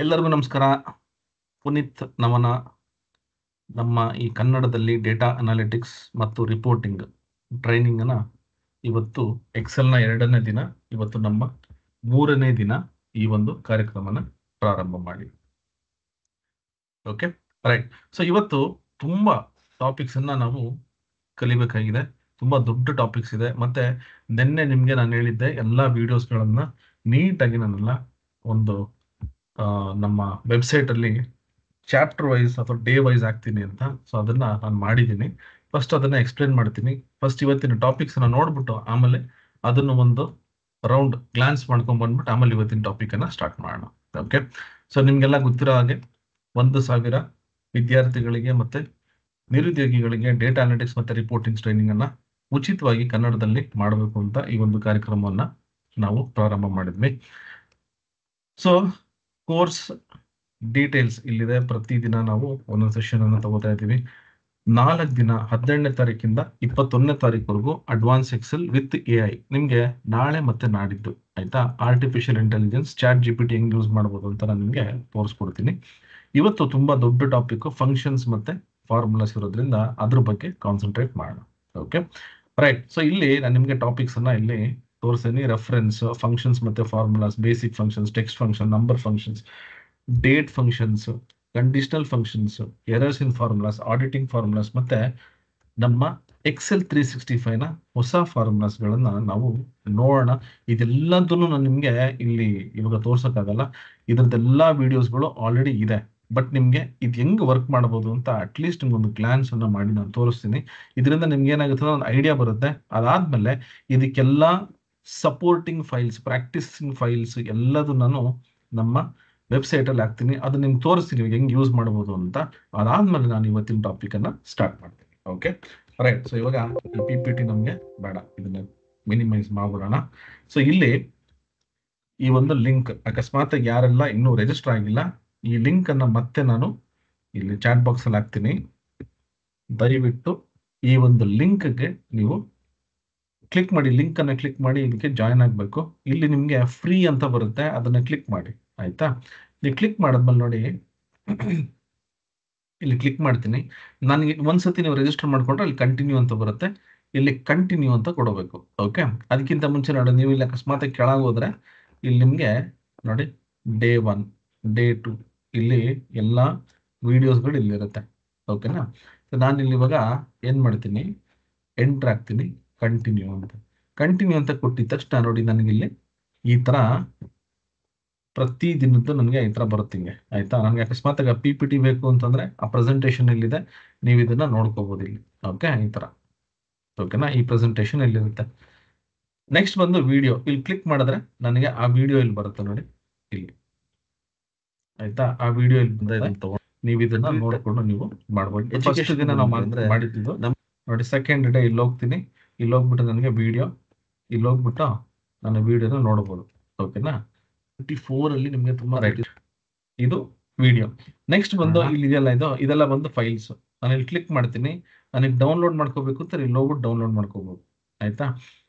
ಎಲ್ಲರಿಗೂ ನಮಸ್ಕಾರ. ಪುನೀತ್ ನಮನ. ನಮ್ಮ ಈ ಕನ್ನಡದಲ್ಲಿ ಡೇಟಾ ಅನಾಲಿಟಿಕ್ಸ್ ಮತ್ತು ರಿಪೋರ್ಟಿಂಗ್ ಟ್ರೈನಿಂಗ್ ಅನ್ನ ಇವತ್ತು ಎಕ್ಸೆಲ್ನ 2ನೇ ದಿನ, ಇವತ್ತು ನಮ್ಮ 3ನೇ ದಿನ ಈ ಒಂದು ಕಾರ್ಯಕ್ರಮನ ಪ್ರಾರಂಭ ಮಾಡಿ. Okay, right. ಸೊ ಇವತ್ತು ತುಂಬಾ ಟಾಪಿಕ್ಸ್ ಅನ್ನ ನಾವು ಕಲಿಬೇಕಾಗಿದೆ. ತುಂಬಾ ದೊಡ್ಡ ಟಾಪಿಕ್ಸ್ ಇದೆ. ಮತ್ತೆ ನಿನ್ನೆ ನಿಮ್ಗೆ ನಾನು ಹೇಳಿದ್ದೆ ಎಲ್ಲಾ ವಿಡಿಯೋಸ್ಗಳನ್ನ ನೀಟಾಗಿ ನಾನೆಲ್ಲ ಒಂದು ನಮ್ಮ ವೆಬ್ಸೈಟ್ ಅಲ್ಲಿ ಚಾಪ್ಟರ್ ವೈಸ್ ಅಥವಾ ಡೇ ವೈಸ್ ಆಗ್ತೀನಿ ಅಂತ. ಸೊ ಅದನ್ನ ನಾನು ಮಾಡಿದ್ದೀನಿ. ಫಸ್ಟ್ ಅದನ್ನ ಎಕ್ಸ್ಪ್ಲೇನ್ ಮಾಡ್ತೀನಿ. ಫಸ್ಟ್ ಇವತ್ತಿನ ಟಾಪಿಕ್ಸ್ ಅನ್ನ ನೋಡ್ಬಿಟ್ಟು ಆಮೇಲೆ ಅದನ್ನು ಒಂದು ರೌಂಡ್ ಗ್ಲಾನ್ಸ್ ಮಾಡ್ಕೊಂಡ್ ಬಂದ್ಬಿಟ್ಟು ಆಮೇಲೆ ಇವತ್ತಿನ ಟಾಪಿಕ್ ಅನ್ನ ಸ್ಟಾರ್ಟ್ ಮಾಡೋಣ. ಓಕೆ, ಸೊ ನಿಮ್ಗೆಲ್ಲ ಗೊತ್ತಿರೋ ಹಾಗೆ 1,000 ವಿದ್ಯಾರ್ಥಿಗಳಿಗೆ ಮತ್ತೆ ನಿರುದ್ಯೋಗಿಗಳಿಗೆ ಡೇಟಾ ಅನಾಲಿಟಿಕ್ಸ್ ಮತ್ತೆ ರಿಪೋರ್ಟಿಂಗ್ ಟ್ರೈನಿಂಗ್ ಅನ್ನ ಉಚಿತವಾಗಿ ಕನ್ನಡದಲ್ಲಿ ಮಾಡಬೇಕು ಅಂತ ಈ ಒಂದು ಕಾರ್ಯಕ್ರಮವನ್ನ ನಾವು ಪ್ರಾರಂಭ ಮಾಡಿದ್ವಿ. ಸೊ ಕೋರ್ಸ್ ಡೀಟೇಲ್ಸ್ ಇಲ್ಲಿದೆ. ಪ್ರತಿದಿನ ನಾವು ಒಂದೊಂದು ಸೆಷನ್ ಅನ್ನು ತಗೋತಾ ಇದ್ದೀವಿ. 4 ದಿನ 18ನೇ ತಾರೀಕಿಂದ 21ನೇ ತಾರೀಕುವರೆಗೂ ಅಡ್ವಾನ್ಸ್ ಎಕ್ಸೆಲ್ ವಿತ್ AI ನಿಮ್ಗೆ ನಾಳೆ ಮತ್ತೆ ನಾಡಿದ್ದು, ಆಯ್ತಾ? ಆರ್ಟಿಫಿಷಿಯಲ್ ಇಂಟೆಲಿಜೆನ್ಸ್ ಚಾಟ್ GPT ಹೆಂಗ್ ಯೂಸ್ ಮಾಡಬಹುದು ಅಂತ ನಾನು ನಿಮ್ಗೆ ತೋರಿಸ್ಕೊಡ್ತೀನಿ. ಇವತ್ತು ತುಂಬಾ ದೊಡ್ಡ ಟಾಪಿಕ್ ಫಂಕ್ಷನ್ಸ್ ಮತ್ತೆ ಫಾರ್ಮುಲಾಸ್ ಇರೋದ್ರಿಂದ ಅದ್ರ ಬಗ್ಗೆ ಕಾನ್ಸಂಟ್ರೇಟ್ ಮಾಡೋಣ. Okay, right. ಸೊ ಇಲ್ಲಿ ನಾನು ನಿಮ್ಗೆ ಟಾಪಿಕ್ಸ್ ಅನ್ನ ಇಲ್ಲಿ ತೋರಿಸ್ತೀನಿ. ರೆಫರೆನ್ಸ್, ಫಂಕ್ಷನ್ಸ್ ಮತ್ತೆ formulas, basic functions, text function, number functions, date functions, conditional functions, errors in formulas, auditing formulas, ಮತ್ತೆ ನಮ್ಮ ಎಕ್ಸೆಲ್ 365 ನ ಹೊಸ ಫಾರ್ಮುಲಾಸ್ ಗಳನ್ನ ನಾವು ನೋಡೋಣ. ಇದೆಲ್ಲದನ್ನು ನಾನು ನಿಮ್ಗೆ ಇಲ್ಲಿ ಇವಾಗ ತೋರ್ಸಕ್ಕಾಗಲ್ಲ. ಇದ್ರದ್ದೆಲ್ಲಾ ವಿಡಿಯೋಸ್ಗಳು ಆಲ್ರೆಡಿ ಇದೆ. ಬಟ್ ನಿಮ್ಗೆ ಇದು ಹೆಂಗ್ ವರ್ಕ್ ಮಾಡಬಹುದು ಅಂತ ಅಟ್ಲೀಸ್ಟ್ ನಿಮ್ಗೊಂದು ಗ್ಲಾನ್ಸ್ ಅನ್ನ ಮಾಡಿ ನಾನು ತೋರಿಸ್ತೀನಿ. ಇದರಿಂದ ನಿಮ್ಗೆ ಏನಾಗುತ್ತೆ ಒಂದು ಐಡಿಯಾ ಬರುತ್ತೆ. ಅದಾದ್ಮೇಲೆ ಇದಕ್ಕೆಲ್ಲ ಸಪೋರ್ಟಿಂಗ್ ಫೈಲ್ಸ್, ಪ್ರಾಕ್ಟೀಸಿಂಗ್ ಫೈಲ್ಸ್ ಎಲ್ಲದೂ ನಾನು ನಮ್ಮ ವೆಬ್ಸೈಟ್ ಅಲ್ಲಿ ಹಾಕ್ತೀನಿ. ಅದು ನಿಮ್ಗೆ ತೋರಿಸ್ತೀನಿ ಹೆಂಗ್ ಯೂಸ್ ಮಾಡಬಹುದು ಅಂತ. ಅದಾದ್ಮೇಲೆ ನಾನು ಇವತ್ತಿನ ಟಾಪಿಕ್ ಅನ್ನ ಸ್ಟಾರ್ಟ್ ಮಾಡ್ತೀನಿ. Okay, right. ಸೊ ಇವಾಗ ಈ PPT ನಮ್ಗೆ ಬೇಡ, ಇದನ್ನ ಮಿನಿಮೈಸ್ ಮಾಡ್ಬಿಡೋಣ. ಸೊ ಇಲ್ಲಿ ಈ ಒಂದು ಲಿಂಕ್, ಅಕಸ್ಮಾತ್ ಯಾರೆಲ್ಲ ಇನ್ನೂ ರಿಜಿಸ್ಟರ್ ಆಗಿಲ್ಲ, ಈ ಲಿಂಕ್ ಅನ್ನ ಮತ್ತೆ ನಾನು ಇಲ್ಲಿ ಚಾಟ್ ಬಾಕ್ಸ್ ಅಲ್ಲಿ ಹಾಕ್ತೀನಿ. ದಯವಿಟ್ಟು ಈ ಒಂದು ಲಿಂಕ್ಗೆ ನೀವು ಕ್ಲಿಕ್ ಮಾಡಿ, ಲಿಂಕ್ ಅನ್ನ ಕ್ಲಿಕ್ ಮಾಡಿ ಇದಕ್ಕೆ ಜಾಯ್ನ್ ಆಗ್ಬೇಕು. ಇಲ್ಲಿ ನಿಮ್ಗೆ ಫ್ರೀ ಅಂತ ಬರುತ್ತೆ, ಅದನ್ನ ಕ್ಲಿಕ್ ಮಾಡಿ, ಆಯ್ತಾ? ನೀವು ಕ್ಲಿಕ್ ಮಾಡಿದ್ಮೇಲೆ ನೋಡಿ, ಇಲ್ಲಿ ಕ್ಲಿಕ್ ಮಾಡ್ತೀನಿ. ನನಗೆ ಒಂದ್ಸತಿ ನೀವು ರಿಜಿಸ್ಟರ್ ಮಾಡ್ಕೊಂಡ್ರೆ ಅಲ್ಲಿ ಕಂಟಿನ್ಯೂ ಅಂತ ಬರುತ್ತೆ, ಇಲ್ಲಿ ಕಂಟಿನ್ಯೂ ಅಂತ ಕೊಡಬೇಕು. ಓಕೆ, ಅದಕ್ಕಿಂತ ಮುಂಚೆ ನೋಡಿ, ನೀವು ಇಲ್ಲಿ ಅಕಸ್ಮಾತ್ ಕೆಳಗೆ ಹೋದ್ರೆ ಇಲ್ಲಿ ನಿಮ್ಗೆ ನೋಡಿ ಡೇ 1, ಡೇ 2 ಇಲ್ಲಿ ಎಲ್ಲಾ ವಿಡಿಯೋಸ್ಗಳು ಇಲ್ಲಿರುತ್ತೆ. ಓಕೆನಾ? ನಾನು ಇಲ್ಲಿ ಇವಾಗ ಏನ್ ಮಾಡ್ತೀನಿ, ಎಂಟರ್ ಆಗ್ತೀನಿ, ಕಂಟಿನ್ಯೂ ಅಂತ. ಕಂಟಿನ್ಯೂ ಅಂತ ಕೊಟ್ಟಿದ ತಕ್ಷಣ ನೋಡಿ ನನಗೆ ಇಲ್ಲಿ ಈ ತರ ಪ್ರತಿ ದಿನದ್ದು ನನಗೆ ಈ ತರ ಬರುತ್ತೀங்க, ಆಯ್ತಾ? ನನಗೆ ಅಕಸ್ಮಾತ್ PPT ಬೇಕು ಅಂತಂದ್ರೆ ಆ ಪ್ರೆಸೆಂಟೇಶನ್ ಎಲ್ಲಿದೆ ನೀವು ಇದನ್ನ ನೋಡ್ಕೋಬಹುದು ಇಲ್ಲಿ. ಓಕೆ, ಈ ತರ. ಓಕೆನಾ? ಈ ಪ್ರೆಸೆಂಟೇಶನ್ ಎಲ್ಲಿರುತ್ತೆ. ನೆಕ್ಸ್ಟ್ ಬಂದು ವಿಡಿಯೋ, ಇಲ್ಲಿ ಕ್ಲಿಕ್ ಮಾಡಿದ್ರೆ ನನಗೆ ಆ ವಿಡಿಯೋ ಇಲ್ಲಿ ಬರುತ್ತೆ ನೋಡಿ, ಇಲ್ಲಿ, ಆಯ್ತಾ? ಆ ವಿಡಿಯೋ ಇಲ್ಲಿ ಬಂದ ನೀವು ಇದನ್ನ ನೋಡ್ಕೊಂಡು ನೀವು ಮಾಡ್ಬೋದು. ಫಸ್ಟ್ ದಿನ ನಾವು ಮಾಡಿದ್ದು ನೋಡಿ, ಸೆಕೆಂಡ್ ಡೇ ಇಲ್ಲಿ ಹೋಗ್ತೀನಿ, ಇಲ್ಲಿ ಹೋಗ್ಬಿಟ್ಟು ನನಗೆ ವಿಡಿಯೋ, ಇಲ್ಲಿ ಹೋಗ್ಬಿಟ್ಟು ನಾನು ವಿಡಿಯೋನ ನೋಡ್ಬೋದು. ಓಕೆನಾ? 24 ಅಲ್ಲಿ ನಿಮ್ಗೆ ತುಂಬಾ ರೈಟ್, ಇದು ವಿಡಿಯೋ. ನೆಕ್ಸ್ಟ್ ಬಂದು ಇಲ್ಲಿ ಇದೆಲ್ಲ ಇದೆಲ್ಲ ಬಂದು ಫೈಲ್ಸ್. ನಾನು ಇಲ್ಲಿ ಕ್ಲಿಕ್ ಮಾಡ್ತೀನಿ, ನನಗೆ ಡೌನ್ಲೋಡ್ ಮಾಡ್ಕೋಬೇಕು ಅಂತ ಇಲ್ಲಿ ಹೋಗ್ಬಿಟ್ಟು ಡೌನ್ಲೋಡ್ ಮಾಡ್ಕೋಬಹುದು, ಆಯ್ತಾ?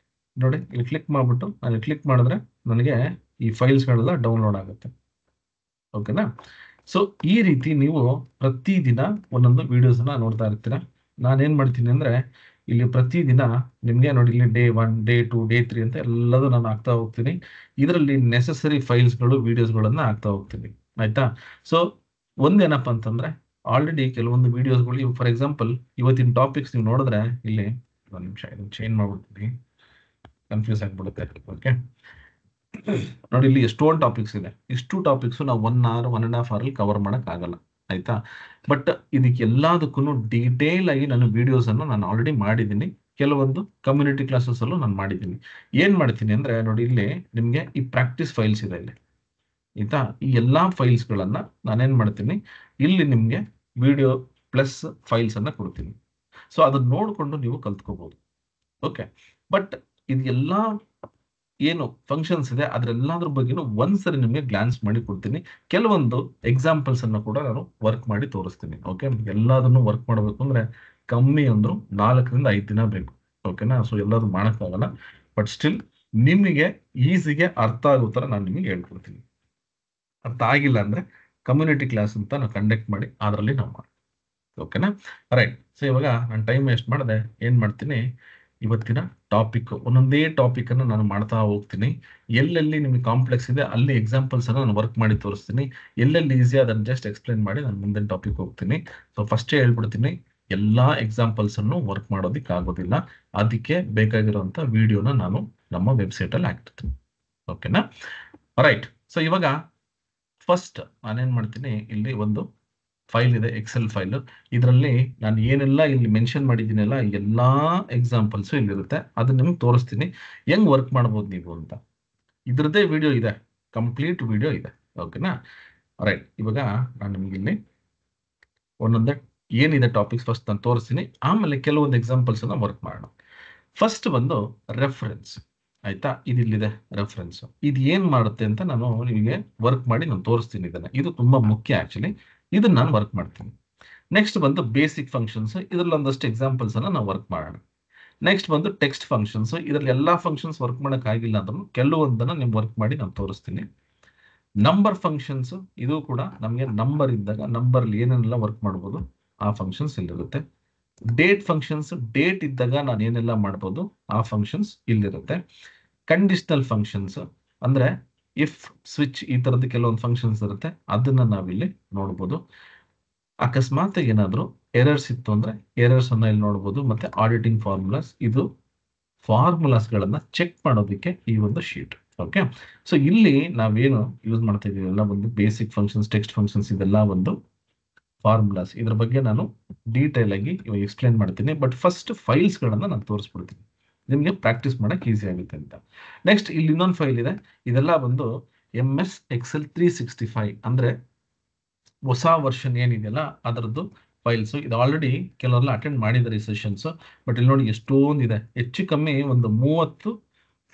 ನೋಡಿ, ಇಲ್ಲಿ ಕ್ಲಿಕ್ ಮಾಡ್ಬಿಟ್ಟು ನಾನು ಕ್ಲಿಕ್ ಮಾಡಿದ್ರೆ ನನಗೆ ಈ ಫೈಲ್ಸ್ ಗಳೆಲ್ಲ ಡೌನ್ಲೋಡ್ ಆಗುತ್ತೆ. ಓಕೆನಾ? ಸೊ ಈ ರೀತಿ ನೀವು ಪ್ರತಿದಿನ ಒಂದೊಂದು ವಿಡಿಯೋಸ್ ನೋಡ್ತಾ ಇರ್ತೀರಾ. ನಾನೇನ್ ಮಾಡ್ತೀನಿ ಅಂದ್ರೆ ಇಲ್ಲಿ ಪ್ರತಿದಿನ ನಿಮ್ಗೆ ನೋಡಿ, ಇಲ್ಲಿ ಡೇ 1, ಡೇ 2, ಡೇ 3 ಅಂತ ಎಲ್ಲದೂ ನಾನು ಹಾಕ್ತಾ ಹೋಗ್ತೀನಿ. ಇದರಲ್ಲಿ ನೆಸೆಸರಿ ಫೈಲ್ಸ್ಗಳು, ವಿಡಿಯೋಸ್ಗಳನ್ನ ಹಾಕ್ತಾ ಹೋಗ್ತೀನಿ, ಆಯ್ತಾ? ಸೊ ಒಂದೇನಪ್ಪ ಅಂತಂದ್ರೆ ಆಲ್ರೆಡಿ ಕೆಲವೊಂದು ವಿಡಿಯೋಸ್ಗಳು, ಫಾರ್ ಎಕ್ಸಾಂಪಲ್ ಇವತ್ತಿನ ಟಾಪಿಕ್ಸ್ ನೀವು ನೋಡಿದ್ರೆ ಇಲ್ಲಿ ಒಂದು ನಿಮಿಷ ಇದನ್ನು ಚೇಂಜ್ ಮಾಡ್ಬಿಡ್ತೀನಿ, ಕನ್ಫ್ಯೂಸ್ ಆಗ್ಬಿಡುತ್ತೆ. ಓಕೆ ನೋಡಿ, ಇಲ್ಲಿ ಎಷ್ಟೊಂದು ಟಾಪಿಕ್ಸ್ ಇದೆ. ಇಷ್ಟು ಟಾಪಿಕ್ಸ್ ನಾವು 1 hour 1.5 hour ಅಲ್ಲಿ ಕವರ್ ಮಾಡಕ್ ಆಗಲ್ಲ, ಆಯ್ತಾ? ಬಟ್ ಇದಕ್ಕೆ ಎಲ್ಲದಕ್ಕೂ ಡೀಟೇಲ್ ಆಗಿ ನಾನು ವಿಡಿಯೋಸ್ ಅನ್ನು ನಾನು ಆಲ್ರೆಡಿ ಮಾಡಿದ್ದೀನಿ. ಕೆಲವೊಂದು ಕಮ್ಯುನಿಟಿ ಕ್ಲಾಸಸ್ ಅಲ್ಲೂ ನಾನು ಮಾಡಿದ್ದೀನಿ. ಏನ್ ಮಾಡ್ತೀನಿ ಅಂದ್ರೆ ನೋಡಿ, ಇಲ್ಲಿ ನಿಮ್ಗೆ ಈ ಪ್ರಾಕ್ಟೀಸ್ ಫೈಲ್ಸ್ ಇದೆ ಇಲ್ಲಿ, ಆಯ್ತಾ? ಈ ಎಲ್ಲಾ ಫೈಲ್ಸ್ ಗಳನ್ನ ನಾನೇನ್ ಮಾಡ್ತೀನಿ, ಇಲ್ಲಿ ನಿಮ್ಗೆ ವಿಡಿಯೋ ಪ್ಲಸ್ ಫೈಲ್ಸ್ ಅನ್ನ ಕೊಡ್ತೀನಿ. ಸೊ ಅದನ್ನ ನೋಡ್ಕೊಂಡು ನೀವು ಕಲ್ತ್ಕೋಬಹುದು. ಓಕೆ, ಬಟ್ ಇದೆಲ್ಲಾ ಏನು ಫಂಕ್ಷನ್ಸ್ ಇದೆ ಅದ್ರೆಲ್ಲದ್ರ ಬಗ್ಗೆನೂ ಒಂದ್ಸರಿ ನಿಮ್ಗೆ ಗ್ಲಾನ್ಸ್ ಮಾಡಿ ಕೊಡ್ತೀನಿ. ಕೆಲವೊಂದು ಎಕ್ಸಾಂಪಲ್ಸ್ ಅನ್ನು ಕೂಡ ನಾನು ವರ್ಕ್ ಮಾಡಿ ತೋರಿಸ್ತೀನಿ. ಓಕೆ, ಎಲ್ಲದನ್ನು ವರ್ಕ್ ಮಾಡಬೇಕು ಅಂದ್ರೆ ಕಮ್ಮಿ ಅಂದ್ರು 4 ರಿಂದ 5 ದಿನ ಬೇಕು. ಓಕೆನಾ? ಸೊ ಎಲ್ಲಾದ್ರು ಮಾಡಕ್ಕಾಗಲ್ಲ, ಬಟ್ ಸ್ಟಿಲ್ ನಿಮಗೆ ಈಸಿಗೆ ಅರ್ಥ ಆಗೋ ತರ ನಾನು ನಿಮಗೆ ಹೇಳ್ಕೊಡ್ತೀನಿ. ಅರ್ಥ ಆಗಿಲ್ಲ ಅಂದ್ರೆ ಕಮ್ಯುನಿಟಿ ಕ್ಲಾಸ್ ಅಂತ ನಾವು ಕಂಡಕ್ಟ್ ಮಾಡಿ ಅದರಲ್ಲಿ ನಾವು ಮಾಡಿ. ಓಕೆನಾ? ರೈಟ್. ಸೊ ಇವಾಗ ನಾನು ಟೈಮ್ ವೇಸ್ಟ್ ಮಾಡದೆ ಏನ್ ಮಾಡ್ತೀನಿ, ಇವತ್ತಿನ ಟಾಪಿಕ್ ಒಂದೊಂದೇ ಟಾಪಿಕ್ ಅನ್ನು ನಾನು ಮಾಡ್ತಾ ಹೋಗ್ತೀನಿ. ಎಲ್ಲೆಲ್ಲಿ ನಿಮಗೆ ಕಾಂಪ್ಲೆಕ್ಸ್ ಇದೆ ಅಲ್ಲಿ ಎಕ್ಸಾಂಪಲ್ಸ್ ಅನ್ನು ನಾನು ವರ್ಕ್ ಮಾಡಿ ತೋರಿಸ್ತೀನಿ. ಎಲ್ಲೆಲ್ಲಿ ಈಸಿ ಅದನ್ನು ಜಸ್ಟ್ ಎಕ್ಸ್ಪ್ಲೇನ್ ಮಾಡಿ ನಾನು ಮುಂದಿನ ಟಾಪಿಕ್ ಹೋಗ್ತೀನಿ. ಸೊ ಫಸ್ಟೇ ಹೇಳ್ಬಿಡ್ತೀನಿ, ಎಲ್ಲಾ ಎಕ್ಸಾಂಪಲ್ಸ್ ಅನ್ನು ವರ್ಕ್ ಮಾಡೋದಿಕ್ ಆಗೋದಿಲ್ಲ. ಅದಕ್ಕೆ ಬೇಕಾಗಿರುವಂತ ವಿಡಿಯೋನ ನಾನು ನಮ್ಮ ವೆಬ್ಸೈಟ್ ಅಲ್ಲಿ ಹಾಕ್ತಿರ್ತೀನಿ. ಓಕೆನಾ? ರೈಟ್. ಸೊ ಇವಾಗ ಫಸ್ಟ್ ನಾನೇನ್ ಮಾಡ್ತೀನಿ, ಇಲ್ಲಿ ಒಂದು ಫೈಲ್ ಇದೆ, ಎಕ್ಸೆಲ್ ಫೈಲ್. ಇದರಲ್ಲಿ ನಾನು ಏನೆಲ್ಲ ಇಲ್ಲಿ ಮೆನ್ಷನ್ ಮಾಡಿದ್ದೀನಲ್ಲ ಎಲ್ಲಾ ಎಕ್ಸಾಂಪಲ್ಸ್ ಇಲ್ಲಿರುತ್ತೆ. ಅದನ್ನ ನಿಮ್ಗೆ ತೋರಿಸ್ತೀನಿ ಹೆಂಗ್ ವರ್ಕ್ ಮಾಡ್ಬೋದು ನೀವು ಅಂತ. ಇದ್ರದ್ದೇ ವಿಡಿಯೋ ಇದೆ, ಕಂಪ್ಲೀಟ್ ವಿಡಿಯೋ ಇದೆ. ಓಕೆನಾ? ರೈಟ್. ಇವಾಗ ನಾನು ನಿಮ್ಗೆ ಇಲ್ಲಿ ಒಂದೊಂದೇ ಏನಿದೆ ಟಾಪಿಕ್ಸ್ ಫಸ್ಟ್ ನಾನು ತೋರಿಸ್ತೀನಿ, ಆಮೇಲೆ ಕೆಲವೊಂದು ಎಕ್ಸಾಂಪಲ್ಸ್ ಅನ್ನ ವರ್ಕ್ ಮಾಡೋಣ. ಫಸ್ಟ್ ಬಂದು ರೆಫರೆನ್ಸ್. ಆಯ್ತಾ? ಇದಿಲ್ಲಿದೆ ರೆಫರೆನ್ಸ್. ಇದು ಏನ್ ಮಾಡುತ್ತೆ ಅಂತ ನಾನು ನಿಮಗೆ ವರ್ಕ್ ಮಾಡಿ ನಾನು ತೋರಿಸ್ತೀನಿ ಇದನ್ನ. ಇದು ತುಂಬಾ ಮುಖ್ಯ ಆಕ್ಚುಲಿ. ಇದನ್ನ ನಾನು ವರ್ಕ್ ಮಾಡ್ತೀನಿ. ನೆಕ್ಸ್ಟ್ ಬಂದು ಬೇಸಿಕ್ ಫಂಕ್ಷನ್ಸ್. ಇದರಲ್ಲಿ ಒಂದಷ್ಟು ಎಕ್ಸಾಂಪಲ್ಸ್ ಅನ್ನ ನಾವು ವರ್ಕ್ ಮಾಡೋಣ. ನೆಕ್ಸ್ಟ್ ಬಂದು ಟೆಕ್ಸ್ಟ್ ಫಂಕ್ಷನ್ಸ್. ಇದರಲ್ಲಿ ಎಲ್ಲಾ ಫಂಕ್ಷನ್ಸ್ ವರ್ಕ್ ಮಾಡಕ್ ಆಗಿಲ್ಲ ಅಂದ್ರೂ ಕೆಲವೊಂದನ್ನ ನಿಮ್ಗೆ ವರ್ಕ್ ಮಾಡಿ ನಾನು ತೋರಿಸ್ತೀನಿ. ನಂಬರ್ ಫಂಕ್ಷನ್ಸ್, ಇದು ಕೂಡ ನಮಗೆ ನಂಬರ್ ಇದ್ದಾಗ ನಂಬರ್ ಏನೆಲ್ಲ ವರ್ಕ್ ಮಾಡ್ಬೋದು ಆ ಫಂಕ್ಷನ್ಸ್ ಇಲ್ಲಿರುತ್ತೆ. ಡೇಟ್ ಫಂಕ್ಷನ್ಸ್, ಡೇಟ್ ಇದ್ದಾಗ ನಾನು ಏನೆಲ್ಲ ಮಾಡ್ಬೋದು ಆ ಫಂಕ್ಷನ್ಸ್ ಇಲ್ಲಿರುತ್ತೆ. ಕಂಡೀಷನಲ್ ಫಂಕ್ಷನ್ಸ್ ಅಂದ್ರೆ ಇಫ್, ಸ್ವಿಚ್, ಈ ತರದ ಕೆಲವೊಂದು ಫಂಕ್ಷನ್ಸ್ ಇರುತ್ತೆ, ಅದನ್ನ ನಾವಿಲ್ಲಿ ನೋಡ್ಬೋದು. ಅಕಸ್ಮಾತ್ ಏನಾದ್ರು ಎರರ್ಸ್ ಇತ್ತು ಅಂದ್ರೆ ಎರರ್ಸ್ ಅನ್ನ ಇಲ್ಲಿ ನೋಡ್ಬೋದು. ಮತ್ತೆ ಆಡಿಟಿಂಗ್ ಫಾರ್ಮುಲಾಸ್, ಇದು ಫಾರ್ಮುಲಾಸ್ ಗಳನ್ನ ಚೆಕ್ ಮಾಡೋದಕ್ಕೆ ಈ ಒಂದು ಶೀಟ್. ಓಕೆ. ಸೊ ಇಲ್ಲಿ ನಾವೇನು ಯೂಸ್ ಮಾಡ್ತಾ ಇದೀವಿ ಎಲ್ಲ ಒಂದು ಬೇಸಿಕ್ ಫಂಕ್ಷನ್ಸ್, ಟೆಕ್ಸ್ಟ್ ಫಂಕ್ಷನ್ಸ್, ಇದೆಲ್ಲ ಒಂದು ಫಾರ್ಮುಲಾಸ್. ಇದ್ರ ಬಗ್ಗೆ ನಾನು ಡೀಟೇಲ್ ಆಗಿ ಇವಾಗ ಎಕ್ಸ್ಪ್ಲೇನ್ ಮಾಡ್ತೀನಿ. ಬಟ್ ಫಸ್ಟ್ ಫೈಲ್ಸ್ ಗಳನ್ನ ನಾನು ತೋರಿಸ್ಬಿಡ್ತೀನಿ, ನಿಮ್ಗೆ ಪ್ರಾಕ್ಟೀಸ್ ಮಾಡಕ್ ಈಸಿ ಆಗುತ್ತೆ ಅಂತ. ನೆಕ್ಸ್ಟ್ ಇಲ್ಲಿ ಇನ್ನೊಂದು ಫೈಲ್ ಇದೆ. ಇದೆಲ್ಲ ಒಂದು MS Excel 365 ಅಂದ್ರೆ ಹೊಸ ವರ್ಷನ್ ಏನಿದೆಯಲ್ಲ ಅದರದ್ದು ಫೈಲ್ಸ್. ಇದು ಆಲ್ರೆಡಿ ಕೆಲವರೆಲ್ಲ ಅಟೆಂಡ್ ಮಾಡಿದ್ದಾರೆ ಈ ಸೆಷನ್ಸ್. ಬಟ್ ಇಲ್ಲಿ ನೋಡಿ ಎಷ್ಟೊಂದು ಇದೆ, ಹೆಚ್ಚು ಕಮ್ಮಿ ಒಂದು 30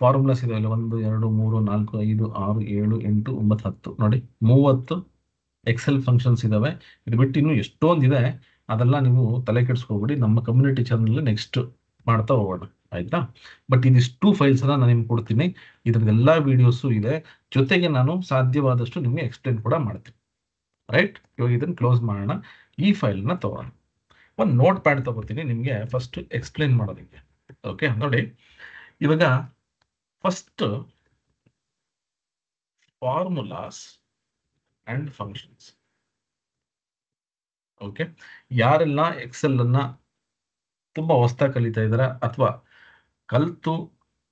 ಫಾರ್ಮುಲಾಸ್ ಇದೆ. 1 2 3 4 5 6 7 8 9 10 ನೋಡಿ 30 ಎಕ್ಸೆಲ್ ಫಂಕ್ಷನ್ಸ್ ಇದಾವೆ. ಇದು ಬಿಟ್ಟು ಇನ್ನು ಎಷ್ಟೊಂದಿದೆ, ಅದೆಲ್ಲ ನೀವು ತಲೆ ಕೆಡಿಸ್ಕೋಬಿಡಿ. ನಮ್ಮ ಕಮ್ಯುನಿಟಿ ಚಾನಲ್ ನೆಕ್ಸ್ಟ್ ಮಾಡ್ತಾ ಹೋಗೋಣ, ಆಯ್ತಾ? ಬಟ್ ಇದಿಷ್ಟು ಫೈಲ್ಸ್ ಅನ್ನ ನಾನು ನಿಮ್ಗೆ ಕೊಡ್ತೀನಿ. ಇದ್ರದ್ದೆಲ್ಲ ವಿಡಿಯೋಸು ಇದೆ, ಜೊತೆಗೆ ನಾನು ಸಾಧ್ಯವಾದಷ್ಟು ನಿಮ್ಗೆ ಎಕ್ಸ್ಪ್ಲೇನ್ ಕೂಡ ಮಾಡ್ತೀನಿ. ರೈಟ್. ಇವಾಗ ಇದನ್ನ ಕ್ಲೋಸ್ ಮಾಡೋಣ. ಈ ಫೈಲ್ ನ ತಗೋಣ. ಒಂದು ನೋಟ್ ಪ್ಯಾಡ್ ತಗೋತೀನಿ ನಿಮ್ಗೆ ಫಸ್ಟ್ ಎಕ್ಸ್ಪ್ಲೇನ್ ಮಾಡೋದಕ್ಕೆ. ಓಕೆ, ನೋಡಿ ಇವಾಗ first formulas and functions. Okay, ಯಾರೆಲ್ಲ ಎಕ್ಸೆಲ್ ಅನ್ನ ತುಂಬಾ ಹೊಸದಾಗಿ ಕಲಿತಾ ಇದಾರ ಅಥವಾ ಕಲ್ತು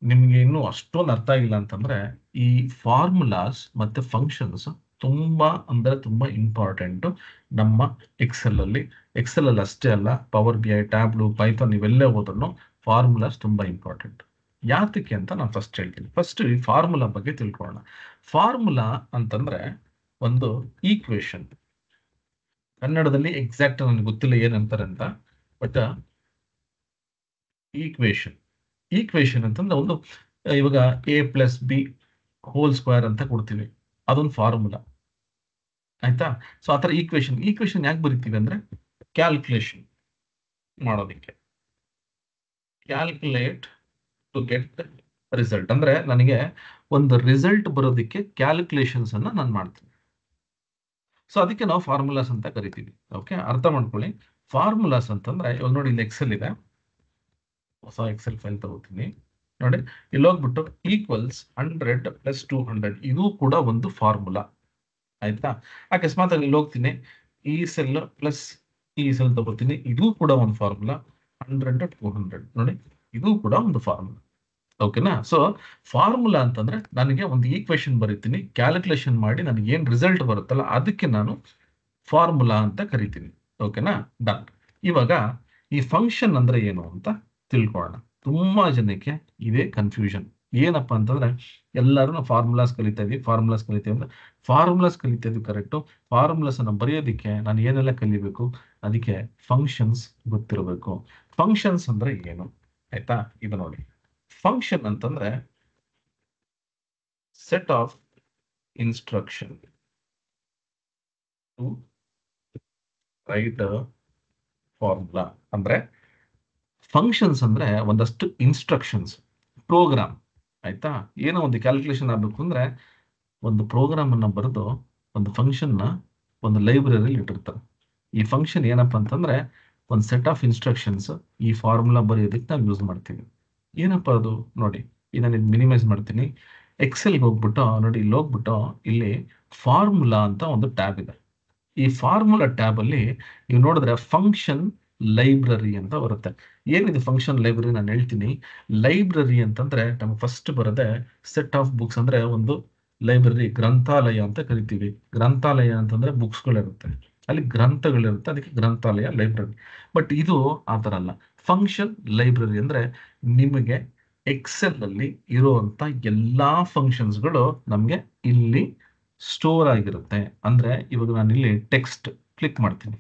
ನಿಮ್ಗೆ ಇನ್ನೂ ಅಷ್ಟೊಂದು ಅರ್ಥ ಆಗಿಲ್ಲ ಅಂತಂದ್ರೆ, ಈ ಫಾರ್ಮುಲಾಸ್ ಮತ್ತೆ ಫಂಕ್ಷನ್ಸ್ ತುಂಬಾ ಅಂದ್ರೆ ತುಂಬಾ ಇಂಪಾರ್ಟೆಂಟ್ ನಮ್ಮ ಎಕ್ಸೆಲ್ ಅಲ್ಲಿ. ಎಕ್ಸೆಲ್ ಅಲ್ಲಿ ಅಷ್ಟೇ ಅಲ್ಲ, ಪವರ್ BI, ಟ್ಯಾಬ್ಲು, ಪೈಥಾನ್ ಇವೆಲ್ಲ ಹೋದ್ರೂ ಫಾರ್ಮುಲಾಸ್ ತುಂಬಾ ಇಂಪಾರ್ಟೆಂಟ್. ಯಾತಕ್ಕೆ ಅಂತ ನಾನು ಫಸ್ಟ್ ಹೇಳ್ತೀನಿ. ಫಸ್ಟ್ ಈ ಫಾರ್ಮುಲಾ ಬಗ್ಗೆ ತಿಳ್ಕೊಳ್ಳೋಣ. ಫಾರ್ಮುಲಾ ಅಂತಂದ್ರೆ ಒಂದು ಈಕ್ವೇಶನ್. ಕನ್ನಡದಲ್ಲಿ ಎಕ್ಸಾಕ್ಟ್ ನನಗೆ ಗೊತ್ತಿಲ್ಲ ಏನಂತಾರೆ ಅಂತ, ಬಟ್ ಈಕ್ವೇಶನ್. ಈಕ್ವೇಶನ್ ಅಂತಂದ್ರೆ ಒಂದು, ಇವಾಗ A+B² ಅಂತ ಕೊಡ್ತೀವಿ, ಅದೊಂದು ಫಾರ್ಮುಲಾ. ಆಯ್ತಾ? ಸೊ ಆತರ ಈಕ್ವೇಶನ್ ಯಾಕೆ ಬರೀತೀವಿ ಅಂದ್ರೆ ಕ್ಯಾಲ್ಕುಲೇಷನ್ ಮಾಡೋದಿಕ್ಕೆ. ಕ್ಯಾಲ್ಕುಲೇಟ್ ಟು ಗೆಟ್ ರಿಸಲ್ಟ್ ಅಂದ್ರೆ ನನಗೆ ಒಂದು ರಿಸಲ್ಟ್ ಬರೋದಿಕ್ಕೆ ಕ್ಯಾಲ್ಕುಲೇಷನ್ಸ್ ಅನ್ನ ನಾನು ಮಾಡ್ತೀನಿ. ಸೊ ಅದಕ್ಕೆ ನಾವು ಫಾರ್ಮುಲಾಸ್ ಅಂತ ಕರಿತೀವಿ. ಓಕೆ, ಅರ್ಥ ಮಾಡ್ಕೊಳ್ಳಿ. ಫಾರ್ಮುಲಾಸ್ ಅಂತಂದ್ರೆ ಇವಾಗ ನೋಡಿ ಇಲ್ಲಿ ಎಕ್ಸೆಲ್ ಇದೆ, ಹೊಸ ಎಕ್ಸೆಲ್ ಫೈಲ್ ತಗೋತೀನಿ. ನೋಡಿ ಇಲ್ಲಿ ಹೋಗ್ಬಿಟ್ಟು =100 + 200, ಇದು ಕೂಡ ಒಂದು ಫಾರ್ಮುಲಾ. ಆಯ್ತಾ? ಅಕಸ್ಮಾತ್ ಅಲ್ಲಿ ಹೋಗ್ತೀನಿ, ಈ ಸೆಲ್ ಪ್ಲಸ್ ಈ ಸೆಲ್ ತಗೋತೀನಿ, ಇದು ಕೂಡ ಒಂದು ಫಾರ್ಮುಲಾ. 100 200 ನೋಡಿ, ಇದು ಕೂಡ ಒಂದು ಫಾರ್ಮುಲಾ. ಓಕೆನಾ? ಸೊ ಫಾರ್ಮುಲಾ ಅಂತಂದ್ರೆ ನನಗೆ ಒಂದು ಈಕ್ವೇಶನ್ ಬರೀತೀನಿ, ಕ್ಯಾಲ್ಕುಲೇಷನ್ ಮಾಡಿ ನನಗೆ ಏನ್ ರಿಸಲ್ಟ್ ಬರುತ್ತಲ್ಲ ಅದಕ್ಕೆ ನಾನು ಫಾರ್ಮುಲಾ ಅಂತ ಕರಿತೀನಿ. ಓಕೆನಾ? ಡನ್. ಇವಾಗ ಈ ಫಂಕ್ಷನ್ ಅಂದ್ರೆ ಏನು ಅಂತ ತಿಳ್ಕೊಳ್ಳೋಣ. ತುಂಬಾ ಜನಕ್ಕೆ ಇದೇ ಕನ್ಫ್ಯೂಷನ್. ಏನಪ್ಪಾ ಅಂತಂದ್ರೆ ಎಲ್ಲರೂ ನಾವು ಫಾರ್ಮುಲಾಸ್ ಕಲಿತಾ ಇದೀವಿ ಅಂದ್ರೆ ಫಾರ್ಮುಲಾಸ್ ಕಲಿತಾ ಇದೀವಿ ಕರೆಕ್ಟು. ಫಾರ್ಮುಲಾಸ್ ಅನ್ನ ಬರೆಯೋದಿಕ್ಕೆ ನಾನು ಏನೆಲ್ಲ ಕಲಿಬೇಕು, ಅದಕ್ಕೆ ಫಂಕ್ಷನ್ಸ್ ಗೊತ್ತಿರಬೇಕು. ಫಂಕ್ಷನ್ಸ್ ಅಂದ್ರೆ ಏನು, ಆಯ್ತಾ? ಇದು ನೋಡಿ, ಫಂಕ್ಷನ್ ಅಂತಂದ್ರೆ set of instruction to write formula. ಅಂದ್ರೆ ಫಂಕ್ಷನ್ಸ್ ಅಂದ್ರೆ ಒಂದಷ್ಟು ಇನ್ಸ್ಟ್ರಕ್ಷನ್ಸ್, ಪ್ರೋಗ್ರಾಮ್. ಆಯ್ತಾ? ಏನೋ ಒಂದು ಕ್ಯಾಲ್ಕುಲೇಷನ್ ಆಗ್ಬೇಕು ಅಂದ್ರೆ ಒಂದು ಪ್ರೋಗ್ರಾಮ್ ಅನ್ನ ಬರೆದು ಒಂದು ಫಂಕ್ಷನ್ ನ ಒಂದು ಲೈಬ್ರರಿಲಿ ಇಟ್ಟಿರ್ತಾರೆ. ಈ ಫಂಕ್ಷನ್ ಏನಪ್ಪಾ ಅಂತಂದ್ರೆ ಒಂದು ಸೆಟ್ ಆಫ್ ಇನ್ಸ್ಟ್ರಕ್ಷನ್ಸ್, ಈ ಫಾರ್ಮುಲಾ ಬರೆಯೋದಕ್ಕೆ ನಾವು ಯೂಸ್ ಮಾಡ್ತೀವಿ. ಏನಪ್ಪಾ ಅದು ನೋಡಿ, ಇದನ್ನ ಮಿನಿಮೈಸ್ ಮಾಡ್ತೀನಿ. ಎಕ್ಸೆಲ್ಗೆ ಹೋಗ್ಬಿಟ್ಟು ನೋಡಿ, ಇಲ್ಲಿ ಹೋಗ್ಬಿಟ್ಟು ಇಲ್ಲಿ ಫಾರ್ಮುಲಾ ಅಂತ ಒಂದು ಟ್ಯಾಬ್ ಇದೆ. ಈ ಫಾರ್ಮುಲಾ ಟ್ಯಾಬ್ ಅಲ್ಲಿ ನೀವು ನೋಡಿದ್ರೆ ಫಂಕ್ಷನ್ ಲೈಬ್ರರಿ ಅಂತ ಬರುತ್ತೆ. ಏನಿದೆ ಫಂಕ್ಷನ್ ಲೈಬ್ರರಿ ನಾನು ಹೇಳ್ತೀನಿ. ಲೈಬ್ರರಿ ಅಂತಂದ್ರೆ ನಮ್ಗೆ ಫಸ್ಟ್ ಬರದೆ ಸೆಟ್ ಆಫ್ ಬುಕ್ಸ್, ಅಂದ್ರೆ ಒಂದು ಲೈಬ್ರರಿ, ಗ್ರಂಥಾಲಯ ಅಂತ ಕರಿತೀವಿ. ಗ್ರಂಥಾಲಯ ಅಂತಂದ್ರೆ ಬುಕ್ಸ್ಗಳಿರುತ್ತೆ, ಅಲ್ಲಿ ಗ್ರಂಥಗಳಿರುತ್ತೆ, ಅದಕ್ಕೆ ಗ್ರಂಥಾಲಯ ಲೈಬ್ರರಿ. ಬಟ್ ಇದು ಆ ಥರ ಅಲ್ಲ. ಫಂಕ್ಷನ್ ಲೈಬ್ರರಿ ಅಂದ್ರೆ ನಿಮಗೆ ಎಕ್ಸೆಲ್ ಅಲ್ಲಿ ಇರುವಂತ ಎಲ್ಲಾ ಫಂಕ್ಷನ್ಸ್ಗಳು ನಮಗೆ ಇಲ್ಲಿ ಸ್ಟೋರ್ ಆಗಿರುತ್ತೆ. ಅಂದ್ರೆ ಇವಾಗ ನಾನು ಇಲ್ಲಿ ಟೆಕ್ಸ್ಟ್ ಕ್ಲಿಕ್ ಮಾಡ್ತೀನಿ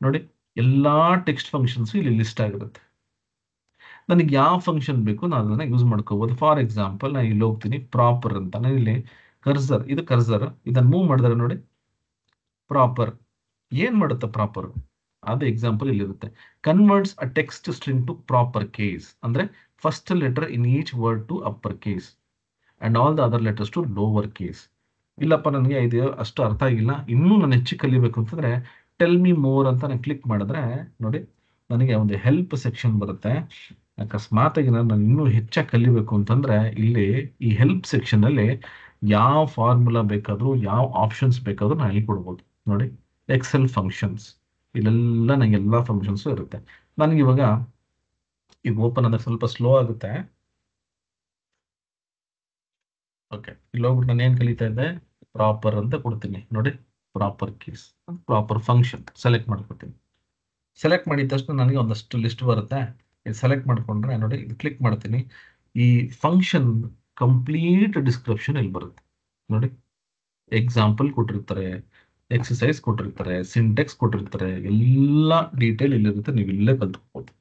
ನೋಡಿ, ಎಲ್ಲಾ ಟೆಕ್ಸ್ಟ್ ಫಂಕ್ಷನ್ಸ್ ಇಲ್ಲಿ ಲಿಸ್ಟ್ ಆಗಿರುತ್ತೆ. ನನಗೆ ಯಾವ ಫಂಕ್ಷನ್ ಬೇಕು ನಾನು ಅದನ್ನ ಯೂಸ್ ಮಾಡ್ಕೋಬಹುದು. ಫಾರ್ ಎಕ್ಸಾಂಪಲ್ ನಾನು ಇಲ್ಲಿ ಹೋಗ್ತೀನಿ, ಪ್ರಾಪರ್ ಅಂತ, ನಾನು ಇಲ್ಲಿ ಕರ್ಸರ್, ಇದು ಕರ್ಸರ್, ಇದನ್ನ ಮೂವ್ ಮಾಡಿದ್ರೆ ನೋಡಿ ಪ್ರಾಪರ್ ಏನ್ ಮಾಡುತ್ತೆ. ಪ್ರಾಪರ್ ಅದು ಎಕ್ಸಾಂಪಲ್ ಇಲ್ಲಿರುತ್ತೆ. Converts a text string to proper case, ಅಂದ್ರೆ first letter in each word to upper case and all the other letters to lower case. ಇಲ್ಲಪ್ಪ ನನಗೆ ಇದು ಅಷ್ಟು ಅರ್ಥ ಆಗಿಲ್ಲ, ಇನ್ನೂ ನಾನು ಹೆಚ್ಚು ಕಲಿಬೇಕು ಅಂತಂದ್ರೆ ಟೆಲ್ ಮಿ ಮೋರ್ ಅಂತ ನಾನು ಕ್ಲಿಕ್ ಮಾಡಿದ್ರೆ ನೋಡಿ ನನಗೆ ಒಂದು ಹೆಲ್ಪ್ ಸೆಕ್ಷನ್ ಬರುತ್ತೆ. ಅಕಸ್ಮಾತಾಗಿ ನಾನು ಇನ್ನೂ ಹೆಚ್ಚಾಗಿ ಕಲಿಬೇಕು ಅಂತಂದ್ರೆ ಇಲ್ಲಿ ಈ ಹೆಲ್ಪ್ ಸೆಕ್ಷನ್ ಅಲ್ಲಿ ಯಾವ ಫಾರ್ಮುಲಾ ಬೇಕಾದ್ರೂ, ಯಾವ ಆಪ್ಷನ್ಸ್ ಬೇಕಾದ್ರೂ ನಾನು ಇಲ್ಲಿ ಕೊಡ್ಬೋದು. ನೋಡಿ ಎಕ್ಸೆಲ್ ಫಂಕ್ಷನ್ಸ್, ಇಲ್ಲೆಲ್ಲ ನನಗೆ ಎಲ್ಲ ಫಂಕ್ಷನ್ಸ್ ಇರುತ್ತೆ. ನನಗೆ ಇವಾಗ ಈಗ ಓಪನ್ ಅಂದ್ರೆ ಸ್ವಲ್ಪ ಸ್ಲೋ ಆಗುತ್ತೆ. ಓಕೆ, ಇಲ್ಲಿ ಹೋಗ್ಬಿಟ್ಟು ನಾನು ಏನ್ ಕಲಿತಾ ಇದ್ದೆ, ಪ್ರಾಪರ್ ಅಂತ ಕೊಡ್ತೀನಿ ನೋಡಿ, proper keys, proper function select ಮಾಡ್ಕೊತೀನಿ. ಸೆಲೆಕ್ಟ್ ಮಾಡಿದ ತಕ್ಷಣ ನನಗೆ ಒಂದಷ್ಟು ಲಿಸ್ಟ್ ಬರುತ್ತೆ. ಇದು ಸೆಲೆಕ್ಟ್ ಮಾಡ್ಕೊಂಡ್ರೆ ನೋಡಿ, ಇದು ಕ್ಲಿಕ್ ಮಾಡ್ತೀನಿ, ಈ ಫಂಕ್ಷನ್ ಕಂಪ್ಲೀಟ್ ಡಿಸ್ಕ್ರಿಪ್ಷನ್ ಇಲ್ಲಿ ಬರುತ್ತೆ ನೋಡಿ. ಎಕ್ಸಾಂಪಲ್ ಕೊಟ್ಟಿರ್ತಾರೆ, ಎಕ್ಸಸೈಸ್ ಕೊಟ್ಟಿರ್ತಾರೆ, ಸಿಂಟೆಕ್ಸ್ ಕೊಟ್ಟಿರ್ತಾರೆ, ಎಲ್ಲ ಡೀಟೇಲ್ ಇಲ್ಲಿರುತ್ತೆ, ನೀವು ಇಲ್ಲೇ ಕಲ್ತ್ಕೋಬಹುದು.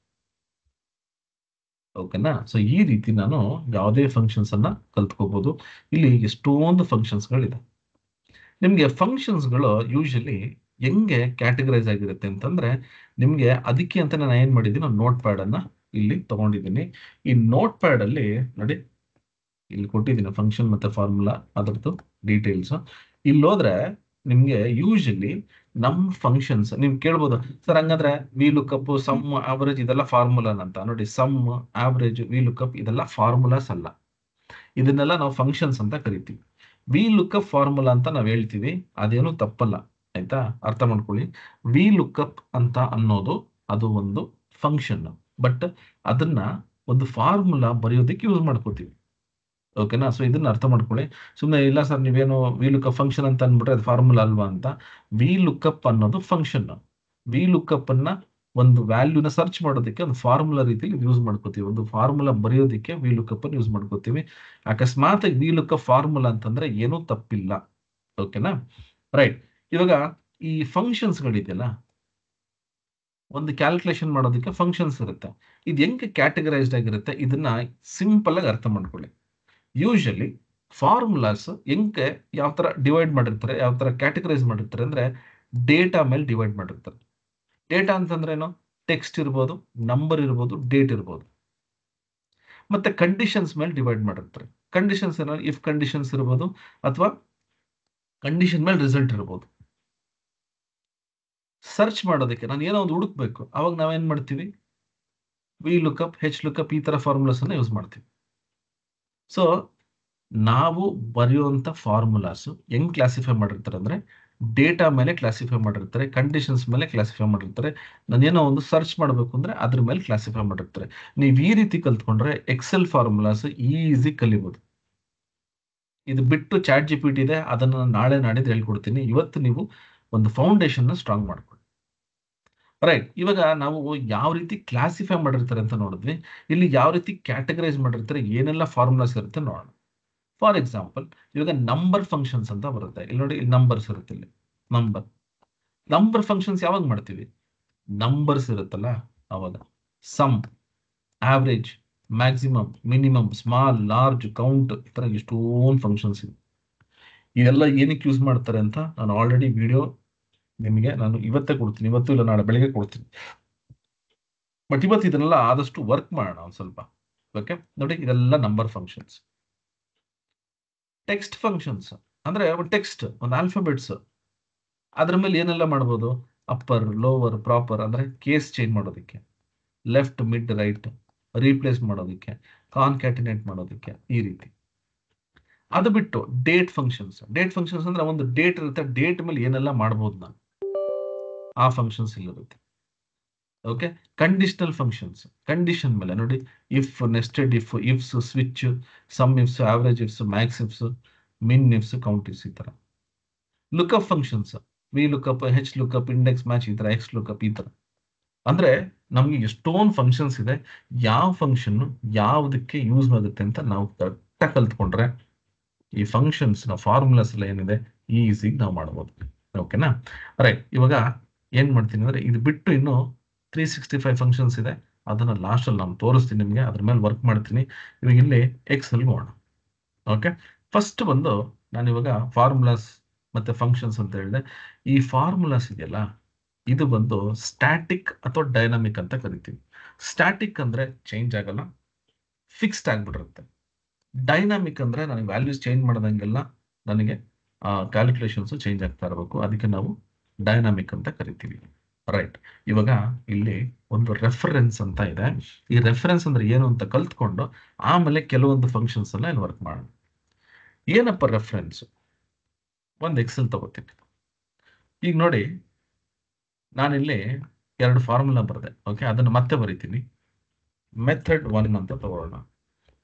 ಓಕೆನಾ? ಸೊ ಈ ರೀತಿ ನಾನು ಯಾವುದೇ ಫಂಕ್ಷನ್ಸ್ ಅನ್ನ ಕಲ್ತ್ಕೋಬಹುದು. ಇಲ್ಲಿ ಎಷ್ಟೊಂದು ಫಂಕ್ಷನ್ಸ್ಗಳಿದೆ. ನಿಮ್ಗೆ ಫಂಕ್ಷನ್ಸ್ಗಳು ಯೂಶಲಿ ಹೆಂಗೆ ಕ್ಯಾಟಗರೈಸ್ ಆಗಿರುತ್ತೆ ಅಂತಂದ್ರೆ, ನಿಮ್ಗೆ ಅದಕ್ಕೆ ಅಂತ ನಾನು ಏನ್ ಮಾಡಿದ್ದೀನಿ, ನೋಟ್ ಪ್ಯಾಡ್ ಅನ್ನ ಇಲ್ಲಿ ತಗೊಂಡಿದ್ದೀನಿ. ಈ ನೋಟ್ ಪ್ಯಾಡ್ ಅಲ್ಲಿ ನೋಡಿ, ಇಲ್ಲಿ ಕೊಟ್ಟಿದ್ದೀನಿ ಫಂಕ್ಷನ್ ಮತ್ತೆ ಫಾರ್ಮುಲಾ ಅದರದ್ದು ಡೀಟೇಲ್ಸ್. ಇಲ್ಲಿ ಹೋದ್ರೆ ನಿಮ್ಗೆ ಯೂಶಲಿ ನಮ್ ಫಂಕ್ಷನ್ಸ್ ನೀವು ಕೇಳ್ಬೋದು, ಸರ್ ಹಂಗಂದ್ರೆ ವಿ ಲುಕ್ಅಪ್, ಸಮ್, ಆವರೇಜ್ ಇದೆಲ್ಲ ಫಾರ್ಮುಲಾ ಅಂತ. ನೋಡಿ, ಸಮ್, ಆವರೇಜ್, ವಿ ಲುಕ್ಅಪ್ ಇದೆಲ್ಲ ಫಾರ್ಮುಲಾಸ್ ಅಲ್ಲ, ಇದನ್ನೆಲ್ಲ ನಾವು ಫಂಕ್ಷನ್ಸ್ ಅಂತ ಕರಿತೀವಿ. ವಿ ಲುಕ್ಅಪ್ ಫಾರ್ಮುಲಾ ಅಂತ ನಾವು ಹೇಳ್ತೀವಿ, ಅದೇನು ತಪ್ಪಲ್ಲ, ಆಯ್ತಾ? ಅರ್ಥ ಮಾಡ್ಕೊಳ್ಳಿ. ವಿ ಲುಕ್ಅಪ್ ಅಂತ ಅನ್ನೋದು ಅದು ಒಂದು ಫಂಕ್ಷನ್, ಬಟ್ ಅದನ್ನ ಒಂದು ಫಾರ್ಮುಲಾ ಬರೆಯೋದಕ್ಕೆ ಯೂಸ್ ಮಾಡ್ಕೋತೀವಿ. ಓಕೆನಾ? ಸೊ ಇದನ್ನ ಅರ್ಥ ಮಾಡ್ಕೊಳ್ಳಿ. ಸುಮ್ಮನೆ ಇಲ್ಲ ಸರ್ ನೀವೇನು ವಿ ಲುಕ್ಅಪ್ ಫಂಕ್ಷನ್ ಅಂತ ಅಂದ್ಬಿಟ್ರೆ ಅದು ಫಾರ್ಮುಲಾ ಅಲ್ವಾ ಅಂತ. ವಿ ಲುಕ್ಅಪ್ ಅನ್ನೋದು ಫಂಕ್ಷನ್. ವಿ ಲುಕ್ಅಪ್ ಅನ್ನ ಒಂದು ವ್ಯಾಲ್ಯೂನ ಸರ್ಚ್ ಮಾಡೋದಕ್ಕೆ ಒಂದು ಫಾರ್ಮುಲಾ ರೀತಿಯಲ್ಲಿ ಯೂಸ್ ಮಾಡ್ಕೋತೀವಿ. ಒಂದು ಫಾರ್ಮುಲಾ ಬರೆಯೋದಕ್ಕೆ ವಿ ಲುಕ್ಅಪ್ ಅನ್ನು ಯೂಸ್ ಮಾಡ್ಕೋತೀವಿ. ಅಕಸ್ಮಾತ್ ವಿ ಲುಕ್ಅಪ್ ಫಾರ್ಮುಲಾ ಅಂತಂದ್ರೆ ಏನೂ ತಪ್ಪಿಲ್ಲ. ಓಕೆನಾ? ರೈಟ್. ಇವಾಗ ಈ ಫಂಕ್ಷನ್ಸ್ ಗಳಿದೆಯಲ್ಲ, ಒಂದು ಕ್ಯಾಲ್ಕುಲೇಷನ್ ಮಾಡೋದಕ್ಕೆ ಫಂಕ್ಷನ್ಸ್ ಇರುತ್ತೆ. ಇದು ಹೆಂಗೆ ಕ್ಯಾಟಗರೈಸ್ಡ್ ಆಗಿರುತ್ತೆ, ಇದನ್ನ ಸಿಂಪಲ್ ಆಗಿ ಅರ್ಥ ಮಾಡ್ಕೊಳ್ಳಿ. ಯೂಶಲಿ ಫಾರ್ಮುಲಾಸ್ ಹೆಂಗೆ ಯಾವ ತರ ಡಿವೈಡ್ ಮಾಡಿರ್ತಾರೆ, ಯಾವ ತರ ಕ್ಯಾಟಗರೈಸ್ ಮಾಡಿರ್ತಾರೆ ಅಂದ್ರೆ ಡೇಟಾ ಮೇಲೆ ಡಿವೈಡ್ ಮಾಡಿರ್ತಾರೆ. ಡೇಟಾ ಅಂತಂದ್ರೆ ಏನು? ಟೆಕ್ಸ್ಟ್ ಇರ್ಬೋದು, ನಂಬರ್ ಇರ್ಬೋದು, ಡೇಟ್ ಇರ್ಬೋದು. ಮತ್ತೆ ಕಂಡೀಷನ್ಸ್ ಮೇಲೆ ಡಿವೈಡ್ ಮಾಡಿರ್ತಾರೆ. ಕಂಡೀಷನ್ಸ್ ಏನಾದ್ರು ಇಫ್ ಕಂಡೀಷನ್ಸ್ ಇರ್ಬೋದು, ಅಥವಾ ಕಂಡೀಷನ್ ಮೇಲೆ ರಿಸಲ್ಟ್ ಇರ್ಬೋದು. ಸರ್ಚ್ ಮಾಡೋದಕ್ಕೆ ನಾನು ಏನೋ ಒಂದು ಹುಡುಕ್ಬೇಕು, ಅವಾಗ ನಾವೇನ್ ಮಾಡ್ತೀವಿ, ವಿ ಲುಕ್ಅಪ್, ಹೆಚ್ ಲುಕ್ಅಪ್, ಈ ತರ ಫಾರ್ಮುಲಾಸ್ ಅನ್ನ ಯೂಸ್ ಮಾಡ್ತೀವಿ. ಸೊ ನಾವು ಬರೆಯುವಂತ ಫಾರ್ಮುಲಾಸ್ ಹೆಂಗ್ ಕ್ಲಾಸಿಫೈ ಮಾಡಿರ್ತಾರೆ ಅಂದ್ರೆ ಡೇಟಾ ಮೇಲೆ ಕ್ಲಾಸಿಫೈ ಮಾಡಿರ್ತಾರೆ, ಕಂಡೀಷನ್ಸ್ ಮೇಲೆ ಕ್ಲಾಸಿಫೈ ಮಾಡಿರ್ತಾರೆ. ನಾನೇನೋ ಒಂದು ಸರ್ಚ್ ಮಾಡಬೇಕು ಅಂದ್ರೆ ಅದ್ರ ಮೇಲೆ ಕ್ಲಾಸಿಫೈ ಮಾಡಿರ್ತಾರೆ. ನೀವು ಈ ರೀತಿ ಕಲ್ತ್ಕೊಂಡ್ರೆ ಎಕ್ಸೆಲ್ ಫಾರ್ಮುಲಾಸ್ ಈಸಿ ಕಲಿಬಹುದು. ಇದು ಬಿಟ್ಟು ಚಾಟ್ ಜಿಪಿಟಿ ಇದೆ, ಅದನ್ನ ನಾಳೆ ನಾಡಿದ್ದು ಹೇಳ್ಕೊಡ್ತೀನಿ. ಇವತ್ತು ನೀವು ಒಂದು ಫೌಂಡೇಶನ್ ಸ್ಟ್ರಾಂಗ್ ಮಾಡ್ಕೊಳ್ಳಿ. ರೈಟ್. ಇವಾಗ ನಾವು ಯಾವ ರೀತಿ ಕ್ಲಾಸಿಫೈ ಮಾಡಿರ್ತಾರೆ ಅಂತ ನೋಡಿದ್ವಿ. ಇಲ್ಲಿ ಯಾವ ರೀತಿ ಕ್ಯಾಟಗರೈಸ್ ಮಾಡಿರ್ತಾರೆ, ಏನೆಲ್ಲ ಫಾರ್ಮುಲಾಸ್ ಇರುತ್ತೆ ನೋಡೋಣ. ಫಾರ್ ಎಕ್ಸಾಂಪಲ್, ಇವಾಗ ನಂಬರ್ ಫಂಕ್ಷನ್ಸ್ ಅಂತ ಬರುತ್ತೆ. ಇಲ್ಲಿ ನೋಡಿ, ಇಲ್ಲಿ ನಂಬರ್ಸ್ ಇರುತ್ತೆ. ಇಲ್ಲಿ ನಂಬರ್ ಫಂಕ್ಷನ್ಸ್ ಯಾವಾಗ ಮಾಡ್ತೀವಿ, ನಂಬರ್ಸ್ ಇರುತ್ತಲ್ಲ ಅವಾಗ. Sum, average, maximum, minimum, small, large, count, ಈ ತರ ಎಷ್ಟೊಂದು ಫಂಕ್ಷನ್ಸ್ ಇದೆ. ಇದೆಲ್ಲ ಏನಕ್ಕೆ ಯೂಸ್ ಮಾಡ್ತಾರೆ ಅಂತ ನಾನು ಆಲ್ರೆಡಿ ವಿಡಿಯೋ ನಿಮಗೆ ನಾನು ಇವತ್ತೇ ಕೊಡ್ತೀನಿ, ಇವತ್ತು ಇಲ್ಲ ನಾಳೆ ಬೆಳಿಗ್ಗೆ ಕೊಡ್ತೀನಿ. ಬಟ್ ಇವತ್ತು ಇದನ್ನೆಲ್ಲ ಆದಷ್ಟು ವರ್ಕ್ ಮಾಡೋಣ ಒಂದು ಸ್ವಲ್ಪ. ಓಕೆ, ನೋಡಿ ಇದೆಲ್ಲ ನಂಬರ್ ಫಂಕ್ಷನ್ಸ್. ಟೆಕ್ಸ್ಟ್ ಫಂಕ್ಷನ್ಸ್ ಅಂದ್ರೆ ಒಂದು ಟೆಕ್ಸ್ಟ್, ಒಂದು ಆಲ್ಫಾಬೆಟ್ಸ್, ಅದ್ರ ಮೇಲೆ ಏನೆಲ್ಲ ಮಾಡ್ಬೋದು, ಅಪ್ಪರ್, ಲೋವರ್, ಪ್ರಾಪರ್ ಅಂದ್ರೆ ಕೇಸ್ ಚೇಂಜ್ ಮಾಡೋದಕ್ಕೆ, ಲೆಫ್ಟ್, ಮಿಡ್, ರೈಟ್ ರೀಪ್ಲೇಸ್ ಮಾಡೋದಕ್ಕೆ, ಕಾನ್ಕ್ಯಾಟಿನೇಟ್ ಮಾಡೋದಕ್ಕೆ, ಈ ರೀತಿ. ಅದು ಬಿಟ್ಟು ಡೇಟ್ ಫಂಕ್ಷನ್ಸ್ ಅಂದ್ರೆ ಒಂದು ಡೇಟ್ ಇರುತ್ತೆ, ಡೇಟ್ ಮೇಲೆ ಏನೆಲ್ಲ ಮಾಡ್ಬೋದು ನಾನು, ಆ ಫಂಕ್ಷನ್ಸ್ ಇಲ್ಲಿರುತ್ತೆ. ಓಕೆ. ಕಂಡೀಷನಲ್ ಫಂಕ್ಷನ್ಸ್, ಕಂಡೀಷನ್ ಮೇಲೆ ನೋಡಿ, if, nested if, ifs, switch, sum ifs, average ifs, max ifs, min ifs, count ifs, ಈ ತರ. Lookup functions, V lookup, H lookup, index match, ಈ ತರ, ಎಕ್ಸ್ ಲುಕ್ಅಪ್, ಈ ತರ. ಅಂದ್ರೆ ನಮ್ಗೆ ಎಷ್ಟೊಂದು ಫಂಕ್ಷನ್ಸ್ ಇದೆ, ಯಾವ ಫಂಕ್ಷನ್ ಯಾವುದಕ್ಕೆ ಯೂಸ್ ಆಗುತ್ತೆ ಅಂತ ನಾವು ಕರೆಕ್ಟಾಗಿ ಕಲ್ತ್ಕೊಂಡ್ರೆ ಈ ಫಂಕ್ಷನ್ಸ್ ನ ಫಾರ್ಮುಲಾಸ್ ಎಲ್ಲ ಏನಿದೆ ಈಸಿಗೆ ನಾವು ಮಾಡ್ಬೋದು. ಓಕೆನಾ. ರೈಟ್. ಇವಾಗ ಏನ್ ಮಾಡ್ತೀನಿ ಅಂದ್ರೆ ಇದು ಬಿಟ್ಟು ಇನ್ನು 365 ಫಂಕ್ಷನ್ಸ್ ಇದೆ, ಅದನ್ನ ಲಾಸ್ಟ್ ಅಲ್ಲಿ ನಾನು ತೋರಿಸ್ತೀನಿ ನಿಮಗೆ, ಅದ್ರ ಮೇಲೆ ವರ್ಕ್ ಮಾಡ್ತೀನಿ. ಇವಾಗ ಇಲ್ಲಿ ಎಕ್ಸ್ ಅಲ್ಲಿ ಹೋಗೋಣ. ಓಕೆ. ಫಸ್ಟ್ ಬಂದು ನಾನು ಇವಾಗ ಫಾರ್ಮುಲಾಸ್ ಮತ್ತೆ ಫಂಕ್ಷನ್ಸ್ ಅಂತ ಹೇಳಿದೆ. ಈ ಫಾರ್ಮುಲಾಸ್ ಇದೆಯಲ್ಲ, ಇದು ಬಂದು ಸ್ಟ್ಯಾಟಿಕ್ ಅಥವಾ ಡೈನಾಮಿಕ್ ಅಂತ ಕರಿತೀವಿ. ಸ್ಟ್ಯಾಟಿಕ್ ಅಂದ್ರೆ ಚೇಂಜ್ ಆಗಲ್ಲ, ಫಿಕ್ಸ್ಡ್ ಆಗ್ಬಿಟ್ಟಿರುತ್ತೆ. ಡೈನಾಮಿಕ್ ಅಂದ್ರೆ ನನಗೆ ವ್ಯಾಲ್ಯೂಸ್ ಚೇಂಜ್ ಮಾಡ್ದಂಗೆಲ್ಲ ನನಗೆ ಕ್ಯಾಲ್ಕುಲೇಷನ್ಸ್ ಚೇಂಜ್ ಆಗ್ತಾ ಇರಬೇಕು, ಅದಕ್ಕೆ ನಾವು ಡೈನಾಮಿಕ್ ಅಂತ ಕರಿತೀವಿ. ರೈಟ್. ಇವಾಗ ಇಲ್ಲಿ ಒಂದು ರೆಫರೆನ್ಸ್ ಅಂತ ಇದೆ. ಈ ರೆಫರೆನ್ಸ್ ಅಂದ್ರೆ ಏನು ಅಂತ ಕಲ್ತ್ಕೊಂಡು ಆಮೇಲೆ ಕೆಲವೊಂದು ಫಂಕ್ಷನ್ಸ್ ಎಲ್ಲ ಇಲ್ಲಿ ವರ್ಕ್ ಮಾಡೋಣ. ಏನಪ್ಪ ರೆಫರೆನ್ಸ್? ಒಂದು ಎಕ್ಸೆಲ್ ತಗೋತೀನಿ. ಈಗ ನೋಡಿ, ನಾನಿಲ್ಲಿ 2 ಫಾರ್ಮುಲಾ ಬರೆದೆ. ಓಕೆ, ಅದನ್ನು ಮತ್ತೆ ಬರೀತೀನಿ. ಮೆಥಡ್ 1 ಅಂತ ತಗೋಣ,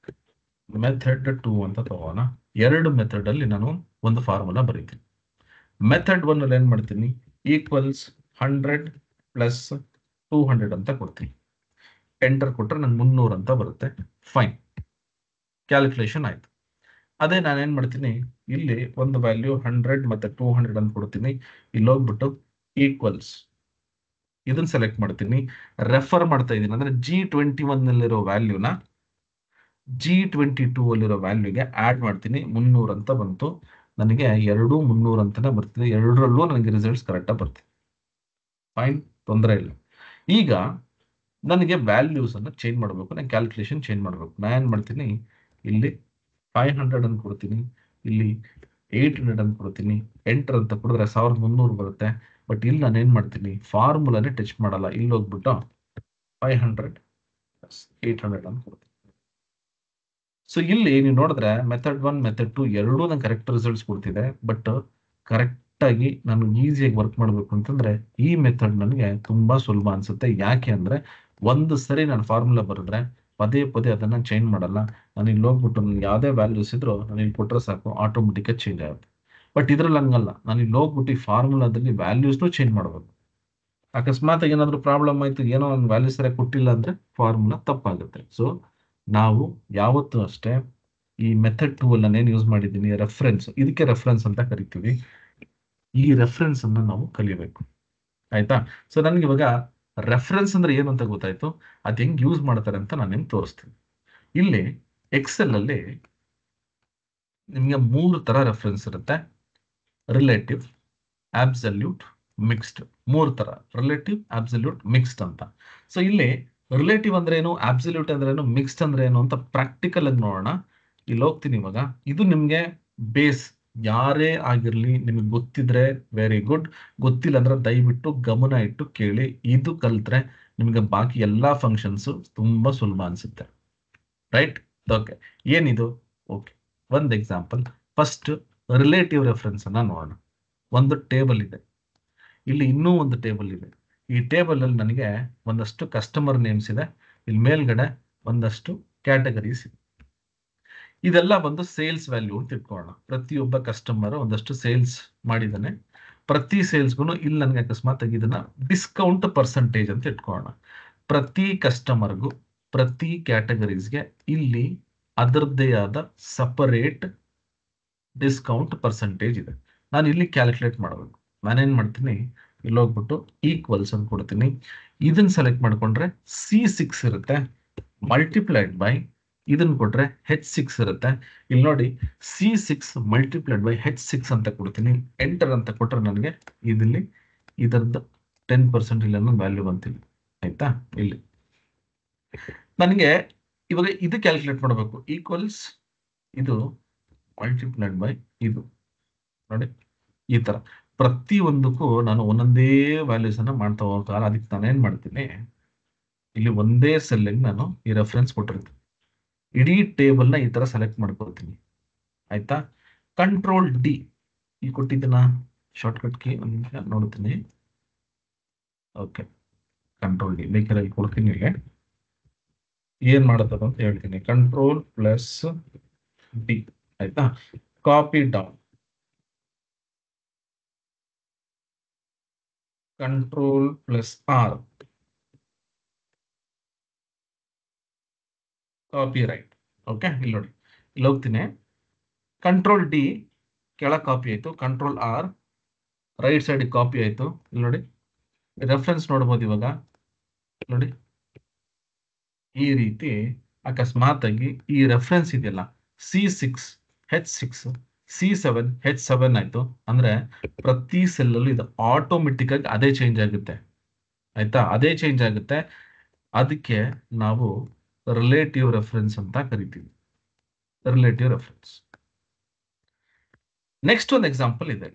ಮೆಥಡ್ 2 ಅಂತ ತಗೋಣ. 2 ಮೆಥಡ್ ಅಲ್ಲಿ ನಾನು ಒಂದು ಫಾರ್ಮುಲಾ ಬರೀತೀನಿ. ಮೆಥಡ್ 1 ಅಲ್ಲಿ ಏನ್ ಮಾಡ್ತೀನಿ, ಈಕ್ವಲ್ಸ್ 100 ಪ್ಲಸ್ 200 ಅಂತ ಕೊಡ್ತೀನಿ. ಎಂಟರ್ ಕೊಟ್ರೆ ನಂಗೆ 300 ಅಂತ ಬರುತ್ತೆ. ಫೈನ್, ಕ್ಯಾಲ್ಕುಲೇಷನ್ ಆಯ್ತು. ಅದೇ ನಾನು ಏನ್ ಮಾಡ್ತೀನಿ, ಇಲ್ಲಿ ಒಂದು ವ್ಯಾಲ್ಯೂ 100 ಮತ್ತೆ 200 ಅಂತ ಕೊಡ್ತೀನಿ. ಇಲ್ಲಿ ಹೋಗ್ಬಿಟ್ಟು ಈಕ್ವಲ್ಸ್ ಇದನ್ನ ಸೆಲೆಕ್ಟ್ ಮಾಡ್ತೀನಿ, ರೆಫರ್ ಮಾಡ್ತಾ ಇದ್ದೀನಿ ಅಂದ್ರೆ G21 ನಲ್ಲಿರೋ ವ್ಯಾಲ್ಯೂನ G22 ಅಲ್ಲಿರೋ ವ್ಯಾಲ್ಯೂಗೆ ಆಡ್ ಮಾಡ್ತೀನಿ. 300 ಅಂತ ಬಂತು. ನನಗೆ 2 300 ಅಂತಾನೆ ಬರ್ತಿದೆ. ಎರಡರಲ್ಲೂ ನನಗೆ ರಿಸಲ್ಟ್ಸ್ ಕರೆಕ್ಟಾಗಿ ಬರ್ತಿದೆ. ಫೈನ್, ತೊಂದರೆ ಇಲ್ಲ. ಈಗ ನನಗೆ ವ್ಯಾಲ್ಯೂಸ್ ಅನ್ನ ಚೇಂಜ್ ಮಾಡಬೇಕು, ನಾನು ಕ್ಯಾಲ್ಕುಲೇಷನ್ ಚೇಂಜ್ ಮಾಡಬೇಕು. ನಾನು ಏನ್ ಮಾಡ್ತೀನಿ, ಇಲ್ಲಿ 500 ಅಂತ ಕೊಡ್ತೀನಿ, ಇಲ್ಲಿ 800 ಅಂತ ಕೊಡ್ತೀನಿ. ಎಂಟರ್ ಅಂತ ಕೊಡಿದ್ರೆ 1300 ಬರುತ್ತೆ. ಬಟ್ ಇಲ್ಲಿ ನಾನು ಏನ್ ಮಾಡ್ತೀನಿ, ಫಾರ್ಮುಲಾನೇ ಟಚ್ ಮಾಡಲ್ಲ. ಇಲ್ಲಿ ಹೋಗ್ಬಿಟ್ಟು 500 800 ಅಂತ ಕೊಡ್ತೀನಿ. ಸೊ ಇಲ್ಲಿ ನೀವು ನೋಡಿದ್ರೆ ಮೆಥಡ್ 1 ಮೆಥಡ್ 2 ಎರಡೂ ನಂಗೆ ಕರೆಕ್ಟ್ ರಿಸಲ್ಟ್ಸ್ ಕೊಡ್ತಿದೆ. ಬಟ್ ಕರೆಕ್ಟ್ ಆಗಿ ನಾನು ಈಸಿಯಾಗಿ ವರ್ಕ್ ಮಾಡಬೇಕು ಅಂತಂದ್ರೆ ಈ ಮೆಥಡ್ ನನಗೆ ತುಂಬಾ ಸುಲಭ ಅನ್ಸುತ್ತೆ. ಯಾಕೆ ಅಂದ್ರೆ ಒಂದು ಸರಿ ನಾನು ಫಾರ್ಮುಲಾ ಬರೆದ್ರೆ ಪದೇ ಪದೇ ಅದನ್ನ ಚೇಂಜ್ ಮಾಡಲ್ಲ. ನಾನು ಇಲ್ಲಿ ಹೋಗ್ಬಿಟ್ಟು ನನ್ಗೆ ಯಾವುದೇ ವ್ಯಾಲ್ಯೂಸ್ ಇದ್ರು ನಾನು ಇಲ್ಲಿ ಕೊಟ್ರೆ ಸಾಕು, ಆಟೋಮೆಟಿಕ್ ಚೇಂಜ್ ಆಗುತ್ತೆ. ಬಟ್ ಇದ್ರಲ್ಲಿ ಹಂಗಲ್ಲ, ನಾನು ಇಲ್ಲಿ ಹೋಗ್ಬಿಟ್ಟು ಈ ಫಾರ್ಮುಲಾದಲ್ಲಿ ವ್ಯಾಲ್ಯೂಸ್ನು ಚೇಂಜ್ ಮಾಡಬೇಕು. ಅಕಸ್ಮಾತ್ ಏನಾದ್ರು ಪ್ರಾಬ್ಲಮ್ ಆಯ್ತು, ಏನೋ ಒಂದು ವ್ಯಾಲ್ಯೂ ಸರಿಯಾಗಿ ಕೊಟ್ಟಿಲ್ಲ ಅಂದ್ರೆ ಫಾರ್ಮುಲಾ ತಪ್ಪಾಗುತ್ತೆ. ಸೊ ನಾವು ಯಾವತ್ತೂ ಅಷ್ಟೇ ಈ ಮೆಥಡ್ 2 ಅಲ್ಲಿ ನಾನು ಯೂಸ್ ಮಾಡಿದ್ದೀನಿ ರೆಫರೆನ್ಸ್, ಇದಕ್ಕೆ ರೆಫರೆನ್ಸ್ ಅಂತ ಕರಿತೀವಿ. ಈ ರೆಫರೆನ್ಸ್ ಅನ್ನ ನಾವು ಕಲಿಯಬೇಕು. ಆಯ್ತಾ. ಸೊ ನನ್ಗೆ ಇವಾಗ ರೆಫರೆನ್ಸ್ ಅಂದ್ರೆ ಏನು ಅಂತ ಗೊತ್ತಾಯ್ತು. ಅದ್ ಹೆಂಗ್ ಯೂಸ್ ಮಾಡ್ತಾರೆ ಅಂತ ನಾನು ನಿಮ್ಗೆ ತೋರಿಸ್ತೀನಿ. ಇಲ್ಲಿ ಎಕ್ಸೆಲ್ ಅಲ್ಲಿ ನಿಮ್ಗೆ 3 ತರ ರೆಫರೆನ್ಸ್ ಇರುತ್ತೆ. Relative, absolute, mixed. 3 ತರ, ರಿಲೇಟಿವ್, ಅಬ್ಸಲ್ಯೂಟ್, ಮಿಕ್ಸ್ಡ್ ಅಂತ. ಸೊ ಇಲ್ಲಿ ರಿಲೇಟಿವ್ ಅಂದ್ರೆ ಏನು, ಅಬ್ಸಲ್ಯೂಟ್ ಅಂದ್ರೆ ಏನು, ಮಿಕ್ಸ್ಡ್ ಅಂದ್ರೆ ಏನು ಅಂತ ಪ್ರಾಕ್ಟಿಕಲ್ ಆಗಿ ನೋಡೋಣ. ಇಲ್ಲಿ ಹೋಗ್ತೀನಿ ಇವಾಗ. ಇದು ನಿಮ್ಗೆ ಬೇಸ್, ಯಾರೇ ಆಗಿರ್ಲಿ ನಿಮಗೆ ಗೊತ್ತಿದ್ರೆ ವೆರಿ ಗುಡ್, ಗೊತ್ತಿಲ್ಲ ಅಂದ್ರೆ ದಯವಿಟ್ಟು ಗಮನ ಇಟ್ಟು ಕೇಳಿ. ಇದು ಕಲ್ತ್ರೆ ನಿಮ್ಗೆ ಬಾಕಿ ಎಲ್ಲಾ ಫಂಕ್ಷನ್ಸ್ ತುಂಬಾ ಸುಲಭ ಅನ್ಸುತ್ತೆ. ರೈಟ್. ಓಕೆ, ಏನಿದು? ಓಕೆ, ಒಂದು ಎಕ್ಸಾಂಪಲ್. ಫಸ್ಟ್ ರಿಲೇಟಿವ್ ರೆಫರೆನ್ಸ್ ಅನ್ನ ನೋಡೋಣ. ಒಂದು ಟೇಬಲ್ ಇದೆ, ಇಲ್ಲಿ ಇನ್ನೂ ಒಂದು ಟೇಬಲ್ ಇದೆ. ಈ ಟೇಬಲ್ ಅಲ್ಲಿ ನನಗೆ ಒಂದಷ್ಟು ಕಸ್ಟಮರ್ ನೇಮ್ಸ್ ಇದೆ, ಇಲ್ಲಿ ಮೇಲ್ಗಡೆ ಒಂದಷ್ಟು ಕ್ಯಾಟಗರೀಸ್ ಇದೆ. ಇದೆಲ್ಲ ಬಂದು ಸೇಲ್ಸ್ ವ್ಯಾಲ್ಯೂ ಅಂತ ಇಟ್ಕೊಳ್ಳೋಣ. ಪ್ರತಿಯೊಬ್ಬ ಕಸ್ಟಮರ್ ಒಂದಷ್ಟು ಸೇಲ್ಸ್ ಮಾಡಿದಾನೆ. ಪ್ರತಿ ಸೇಲ್ಸ್ಗೂ ಇಲ್ಲಿ ನನಗೆ ಅಕಸ್ಮಾತ್ ಇದನ್ನ ಡಿಸ್ಕೌಂಟ್ ಪರ್ಸೆಂಟೇಜ್ ಅಂತ ಇಟ್ಕೊಳ್ಳೋಣ. ಪ್ರತಿ ಕಸ್ಟಮರ್ಗೂ ಪ್ರತಿ ಕ್ಯಾಟಗರೀಸ್ಗೆ ಇಲ್ಲಿ ಅದರದ್ದೇ ಆದ ಸಪರೇಟ್ ಡಿಸ್ಕೌಂಟ್ ಪರ್ಸೆಂಟೇಜ್ ಇದೆ. ನಾನು ಇಲ್ಲಿ ಕ್ಯಾಲ್ಕುಲೇಟ್ ಮಾಡಬೇಕು. ನಾನೇನ್ ಮಾಡ್ತೀನಿ, ಇಲ್ಲಿ ಹೋಗ್ಬಿಟ್ಟು ಈಕ್ವಲ್ಸ್ ಅಂತ ಕೊಡ್ತೀನಿ. ಇದನ್ನ ಸೆಲೆಕ್ಟ್ ಮಾಡ್ಕೊಂಡ್ರೆ C6 ಇರುತ್ತೆ, ಮಲ್ಟಿಪ್ಲೈಡ್ ಬೈ ಇದನ್ನ ಕೊಟ್ರೆ H6 ಇರುತ್ತೆ. ಇಲ್ಲಿ ನೋಡಿ, C6 ಮಲ್ಟಿಪ್ಲೈಡ್ ಬೈ H6 ಅಂತ ಕೊಡ್ತೀನಿ. ಎಂಟರ್ ಅಂತ ಕೊಟ್ರೆ ನನಗೆ ಇಲ್ಲಿ ಇದರದ್ದು 10% ಇಲ್ಲ ಅನ್ನೋ ವ್ಯಾಲ್ಯೂ ಬಂತಿಲ್ಲ. ಆಯ್ತಾ. ಇಲ್ಲಿ ನನಗೆ ಇವಾಗ ಇದು ಕ್ಯಾಲ್ಕುಲೇಟ್ ಮಾಡಬೇಕು. ಈಕ್ವಲ್ಸ್ ಇದು ಮಲ್ಟಿಪ್ಲೈಡ್ ಬೈ ಇದು, ನೋಡಿ ಈ ತರ. ಪ್ರತಿಯೊಂದಕ್ಕೂ ನಾನು ಒಂದೊಂದೇ ವ್ಯಾಲ್ಯೂಸ್ ಅನ್ನ ಮಾಡ್ತಾ ಹೋಗಲ್ಲ. ಅದಕ್ಕೆ ನಾನು ಏನ್ ಮಾಡ್ತೀನಿ, ಇಲ್ಲಿ ಒಂದೇ ಸೆಲ್ ನಾನು ಈ ರೆಫರೆನ್ಸ್ ಕೊಟ್ಟಿರ್ತೀನಿ, ಇಡೀ ಟೇಬಲ್ ನ ಈ ತರ ಸೆಲೆಕ್ಟ್ ಮಾಡ್ಕೊಳ್ತೀನಿ. ಆಯ್ತಾ? ಕಂಟ್ರೋಲ್ ಡಿ ಇಲ್ಲಿ ಕೊಟ್ಟಿದ್ದನ ಶಾರ್ಟ್ಕಟ್ ಕೀ ಒಂದು ನಿಮಿಷ ನೋಡ್ತೀನಿ. ಓಕೆ, ಕಂಟ್ರೋಲ್ ಡಿ ಬೇಕಾದ್ರೆ ಇಲ್ಲಿ ಕೊಡ್ತೀನಿ. ಇಲ್ಲಿ ಏನ್ ಮಾಡುತ್ತದ ಅಂತ ಹೇಳ್ತೀನಿ. Control plus D. ಆಯ್ತಾ? Copy down, control plus R, copy right. Okay, ಇಲ್ಲಿ ನೋಡಿ, ಇಲ್ಲಿ ಹೋಗ್ತೀನಿ. ಕಂಟ್ರೋಲ್ ಡಿ ಕೆಳಗೆ ಕಾಪಿ ಆಯ್ತು, control R right side copy ಆಯ್ತು. ಇಲ್ಲಿ ನೋಡಿ, ರೆಫರೆನ್ಸ್ ನೋಡ್ಬೋದು ಇವಾಗ. ನೋಡಿ, ಈ ರೀತಿ ಅಕಸ್ಮಾತ್ ಆಗಿ ಈ ರೆಫರೆನ್ಸ್ ಇದೆಯಲ್ಲ, C6 H6 C7 H7 ಆಯ್ತು ಅಂದ್ರೆ ಪ್ರತಿ ಸೆಲ್ ಅಲ್ಲೂ ಇದು ಆಟೋಮೆಟಿಕ್ ಆಗಿ ಅದೇ ಚೇಂಜ್ ಆಗುತ್ತೆ. ಆಯ್ತಾ? ಅದೇ ಚೇಂಜ್ ಆಗುತ್ತೆ. ಅದಕ್ಕೆ ನಾವು ರಿಲೇಟಿವ್ ರೆಫರೆನ್ಸ್ ಅಂತ ಕರಿತೀವಿ. Relative reference. ನೆಕ್ಸ್ಟ್ ಒಂದು ಎಕ್ಸಾಂಪಲ್ ಇದೆ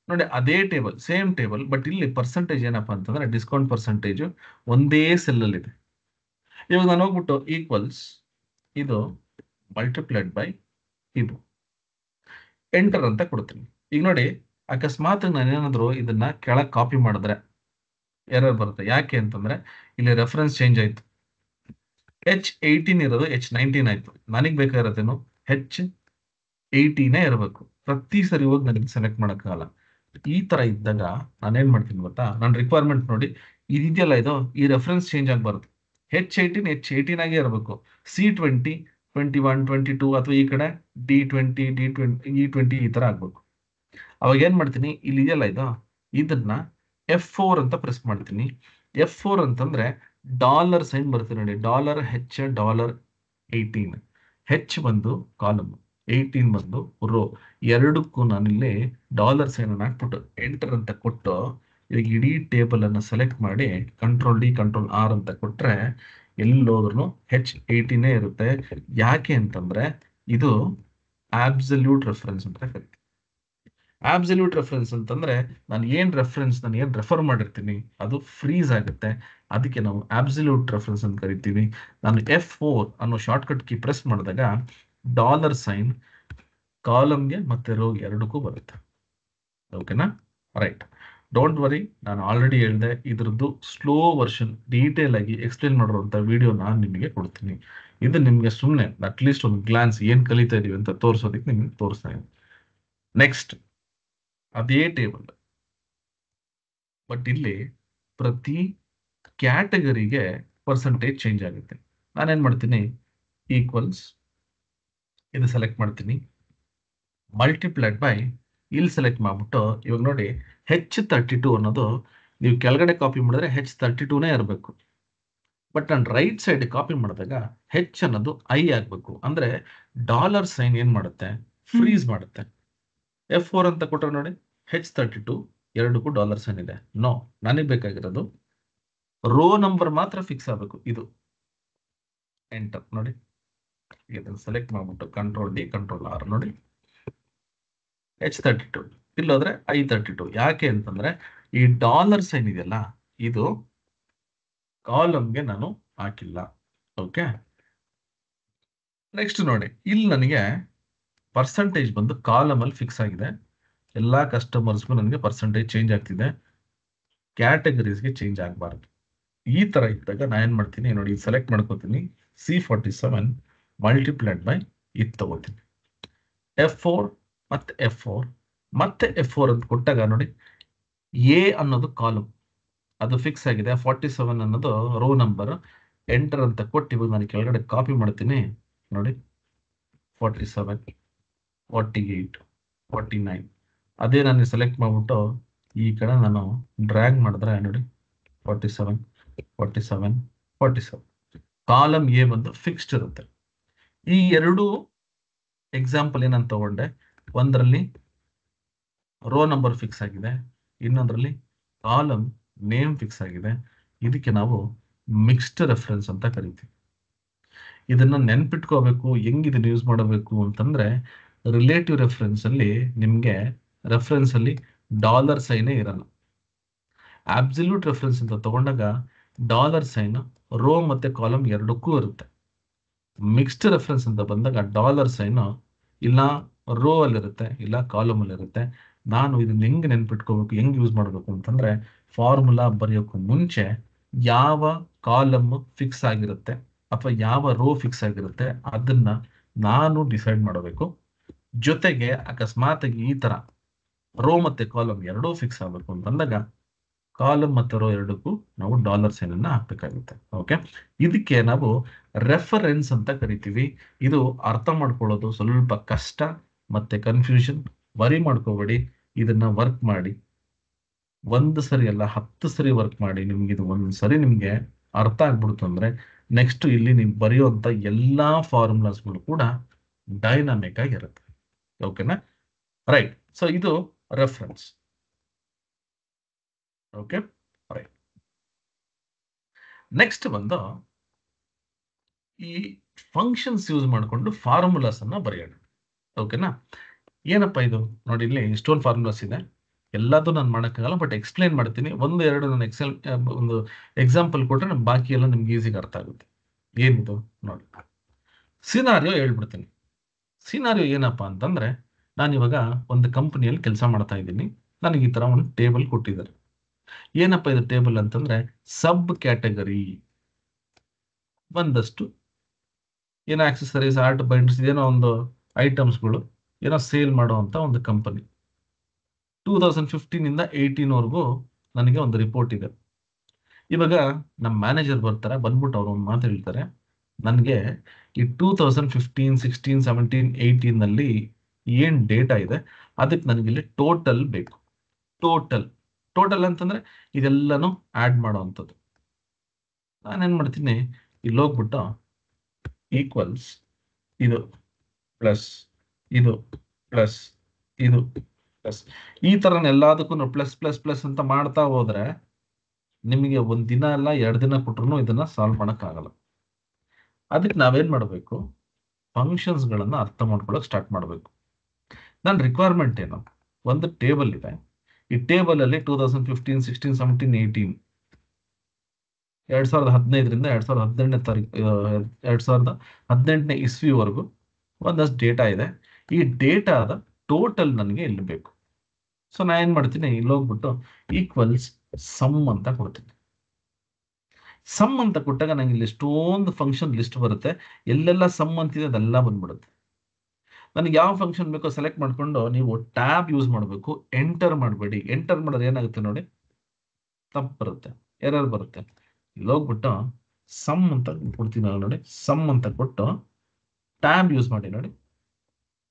ನೋಡಿ, ಅದೇ ಟೇಬಲ್, ಸೇಮ್ ಟೇಬಲ್, ಬಟ್ ಇಲ್ಲಿ ಪರ್ಸೆಂಟೇಜ್ ಏನಪ್ಪಾ ಅಂತಂದ್ರೆ ಡಿಸ್ಕೌಂಟ್ ಪರ್ಸೆಂಟೇಜ್ ಒಂದೇ ಸೆಲ್ ಅಲ್ಲಿ ಇದೆ. ಇವಾಗ ನಾನು ಹೋಗ್ಬಿಟ್ಟು ಈಕ್ವಲ್ಸ್ ಇದು ಮಲ್ಟಿಪ್ಲೈಡ್ ಬೈ ಇದು ಎಂಟರ್ ಅಂತ ಕೊಡ್ತೀನಿ. ಈಗ ನೋಡಿ, ಅಕಸ್ಮಾತ್ ನಾನೇನಾದ್ರು ಇದನ್ನ ಕೆಳಗೆ ಕಾಪಿ ಮಾಡಿದ್ರೆ ಎರರ್ ಬರುತ್ತೆ. ಯಾಕೆ ಅಂತಂದ್ರೆ ಇಲ್ಲಿ ರೆಫರೆನ್ಸ್ ಚೇಂಜ್ ಆಯ್ತು. H18 ಇರೋದು H19 ಆಯ್ತು. ನನಗೆ ಬೇಕಾಗಿರೋದೇನು H18 ಇರಬೇಕು. ಪ್ರತಿ ಸರಿ ಹೋಗಿ ನನಗೆ ಸೆಲೆಕ್ಟ್ ಮಾಡೋಕ್ಕಾಗಲ್ಲ. ಈ ತರ ಇದ್ದಾಗ ನಾನೇನ್ ಮಾಡ್ತೀನಿ ಗೊತ್ತಾ, ನನ್ನ ರಿಕ್ವೈರ್ಮೆಂಟ್ ನೋಡಿ ಇದೆಯಲ್ಲ, ಇದು ಈ ರೆಫರೆನ್ಸ್ ಚೇಂಜ್ ಆಗಬಾರ್ದು. H18 ಆಗೇ ಇರಬೇಕು. C20 21 22 ಅಥವಾ ಈ ಕಡೆ D20 E20 ಈ ತರ ಆಗ್ಬೇಕು. ಅವಾಗ ಏನ್ ಮಾಡ್ತೀನಿ, ಇಲ್ಲಿ ಇದೆಯಲ್ಲ ಇದು, ಇದನ್ನ F4 ಅಂತ ಪ್ರೆಸ್ ಮಾಡ್ತೀನಿ. F4 ಅಂತಂದ್ರೆ ಡಾಲರ್ ಸೈನ್ ಬರುತ್ತೆ ನೋಡಿ, $H H ಬಂದು ಕಾಲಮ್, 18 ಬಂದು ರೋ. ಎರಡಕ್ಕೂ ನಾನಿಲ್ಲಿ ಡಾಲರ್ ಸೈನ್ ಅನ್ನು ಹಾಕ್ಬಿಟ್ಟು ಎಂಟರ್ ಅಂತ ಕೊಟ್ಟು ಈಗ ಇಡೀ ಟೇಬಲ್ ಅನ್ನು ಸೆಲೆಕ್ಟ್ ಮಾಡಿ ಕಂಟ್ರೋಲ್ ಡಿ ಕಂಟ್ರೋಲ್ ಆರ್ ಅಂತ ಕೊಟ್ರೆ ಎಲ್ಲೋದ್ರೂ H18 ಇರುತ್ತೆ. ಯಾಕೆ ಅಂತಂದ್ರೆ ಇದು ಆಬ್ಸಲ್ಯೂಟ್ ರೆಫರೆನ್ಸ್ ಅಂತ ಕರಿತೀವಿ. ಆಬ್ಸಲ್ಯೂಟ್ ರೆಫರೆನ್ಸ್ ಅಂತಂದ್ರೆ ನಾನು ಏನ್ ರೆಫರ್ ಮಾಡಿರ್ತೀನಿ ಅದು ಫ್ರೀಸ್ ಆಗುತ್ತೆ. ಅದಕ್ಕೆ ನಾವು ಆಬ್ಸಲ್ಯೂಟ್ ರೆಫರೆನ್ಸ್ ಅಂತ ಕರಿತೀವಿ. ನಾನು F4 ಅನ್ನೋ ಶಾರ್ಟ್ಕಟ್ ಕೀ ಪ್ರೆಸ್ ಮಾಡಿದಾಗ ಡಾಲರ್ ಸೈನ್ ಕಾಲಮ್ಗೆ ಮತ್ತೆ ರೋ ಎರಡಕ್ಕೂ ಬರುತ್ತೆ. ಓಕೆನಾ? ರೈಟ್. ಡೋಂಟ್ ವರಿ, ನಾನು ಆಲ್ರೆಡಿ ಹೇಳಿದೆ, ಇದ್ರದ್ದು ಸ್ಲೋ ವರ್ಷನ್ ಡೀಟೇಲ್ ಆಗಿ ಎಕ್ಸ್ಪ್ಲೇನ್ ಮಾಡಿರುವಂತ ವಿಡಿಯೋ ನಾನು ನಿಮಗೆ ಕೊಡ್ತೀನಿ. ಇದು ನಿಮ್ಗೆ ಸುಮ್ಮನೆ ಅಟ್ಲೀಸ್ಟ್ ಒಂದು ಗ್ಲಾನ್ಸ್ ಏನ್ ಕಲಿತಾ ಇದೀವಿ ಅಂತ ತೋರಿಸೋದಕ್ಕೆ ನಿಮ್ಗೆ ತೋರಿಸ್ತಾ ಇದ್ದೀನಿ. ನೆಕ್ಸ್ಟ್ ಅದೇ ಟೇಬಲ್, ಬಟ್ ಇಲ್ಲಿ ಪ್ರತಿ ಕ್ಯಾಟಗರಿಗೆ ಪರ್ಸೆಂಟೇಜ್ ಚೇಂಜ್ ಆಗುತ್ತೆ. ನಾನೇನ್ ಮಾಡ್ತೀನಿ, ಈಕ್ವಲ್ಸ್ ಇದು ಸೆಲೆಕ್ಟ್ ಮಾಡ್ತೀನಿ, ಮಲ್ಟಿಪ್ಲೈಡ್ ಬೈ ಇಲ್ಲಿ ಸೆಲೆಕ್ಟ್ ಮಾಡ್ಬಿಟ್ಟು ಇವಾಗ ನೋಡಿ H32 ಅನ್ನೋದು ನೀವು ಕೆಳಗಡೆ ಕಾಪಿ ಮಾಡಿದ್ರೆ H32 ಇರಬೇಕು. ಬಟ್ ನಾನು ರೈಟ್ ಸೈಡ್ ಕಾಪಿ ಮಾಡಿದಾಗ H ಅನ್ನೋದು I ಆಗ್ಬೇಕು. ಅಂದ್ರೆ ಡಾಲರ್ ಸೈನ್ ಏನ್ ಮಾಡುತ್ತೆ, ಫ್ರೀಸ್ ಮಾಡುತ್ತೆ. F4 ಅಂತ ಕೊಟ್ಟರೆ ನೋಡಿ H32 ಎರಡಕ್ಕೂ ಡಾಲರ್ ಸೈನ್ ಇದೆ. ನೋ, ನನಗೆ ಬೇಕಾಗಿರೋದು ರೋ ನಂಬರ್ ಮಾತ್ರ ಫಿಕ್ಸ್ ಆಗಬೇಕು. ಇದು ಎಂಟರ್ ನೋಡಿ, ಇದನ್ನು ಸೆಲೆಕ್ಟ್ ಮಾಡ್ಬಿಟ್ಟು ಕಂಟ್ರೋಲ್ ಡಿ ಕಂಟ್ರೋಲ್ ಆರ್ ನೋಡಿ H32 ಇಲ್ಲೋದ್ರೆ I32. ಯಾಕೆ ಅಂತಂದ್ರೆ ಈ ಡಾಲರ್ ಸೈನ್ ಇದೆಯಲ್ಲ, ಇದು ಕಾಲಮ್ಗೆ ನಾನು ಹಾಕಿಲ್ಲ. ಓಕೆ, ನೆಕ್ಸ್ಟ್ ನೋಡಿ, ಇಲ್ಲಿ ನನಗೆ ಪರ್ಸೆಂಟೇಜ್ ಬಂದು ಕಾಲಮ್ ಅಲ್ಲಿ ಫಿಕ್ಸ್ ಆಗಿದೆ. ಎಲ್ಲಾ ಕಸ್ಟಮರ್ಸ್ಗೂ ನನಗೆ ಪರ್ಸೆಂಟೇಜ್ ಚೇಂಜ್ ಆಗ್ತಿದೆ, ಕ್ಯಾಟಗರೀಸ್ಗೆ ಚೇಂಜ್ ಆಗಬಾರ್ದು. ಈ ತರ ಇದ್ದಾಗ ನಾನು ಏನ್ ಮಾಡ್ತೀನಿ ನೋಡಿ, ಸೆಲೆಕ್ಟ್ ಮಾಡ್ಕೋತೀನಿ C47 ಮಲ್ಟಿಪ್ಲೈಡ್ ಬೈ ಇದು ತಗೋತೀನಿ. F4 ಮತ್ತೆ F4 ಮತ್ತೆ F4 ಅಂತ ಕೊಟ್ಟಾಗ ನೋಡಿ A ಅನ್ನೋದು ಕಾಲಮ್ ಅದು ಫಿಕ್ಸ್ ಆಗಿದೆ, 47 ಅನ್ನೋದು ರೋ ನಂಬರ್. ಎಂಟರ್ ಅಂತ ಕೊಟ್ಟು ಇವಾಗ ನಾನು ಕೆಳಗಡೆ ಕಾಪಿ ಮಾಡ್ತೀನಿ ನೋಡಿ, 47 48 49 ಅದೇ ನಾನು ಸೆಲೆಕ್ಟ್ ಮಾಡ್ಬಿಟ್ಟು ಈ ಕಡೆ ನಾನು ಡ್ರ್ಯಾಗ್ ಮಾಡಿದ್ರೆ ನೋಡಿ 47 47 47 ಕಾಲಮ್ ಎ ಬಂದು ಫಿಕ್ಸ್ಡ್ ಇರುತ್ತೆ. ಈ ಎರಡು ಎಕ್ಸಾಂಪಲ್ ಏನಂತ ತಗೊಂಡೆ, ಒಂದರಲ್ಲಿ ರೋ ನಂಬರ್ ಫಿಕ್ಸ್ ಆಗಿದೆ, ಇನ್ನೊಂದರಲ್ಲಿ ಕಾಲಮ್ ನೇಮ್ ಫಿಕ್ಸ್ ಆಗಿದೆ. ಇದಕ್ಕೆ ನಾವು ಮಿಕ್ಸ್ಡ್ ರೆಫರೆನ್ಸ್ ಅಂತ ಕರಿತೀವಿ. ಇದನ್ನ ನೆನ್ಪಿಟ್ಕೋಬೇಕು. ಹೆಂಗ್ ಇದನ್ನ ಯೂಸ್ ಮಾಡಬೇಕು ಅಂತಂದ್ರೆ, ರಿಲೇಟಿವ್ ರೆಫರೆನ್ಸ್ ಅಲ್ಲಿ ನಿಮ್ಗೆ ರೆಫರೆನ್ಸ್ ಅಲ್ಲಿ ಡಾಲರ್ ಸೈನೇ ಇರಲ್ಲ. ಅಬ್ಸಲ್ಯೂಟ್ ರೆಫರೆನ್ಸ್ ಅಂತ ತಗೊಂಡಾಗ ಡಾಲರ್ ಸೈನ್ ರೋ ಮತ್ತೆ ಕಾಲಮ್ ಎರಡಕ್ಕೂ ಇರುತ್ತೆ. ಮಿಕ್ಸ್ಡ್ ರೆಫರೆನ್ಸ್ ಅಂತ ಬಂದಾಗ ಡಾಲರ್ ಸೈನ್ ಇಲ್ಲ ರೋ ಅಲ್ಲಿರುತ್ತೆ ಇಲ್ಲ ಕಾಲಮ್ ಅಲ್ಲಿ ಇರುತ್ತೆ. ನಾನು ಇದನ್ನ ಹೆಂಗ್ ನೆನ್ಪಿಟ್ಕೋಬೇಕು, ಹೆಂಗ್ ಯೂಸ್ ಮಾಡಬೇಕು ಅಂತಂದ್ರೆ, ಫಾರ್ಮುಲಾ ಬರೆಯೋಕ್ಕೂ ಮುಂಚೆ ಯಾವ ಕಾಲಮ್ ಫಿಕ್ಸ್ ಆಗಿರುತ್ತೆ ಅಥವಾ ಯಾವ ರೋ ಫಿಕ್ಸ್ ಆಗಿರುತ್ತೆ ಅದನ್ನ ನಾನು ಡಿಸೈಡ್ ಮಾಡಬೇಕು. ಜೊತೆಗೆ ಅಕಸ್ಮಾತ್ ಈ ತರ ರೋ ಮತ್ತೆ ಕಾಲಮ್ ಎರಡೂ ಫಿಕ್ಸ್ ಆಗಬೇಕು ಅಂತಂದಾಗ ಕಾಲಮ್ ಮತ್ತು ರೋ ಎರಡಕ್ಕೂ ನಾವು ಡಾಲರ್ ಸೈನ್ ಅನ್ನ ಹಾಕ್ಬೇಕಾಗುತ್ತೆ. ಓಕೆ, ಇದಕ್ಕೆ ನಾವು ರೆಫರೆನ್ಸ್ ಅಂತ ಕರಿತೀವಿ. ಇದು ಅರ್ಥ ಮಾಡ್ಕೊಳ್ಳೋದು ಸ್ವಲ್ಪ ಕಷ್ಟ ಮತ್ತೆ ಕನ್ಫ್ಯೂಷನ್. ವರಿ ಮಾಡ್ಕೋಬೇಡಿ, ಇದನ್ನ ವರ್ಕ್ ಮಾಡಿ. ಒಂದು ಸರಿ ಅಲ್ಲ 10 ಸರಿ ವರ್ಕ್ ಮಾಡಿ. ನಿಮ್ಗೆ ಇದು ಒಂದ್ ಸರಿ ನಿಮ್ಗೆ ಅರ್ಥ ಆಗ್ಬಿಡ್ತು ಅಂದ್ರೆ ನೆಕ್ಸ್ಟ್ ಇಲ್ಲಿ ನೀವು ಬರೆಯುವಂತ ಎಲ್ಲಾ ಫಾರ್ಮುಲಾಸ್ಗಳು ಕೂಡ ಡೈನಾಮಿಕ್ ಆಗಿರುತ್ತೆ. ಓಕೆನಾ? ರೈಟ್. ಸೊ ಇದು ರೆಫರೆನ್ಸ್. Okay, right. ನೆಕ್ಸ್ಟ್ ಬಂದು ಈ ಫಂಕ್ಷನ್ಸ್ ಯೂಸ್ ಮಾಡಿಕೊಂಡು ಫಾರ್ಮುಲಾಸ್ ಅನ್ನ ಬರೆಯೋಣ. ಓಕೆನಾ? ಏನಪ್ಪಾ ಇದು ನೋಡಿ, ಇಲ್ಲಿ ಇಷ್ಟೊಂದು ಫಾರ್ಮುಲಾಸ್ ಇದೆ. ಎಲ್ಲದೂ ನಾನು ಮಾಡೋಕ್ಕಾಗಲ್ಲ, ಬಟ್ ಎಕ್ಸ್ಪ್ಲೈನ್ ಮಾಡ್ತೀನಿ. ಒಂದು ಎರಡು ನಾನು ಒಂದು ಎಕ್ಸಾಂಪಲ್ ಕೊಟ್ರೆ ಬಾಕಿ ಎಲ್ಲ ನಿಮ್ಗೆ ಈಸಿಗೆ ಅರ್ಥ ಆಗುತ್ತೆ. ಏನಿದು ನೋಡಿ, ಸಿನಾರಿಯೋ ಹೇಳ್ಬಿಡ್ತೀನಿ. ಸಿನಾರಿಯೋ ಏನಪ್ಪಾ ಅಂತಂದ್ರೆ, ನಾನು ಇವಾಗ ಒಂದು ಕಂಪನಿಯಲ್ಲಿ ಕೆಲಸ ಮಾಡ್ತಾ ಇದ್ದೀನಿ. ನನಗೆ ಈ ತರ ಒಂದು ಟೇಬಲ್ ಕೊಟ್ಟಿದ್ದಾರೆ. ಏನಪ್ಪ ಇದು ಟೇಬಲ್ ಅಂತಂದ್ರೆ, ಸಬ್ ಕ್ಯಾಟಗರಿ ಒಂದಷ್ಟು ಏನೋ ಆಕ್ಸೆಸರೀಸ್, ಆರ್ಟ್, ಬೈಂಡರ್ಸ್, ಏನೋ ಒಂದು ಐಟಮ್ಸ್ಗಳು ಏನೋ ಸೇಲ್ ಮಾಡುವಂತ ಒಂದು ಕಂಪನಿ. 2015 ಇಂದ 18 ವರೆಗೂ ನನಗೆ ಒಂದು ರಿಪೋರ್ಟ್ ಇದೆ. ಇವಾಗ ನಮ್ಮ ಮ್ಯಾನೇಜರ್ ಬರ್ತಾರೆ, ಬಂದ್ಬಿಟ್ಟು ಅವ್ರು ಒಂದು ಮಾತು ಹೇಳ್ತಾರೆ, ನನಗೆ ಈ 2015, 16, 17, 18 ನಲ್ಲಿ ಏನ್ ಡೇಟಾ ಇದೆ ಅದಕ್ಕೆ ನನಗಿಲ್ಲಿ ಟೋಟಲ್ ಬೇಕು. ಟೋಟಲ್ ಅಂತಂದ್ರೆ ಇದೆಲ್ಲಾನು ಆಡ್ ಮಾಡುವಂಥದ್ದು. ನಾನೇನ್ ಮಾಡ್ತೀನಿ, ಇಲ್ಲಿ ಹೋಗ್ಬಿಟ್ಟು ಈಕ್ವಲ್ಸ್ ಇದು ಪ್ಲಸ್ ಇದು ಪ್ಲಸ್ ಇದು ಪ್ಲಸ್, ಈ ತರ ಎಲ್ಲದಕ್ಕೂ ಪ್ಲಸ್ ಪ್ಲಸ್ ಪ್ಲಸ್ ಅಂತ ಮಾಡ್ತಾ ಹೋದ್ರೆ ನಿಮಗೆ ಒಂದ್ ದಿನ ಅಲ್ಲ 2 ದಿನ ಕೊಟ್ರು ಇದನ್ನ ಸಾಲ್ವ್ ಮಾಡಕ್ ಆಗಲ್ಲ. ಅದಕ್ಕೆ ನಾವೇನ್ ಮಾಡಬೇಕು, ಫಂಕ್ಷನ್ಸ್ ಗಳನ್ನ ಅರ್ಥ ಮಾಡ್ಕೊಳಕ್ ಸ್ಟಾರ್ಟ್ ಮಾಡಬೇಕು. ನನ್ನ ರಿಕ್ವೈರ್ಮೆಂಟ್ ಏನು, ಒಂದು ಟೇಬಲ್ ಇದೆ. ಈ ಟೇಬಲ್ ಅಲ್ಲಿ 2015, 16, 17, 18 2015ರಿಂದ 2018ನೇ ತಾರೀಕು 2018ನೇ ಇಸ್ವಿವರೆಗೂ ಒಂದಷ್ಟು ಡೇಟಾ ಇದೆ. ಈ ಡೇಟಾದ ಟೋಟಲ್ ನನಗೆ ಇಲ್ಲಿ ಬೇಕು. ಸೊ ನಾ ಏನ್ ಮಾಡ್ತೀನಿ, ಇಲ್ಲಿ ಹೋಗ್ಬಿಟ್ಟು ಈಕ್ವಲ್ಸ್ ಸಮ್ ಅಂತ ಕೊಡ್ತೀನಿ. ಸಮ್ ಅಂತ ಕೊಟ್ಟಾಗ ನಂಗೆ ಇಲ್ಲಿ ಎಷ್ಟೊಂದು ಫಂಕ್ಷನ್ ಲಿಸ್ಟ್ ಬರುತ್ತೆ. ಎಲ್ಲೆಲ್ಲ ಸಮ್ ಅಂತಿದೆ ಅದೆಲ್ಲ ಬಂದ್ಬಿಡುತ್ತೆ. ನನಗೆ ಯಾವ ಫಂಕ್ಷನ್ ಬೇಕೋ ಸೆಲೆಕ್ಟ್ ಮಾಡ್ಕೊಂಡು ನೀವು ಟ್ಯಾಬ್ ಯೂಸ್ ಮಾಡಬೇಕು. ಎಂಟರ್ ಮಾಡಬೇಡಿ. ಎಂಟರ್ ಮಾಡಿದ್ರೆ ಏನಾಗುತ್ತೆ ನೋಡಿ, ತಪ್ಪು ಬರುತ್ತೆ, ಎರರ್ ಬರುತ್ತೆ. ಇಲ್ಲಿ ಹೋಗ್ಬಿಟ್ಟು ಸಮ್ ಅಂತ ಕೊಡ್ತೀನಿ ನಾನು ನೋಡಿ, ಸಮ್ ಅಂತ ಕೊಟ್ಟು ಟ್ಯಾಬ್ ಯೂಸ್ ಮಾಡಿ ನೋಡಿ,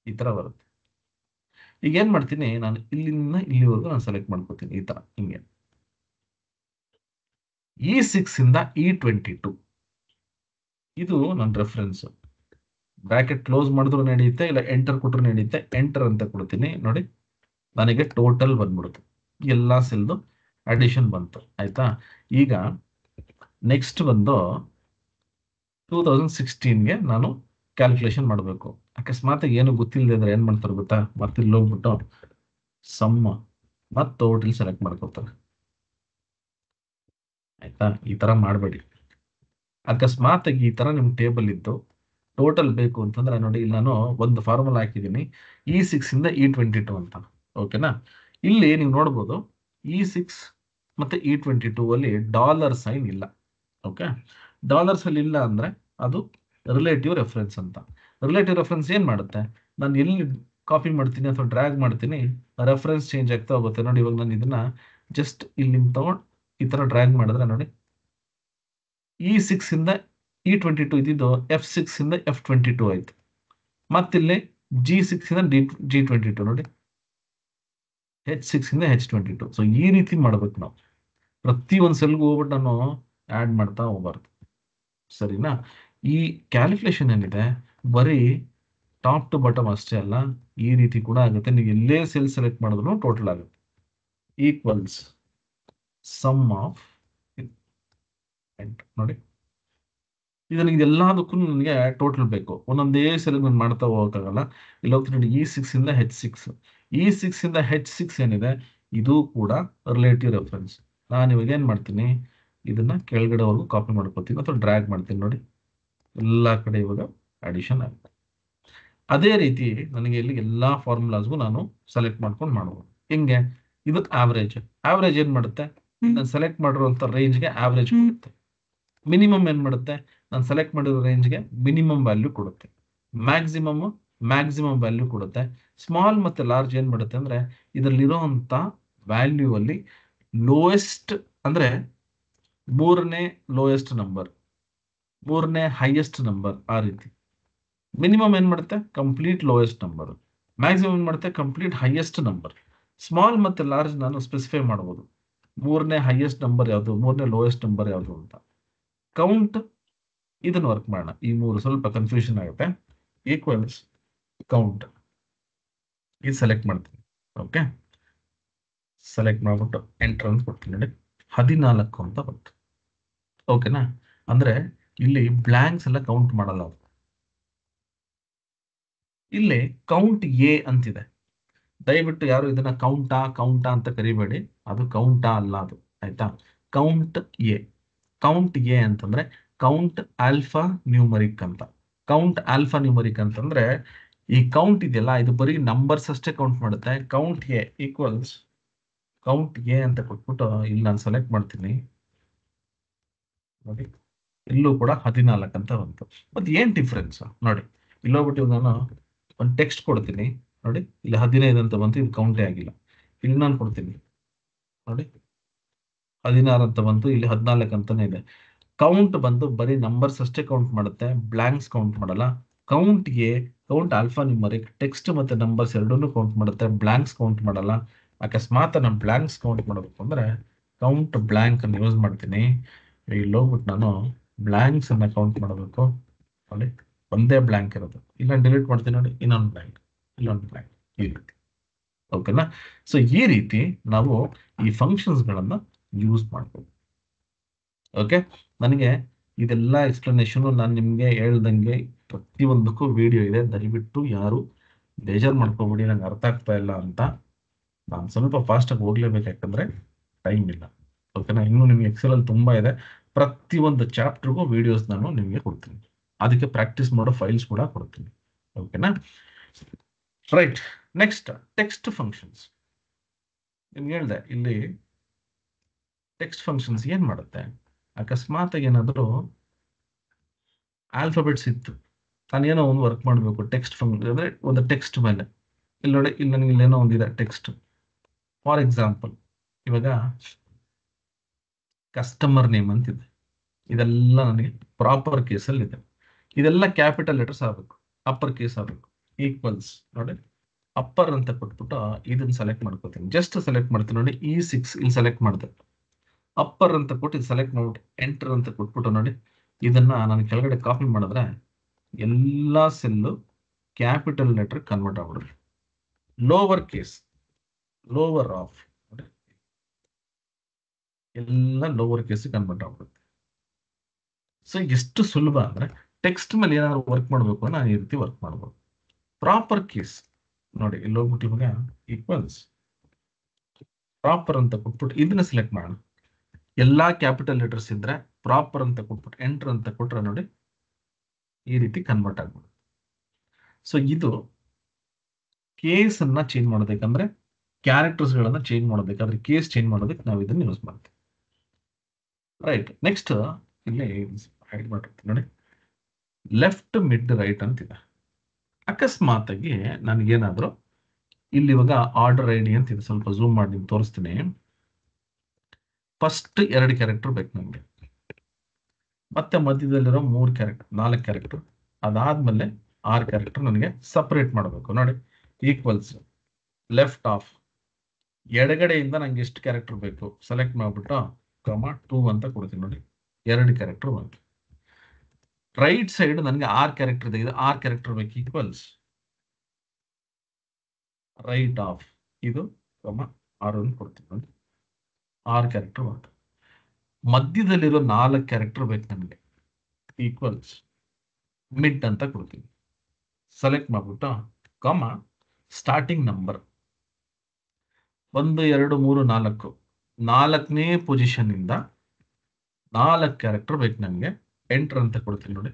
ಈ ತರ ಬರುತ್ತೆ. ಈಗ ಏನ್ ಮಾಡ್ತೀನಿ, ನಾನು ಇಲ್ಲಿಂದ ಇಲ್ಲಿವರೆಗೂ ನಾನು ಸೆಲೆಕ್ಟ್ ಮಾಡ್ಕೊತೀನಿ ಈ ತರ. ಹಿಂಗೆ E6 ಇಂದ E22 ಇದು ನನ್ನ ರೆಫರೆನ್ಸ್. ಬ್ರಾಕೆಟ್ ಕ್ಲೋಸ್ ಮಾಡಿದ್ರು ನಡೆಯುತ್ತೆ, ಇಲ್ಲ ಎಂಟರ್ ಕೊಟ್ಟರು ನಡೆಯುತ್ತೆ. ಎಂಟರ್ ಅಂತ ಕೊಡ್ತೀನಿ ನೋಡಿ, ನನಗೆ ಟೋಟಲ್ ಬಂದ್ಬಿಡುತ್ತೆ. ಎಲ್ಲಾ ಸೆಲ್ದು ಅಡಿಷನ್ ಬಂತು. ಆಯ್ತಾ? ಈಗ ನೆಕ್ಸ್ಟ್ ಬಂದು 2016ಗೆ ನಾನು ಕ್ಯಾಲ್ಕುಲೇಷನ್ ಮಾಡಬೇಕು. ಅಕಸ್ಮಾತ್ ಏನು ಗೊತ್ತಿಲ್ಲದೆ ಇದ್ರೆ ಏನ್ ಮಾಡ್ತಾರೆ ಗೊತ್ತಾ, ಮತ್ತೆ ಇಲ್ಲಿ ಹೋಗ್ಬಿಟ್ಟು ಸಮ್ಮ ಮತ್ತು ಟೋಟಲ್ ಸೆಲೆಕ್ಟ್ ಮಾಡ್ಕೊತಾರೆ. ಆಯ್ತಾ? ಈ ತರ ಮಾಡಬೇಡಿ. ಅಕಸ್ಮಾತ್ ಈ ತರ ನಿಮ್ ಟೇಬಲ್ ಇದ್ದು ಟೋಟಲ್ ಬೇಕು ಅಂತಂದ್ರೆ ನೋಡಿ, ಇಲ್ಲಿ ನಾನು ಒಂದು ಫಾರ್ಮುಲಾ ಹಾಕಿದ್ದೀನಿ, E6 ಇಂದ E22 ಅಂತ. ಓಕೆನಾ? ಇಲ್ಲಿ ನೀವು ನೋಡ್ಬೋದು E6 ಮತ್ತೆ E22 ಅಲ್ಲಿ ಡಾಲರ್ ಸೈನ್ ಇಲ್ಲ. ಓಕೆ, ಡಾಲರ್ಸ್ ಅಲ್ಲಿ ಇಲ್ಲ ಅಂದ್ರೆ ಅದು ರಿಲೇಟಿವ್ ರೆಫರೆನ್ಸ್ ಅಂತ. ರಿಲೇಟಿವ್ ರೆಫರೆನ್ಸ್ ಏನ್ ಮಾಡುತ್ತೆ, ನಾನು ಎಲ್ಲಿ ಕಾಪಿ ಮಾಡ್ತೀನಿ ಅಥವಾ ಡ್ರ್ಯಾಗ್ ಮಾಡ್ತೀನಿ ರೆಫರೆನ್ಸ್ ಚೇಂಜ್ ಆಗ್ತಾ ಹೋಗುತ್ತೆ. ನೋಡಿ, ಇವಾಗ ನಾನು ಇದನ್ನ ಜಸ್ಟ್ ಇಲ್ಲಿ ತಗೊಂಡು ಈ ತರ ಡ್ರ್ಯಾಗ್ ಮಾಡಿದ್ರೆ ನೋಡಿ, E6 ಇಂದ E22 ಇದ್ದಿದ್ದು F6 ಇಂದ F22 ಆಯ್ತು. ಮತ್ತಿಲ್ಲಿ G6 ಇಂದ G22 ನೋಡಿ, H6 ಇಂದ H22. ಸೊ ಈ ರೀತಿ ಮಾಡ್ಬೇಕು ನಾವು. ಪ್ರತಿ ಒಂದ್ ಸೆಲ್ಗೂ ಹೋಗ್ಬಿಟ್ಟು ನಾನು ಆಡ್ ಮಾಡ್ತಾ ಹೋಗ್ಬಾರ್ದು. ಸರಿನಾ? ಈ ಕ್ಯಾಲ್ಕುಲೇಷನ್ ಏನಿದೆ ಬರೀ ಟಾಪ್ ಟು ಬಾಟಮ್ ಅಷ್ಟೇ ಅಲ್ಲ, ಈ ರೀತಿ ಕೂಡ ಆಗುತ್ತೆ. ನೀವು ಎಲ್ಲೇ ಸೆಲ್ ಸೆಲೆಕ್ಟ್ ಮಾಡಿದ್ರು ಟೋಟಲ್ ಆಗುತ್ತೆ. ಈಕ್ವಲ್ಸ್ ಸಮ್ ಆಫ್ ನೋಡಿ, ಇದನ್ನ ಇದೆಲ್ಲದಕ್ಕೂ ನನಗೆ ಟೋಟಲ್ ಬೇಕು. ಒಂದೊಂದೇ ಸೆಲ್ ನಾನು ಮಾಡ್ತಾ ಹೋಗಕ್ಕಾಗಲ್ಲ. ಇಲ್ಲಿ ಹೋಗ್ತೀನಿ ನೋಡಿ, E6 ಇಂದ H6. E6 ಇಂದ H6 ಏನಿದೆ ಇದು ಕೂಡ ರಿಲೇಟಿವ್ ರೆಫರೆನ್ಸ್. ನಾನು ಇವಾಗ ಏನ್ ಮಾಡ್ತೀನಿ, ಇದನ್ನ ಕೆಳಗಡೆವರೆಗೂ ಕಾಪಿ ಮಾಡ್ಕೊತೀನಿ ಅಥವಾ ಡ್ರ್ಯಾಗ್ ಮಾಡ್ತೀನಿ. ನೋಡಿ, ಎಲ್ಲಾ ಕಡೆ ಇವಾಗ ಅಡಿಷನ್ ಆಗುತ್ತೆ. ಅದೇ ರೀತಿ ನನಗೆ ಇಲ್ಲಿ ಎಲ್ಲಾ ಫಾರ್ಮುಲಾಸ್ಗೂ ನಾನು ಸೆಲೆಕ್ಟ್ ಮಾಡ್ಕೊಂಡು ಮಾಡ್ಬೋದು. ಹೆಂಗೆ? ಇದು ಆವರೇಜ್. ಆವರೇಜ್ ಏನ್ ಮಾಡುತ್ತೆ, ನಾನು ಸೆಲೆಕ್ಟ್ ಮಾಡಿರುವಂತ ರೇಂಜ್ಗೆ ಆವರೇಜ್ ಕೊಡುತ್ತೆ. ಮಿನಿಮಮ್ ಏನ್ ಮಾಡುತ್ತೆ, ನಾನು ಸೆಲೆಕ್ಟ್ ಮಾಡಿರೋ ರೇಂಜ್ಗೆ ಮಿನಿಮಮ್ ವ್ಯಾಲ್ಯೂ ಕೊಡುತ್ತೆ. ಮ್ಯಾಕ್ಸಿಮಮ್ ವ್ಯಾಲ್ಯೂ ಕೊಡುತ್ತೆ. ಸ್ಮಾಲ್ ಮತ್ತೆ ಲಾರ್ಜ್ ಏನ್ ಮಾಡುತ್ತೆ ಅಂದ್ರೆ, ಇದರಲ್ಲಿರುವಂತ ವ್ಯಾಲ್ಯೂ ಅಲ್ಲಿ ಲೋಯೆಸ್ಟ್ ಅಂದ್ರೆ ಮೂರನೇ ಲೋಯೆಸ್ಟ್ ನಂಬರ್, ಮೂರನೇ ಹೈಯೆಸ್ಟ್ ನಂಬರ್, ಆ ರೀತಿ. ಮಿನಿಮಮ್ ಏನ್ ಮಾಡುತ್ತೆ, ಕಂಪ್ಲೀಟ್ ಲೋಯೆಸ್ಟ್ ನಂಬರ್. ಮ್ಯಾಕ್ಸಿಮಮ್ ಏನ್ ಮಾಡುತ್ತೆ, ಕಂಪ್ಲೀಟ್ ಹೈಯೆಸ್ಟ್ ನಂಬರ್. ಸ್ಮಾಲ್ ಮತ್ತೆ ಲಾರ್ಜ್ ನಾನು ಸ್ಪೆಸಿಫೈ ಮಾಡಬಹುದು, ಮೂರನೇ ಹೈಯೆಸ್ಟ್ ನಂಬರ್ ಯಾವುದು, ಮೂರನೇ ಲೋಯೆಸ್ಟ್ ನಂಬರ್ ಯಾವುದು ಅಂತ. ಕೌಂಟ್ ಇದನ್ನ ವರ್ಕ್ ಮಾಡೋಣ. ಈ ಮೂರು ಸ್ವಲ್ಪ ಕನ್ಫ್ಯೂಷನ್ ಆಗುತ್ತೆ. ಈಕ್ವಲ್ಸ್ ಕೌಂಟ್ ಇದು ಸೆಲೆಕ್ಟ್ ಮಾಡ್ತೀನಿ. ಓಕೆ, ಸೆಲೆಕ್ಟ್ ಮಾಡ್ಬಿಟ್ಟು ಎಂಟರ್ ಅಂತ ಕೊಡ್ತೀನಿ. ನೋಡಿ, 14 ಅಂತ ಬಂತು. ಓಕೆನಾ? ಅಂದ್ರೆ ಇಲ್ಲಿ ಬ್ಲಾಂಕ್ಸ್ ಎಲ್ಲ ಕೌಂಟ್ ಮಾಡಲ್ಲ ಅದು. ಇಲ್ಲಿ ಕೌಂಟ್ ಎ ಅಂತಿದೆ. ದಯವಿಟ್ಟು ಯಾರು ಇದನ್ನ ಕೌಂಟಾ ಅಂತ ಕರಿಬೇಡಿ. ಅದು ಕೌಂಟಾ ಅಲ್ಲ, ಅದು ಆಯ್ತಾ. ಕೌಂಟ್ ಎ ಅಂತಂದ್ರೆ ಕೌಂಟ್ ಆಲ್ಫಾ ನ್ಯೂಮರಿಕ್ ಅಂತ. ಕೌಂಟ್ ಆಲ್ಫಾ ನ್ಯೂಮರಿಕ್ ಅಂತಂದ್ರೆ ಈ ಕೌಂಟ್ ಇದೆಯಲ್ಲ, ಇದು ಬರೀ ನಂಬರ್ಸ್ ಅಷ್ಟೇ ಕೌಂಟ್ ಮಾಡುತ್ತೆ. Count A equals count A ಅಂತ ಕೊಟ್ಬಿಟ್ಟು ಇಲ್ಲಿ ನಾನು ಸೆಲೆಕ್ಟ್ ಮಾಡ್ತೀನಿ. ನೋಡಿ, ಇಲ್ಲೂ ಕೂಡ 14 ಅಂತ ಬಂತು. ಮತ್ತೆ ಏನ್ ಡಿಫ್ರೆನ್ಸ್ ನೋಡಿ, ಇಲ್ಲೋಗ್ಬಿಟ್ಟು ನಾನು ಒಂದು ಟೆಕ್ಸ್ಟ್ ಕೊಡ್ತೀನಿ. ನೋಡಿ, ಇಲ್ಲಿ 15 ಅಂತ ಬಂತು, ಇದು ಕೌಂಟೇ ಆಗಿಲ್ಲ. ಇಲ್ಲಿ ನಾನು ಕೊಡ್ತೀನಿ, ನೋಡಿ 16 ಅಂತ ಬಂತು, ಇಲ್ಲಿ 14 ಅಂತಾನೆ ಇದೆ. ಕೌಂಟ್ ಬಂದು ಬರೀ ನಂಬರ್ಸ್ ಅಷ್ಟೇ ಕೌಂಟ್ ಮಾಡುತ್ತೆ, ಬ್ಲಾಂಕ್ಸ್ ಕೌಂಟ್ ಮಾಡಲ್ಲ. ಕೌಂಟ್ ಆಲ್ಫಾ ನ್ಯೂಮರಿಕ್ ಟೆಕ್ಸ್ಟ್ ಮತ್ತೆ ನಂಬರ್ಸ್ ಎರಡನ್ನೂ ಕೌಂಟ್ ಮಾಡುತ್ತೆ, ಬ್ಲಾಂಕ್ಸ್ ಕೌಂಟ್ ಮಾಡಲ್ಲ. ಅಕಸ್ಮಾತ್ ನಾನು ಬ್ಲಾಂಕ್ಸ್ ಕೌಂಟ್ ಮಾಡಬೇಕು ಅಂದ್ರೆ ಕೌಂಟ್ ಬ್ಲಾಂಕ್ ಅನ್ನು ಯೂಸ್ ಮಾಡ್ತೀನಿ. ಇಲ್ಲಿ ಹೋಗ್ಬಿಟ್ಟು ನಾನು ಬ್ಲಾಂಕ್ಸ್ ಅನ್ನ ಕೌಂಟ್ ಮಾಡಬೇಕು. ನೋಡಿ, ಒಂದೇ ಬ್ಲಾಂಕ್ ಇರೋದು. ಇಲ್ಲ ಡಿಲೀಟ್ ಮಾಡ್ತೀನಿ. ನೋಡಿ, ಇನ್ನೊಂದು ಬ್ಲಾಂಕ್, ಇಲ್ಲೊಂದು ಬ್ಲಾಂಕ್, ಈ ರೀತಿ. ಓಕೆನಾ? ಸೊ ಈ ರೀತಿ ನಾವು ಈ ಫಂಕ್ಷನ್ಸ್ ಗಳನ್ನ ಯೂಸ್ ಮಾಡ್ಬೋದು. ಓಕೆ, ನನಗೆ ಇದೆಲ್ಲ ಎಕ್ಸ್ಪ್ಲನೇಷನ್ ನಾನು ನಿಮ್ಗೆ ಹೇಳ್ದಂಗೆ ಪ್ರತಿಯೊಂದಕ್ಕೂ ವಿಡಿಯೋ ಇದೆ. ದಯವಿಟ್ಟು ಯಾರು ಬೇಜಾರು ಮಾಡ್ಕೋಬೇಡಿ, ನಂಗೆ ಅರ್ಥ ಆಗ್ತಾ ಇಲ್ಲ ಅಂತ. ನಾನು ಸ್ವಲ್ಪ ಫಾಸ್ಟ್ ಆಗಿ ಹೋಗ್ಲೇಬೇಕು, ಯಾಕಂದ್ರೆ ಟೈಮ್ ಇಲ್ಲ. ಓಕೆನಾ? ಇನ್ನು ನಿಮ್ಗೆ ಎಕ್ಸೆಲ್ ಅಲ್ಲಿ ತುಂಬಾ ಇದೆ. ಪ್ರತಿಯೊಂದು ಚಾಪ್ಟರ್ಗೂ ವಿಡಿಯೋಸ್ ನಾನು ನಿಮ್ಗೆ ಕೊಡ್ತೀನಿ. ಅದಕ್ಕೆ ಪ್ರಾಕ್ಟೀಸ್ ಮಾಡೋ ಫೈಲ್ಸ್ ಕೂಡ ಕೊಡ್ತೀನಿ. ಓಕೆನಾ? Right, next text functions. ನಿಮ್ಗೆ ಹೇಳ್ದೆ, ಇಲ್ಲಿ ಟೆಕ್ಸ್ಟ್ ಫಂಕ್ಷನ್ಸ್ ಏನ್ ಮಾಡುತ್ತೆ, ಅಕಸ್ಮಾತ್ ಏನಾದರೂ ಆಲ್ಫಾಬೆಟ್ಸ್ ಇತ್ತು, ನಾನೇನೋ ಒಂದು ವರ್ಕ್ ಮಾಡಬೇಕು ಟೆಕ್ಸ್ಟ್ ಫಂಕ್ಷನ್ ಅಂದ್ರೆ ಒಂದು ಟೆಕ್ಸ್ಟ್ ಮೇಲೆ. ಇಲ್ಲಿ ನೋಡಿ, ಇಲ್ಲಿ ನನಗೆ ಇಲ್ಲೇನೋ ಒಂದಿದೆ ಟೆಕ್ಸ್ಟ್. ಫಾರ್ ಎಕ್ಸಾಂಪಲ್, ಇವಾಗ ಕಸ್ಟಮರ್ ನೇಮ್ ಅಂತಿದೆ. ಇದೆಲ್ಲ ನನಗೆ ಪ್ರಾಪರ್ ಕೇಸಲ್ಲಿ ಇದೆ. ಇದೆಲ್ಲ ಕ್ಯಾಪಿಟಲ್ ಲೆಟರ್ಸ್ ಆಗಬೇಕು, ಅಪ್ಪರ್ ಕೇಸ್ ಆಗಬೇಕು. ಈಕ್ವಲ್ಸ್ ನೋಡಿ, ಅಪ್ಪರ್ ಅಂತ ಕೊಟ್ಬಿಟ್ಟು ಇದನ್ನ ಸೆಲೆಕ್ಟ್ ಮಾಡ್ಕೋತೀನಿ. ಜಸ್ಟ್ ಸೆಲೆಕ್ಟ್ ಮಾಡ್ತೀನಿ. ನೋಡಿ, E6 ಇಲ್ಲಿ ಸೆಲೆಕ್ಟ್ ಮಾಡಿದೆ. ಅಪ್ಪರ್ ಅಂತ ಕೊಟ್ಟು ಇದು ಸೆಲೆಕ್ಟ್ ಮಾಡ್ಬಿಟ್ಟು ಎಂಟರ್ ಅಂತ ಕೊಟ್ಬಿಟ್ಟು ನೋಡಿ, ಇದನ್ನ ನಾನು ಕೆಳಗಡೆ ಕಾಪಿ ಮಾಡಿದ್ರೆ ಎಲ್ಲಾ ಸೆಲ್ಲು ಕ್ಯಾಪಿಟಲ್ ಲೆಟರ್ ಕನ್ವರ್ಟ್ ಆಗ್ಬಿಡುತ್ತೆ. ಲೋವರ್ ಕೇಸ್, ಲೋವರ್ ಆಫ್ ಎಲ್ಲ ಲೋವರ್ ಕೇಸ್ ಕನ್ವರ್ಟ್ ಆಗ್ಬಿಡುತ್ತೆ. ಸೊ ಎಷ್ಟು ಸುಲಭ ಅಂದ್ರೆ, ಟೆಕ್ಸ್ಟ್ ಮೇಲೆ ಏನಾದ್ರು ವರ್ಕ್ ಮಾಡಬೇಕು ಅಂದ್ರೆ ನಾನು ಈ ರೀತಿ ವರ್ಕ್ ಮಾಡ್ಬೋದು. ಪ್ರಾಪರ್ ಕೇಸ್ ನೋಡಿ, ಇಲ್ಲಿ ಹೋಗ್ಬಿಟ್ಟು ಇವಾಗ ಈಕ್ವಲ್ಸ್ ಪ್ರಾಪರ್ ಅಂತ ಕೊಟ್ಬಿಟ್ಟು ಇದನ್ನ ಸೆಲೆಕ್ಟ್ ಮಾಡೋಣ. ಎಲ್ಲಾ ಕ್ಯಾಪಿಟಲ್ ಲೆಟರ್ಸ್ ಇದ್ರೆ ಪ್ರಾಪರ್ ಅಂತ ಕೊಟ್ಬಿಟ್ಟು ಎಂಟರ್ ಅಂತ ಕೊಟ್ರೆ ನೋಡಿ, ಈ ರೀತಿ ಕನ್ವರ್ಟ್ ಆಗ್ಬಿಡುತ್ತೆ. ಸೊ ಇದು ಕೇಸ್ ಅನ್ನ ಚೇಂಜ್ ಮಾಡೋದಕ್ಕಂದ್ರೆ, ಕ್ಯಾರೆಕ್ಟರ್ಸ್ ಗಳನ್ನ ಚೇಂಜ್ ಮಾಡೋದಕ್ಕಾದ್ರೆ, ಕೇಸ್ ಚೇಂಜ್ ಮಾಡೋದಕ್ಕೆ ನಾವು ಇದನ್ನ ಯೂಸ್ ಮಾಡ್ತೀವಿ. ರೈಟ್, ನೆಕ್ಸ್ಟ್ ಇಲ್ಲಿ ಹೈಡ್ ಮಾಡಿರ್ತೀನಿ. ನೋಡಿ, ಲೆಫ್ಟ್ ಮಿಡ್ ರೈಟ್ ಅಂತಿದೆ. ಅಕಸ್ಮಾತ್ ಆಗಿ ನನಗೇನಾದ್ರು ಇಲ್ಲಿ ಇವಾಗ ಆರ್ಡರ್ ಐಡಿ ಅಂತಿದೆ, ಸ್ವಲ್ಪ ಝೂಮ್ ಮಾಡಿ ನಿಮ್ಗೆ ತೋರಿಸ್ತೀನಿ. ಫಸ್ಟ್ 2 ಕ್ಯಾರೆಕ್ಟರ್ ಬೇಕು ನಮಗೆ, ಮತ್ತೆ ಮಧ್ಯದಲ್ಲಿರೋ 4 ಕ್ಯಾರೆಕ್ಟರ್, ಅದಾದ್ಮೇಲೆ 6 ಕ್ಯಾರೆಕ್ಟರ್ ನನಗೆ ಸಪರೇಟ್ ಮಾಡಬೇಕು. ನೋಡಿ, ಈಕ್ವಲ್ಸ್ ಲೆಫ್ಟ್ ಆಫ್ ಎಡಗಡೆಯಿಂದ ನಂಗೆ ಎಷ್ಟು ಕ್ಯಾರೆಕ್ಟರ್ ಬೇಕು ಸೆಲೆಕ್ಟ್ ಮಾಡ್ಬಿಟ್ಟು 2 ಅಂತ ಕೊಡ್ತೀನಿ. ನೋಡಿ, 2 ಕ್ಯಾರೆಕ್ಟರ್ ಬಂತು. ರೈಟ್ ಸೈಡ್ ನನಗೆ 6 ಕ್ಯಾರೆಕ್ಟರ್ ಇದೆ, 6 ಕ್ಯಾರೆಕ್ಟರ್ ಬೇಕು. ಈಕ್ವಲ್ಸ್ ರೈಟ್ ಆಫ್ ಇದು 6 ಅಂತ ಕೊಡ್ತೀನಿ. ನೋಡಿ, 6 ಕ್ಯಾರೆಕ್ಟರ್ ಬಂತು. ಮಧ್ಯದಲ್ಲಿರೋ 4 ಕ್ಯಾರೆಕ್ಟರ್ ಬೇಕು ನನಗೆ. ಈಕ್ವಲ್ಸ್ ಮಿಡ್ ಅಂತ ಕೊಡ್ತೀನಿ. ಸೆಲೆಕ್ಟ್ ಮಾಡ್ಬಿಟ್ಟು ಸ್ಟಾರ್ಟಿಂಗ್ ನಂಬರ್ 1 2 3 4 4ನೇ ಪೊಸಿಷನ್ ಇಂದ 4 ಕ್ಯಾರೆಕ್ಟರ್ ಬೇಕು ನನಗೆ. ಎಂಟರ್ ಅಂತ ಕೊಡ್ತೀನಿ ನೋಡಿ.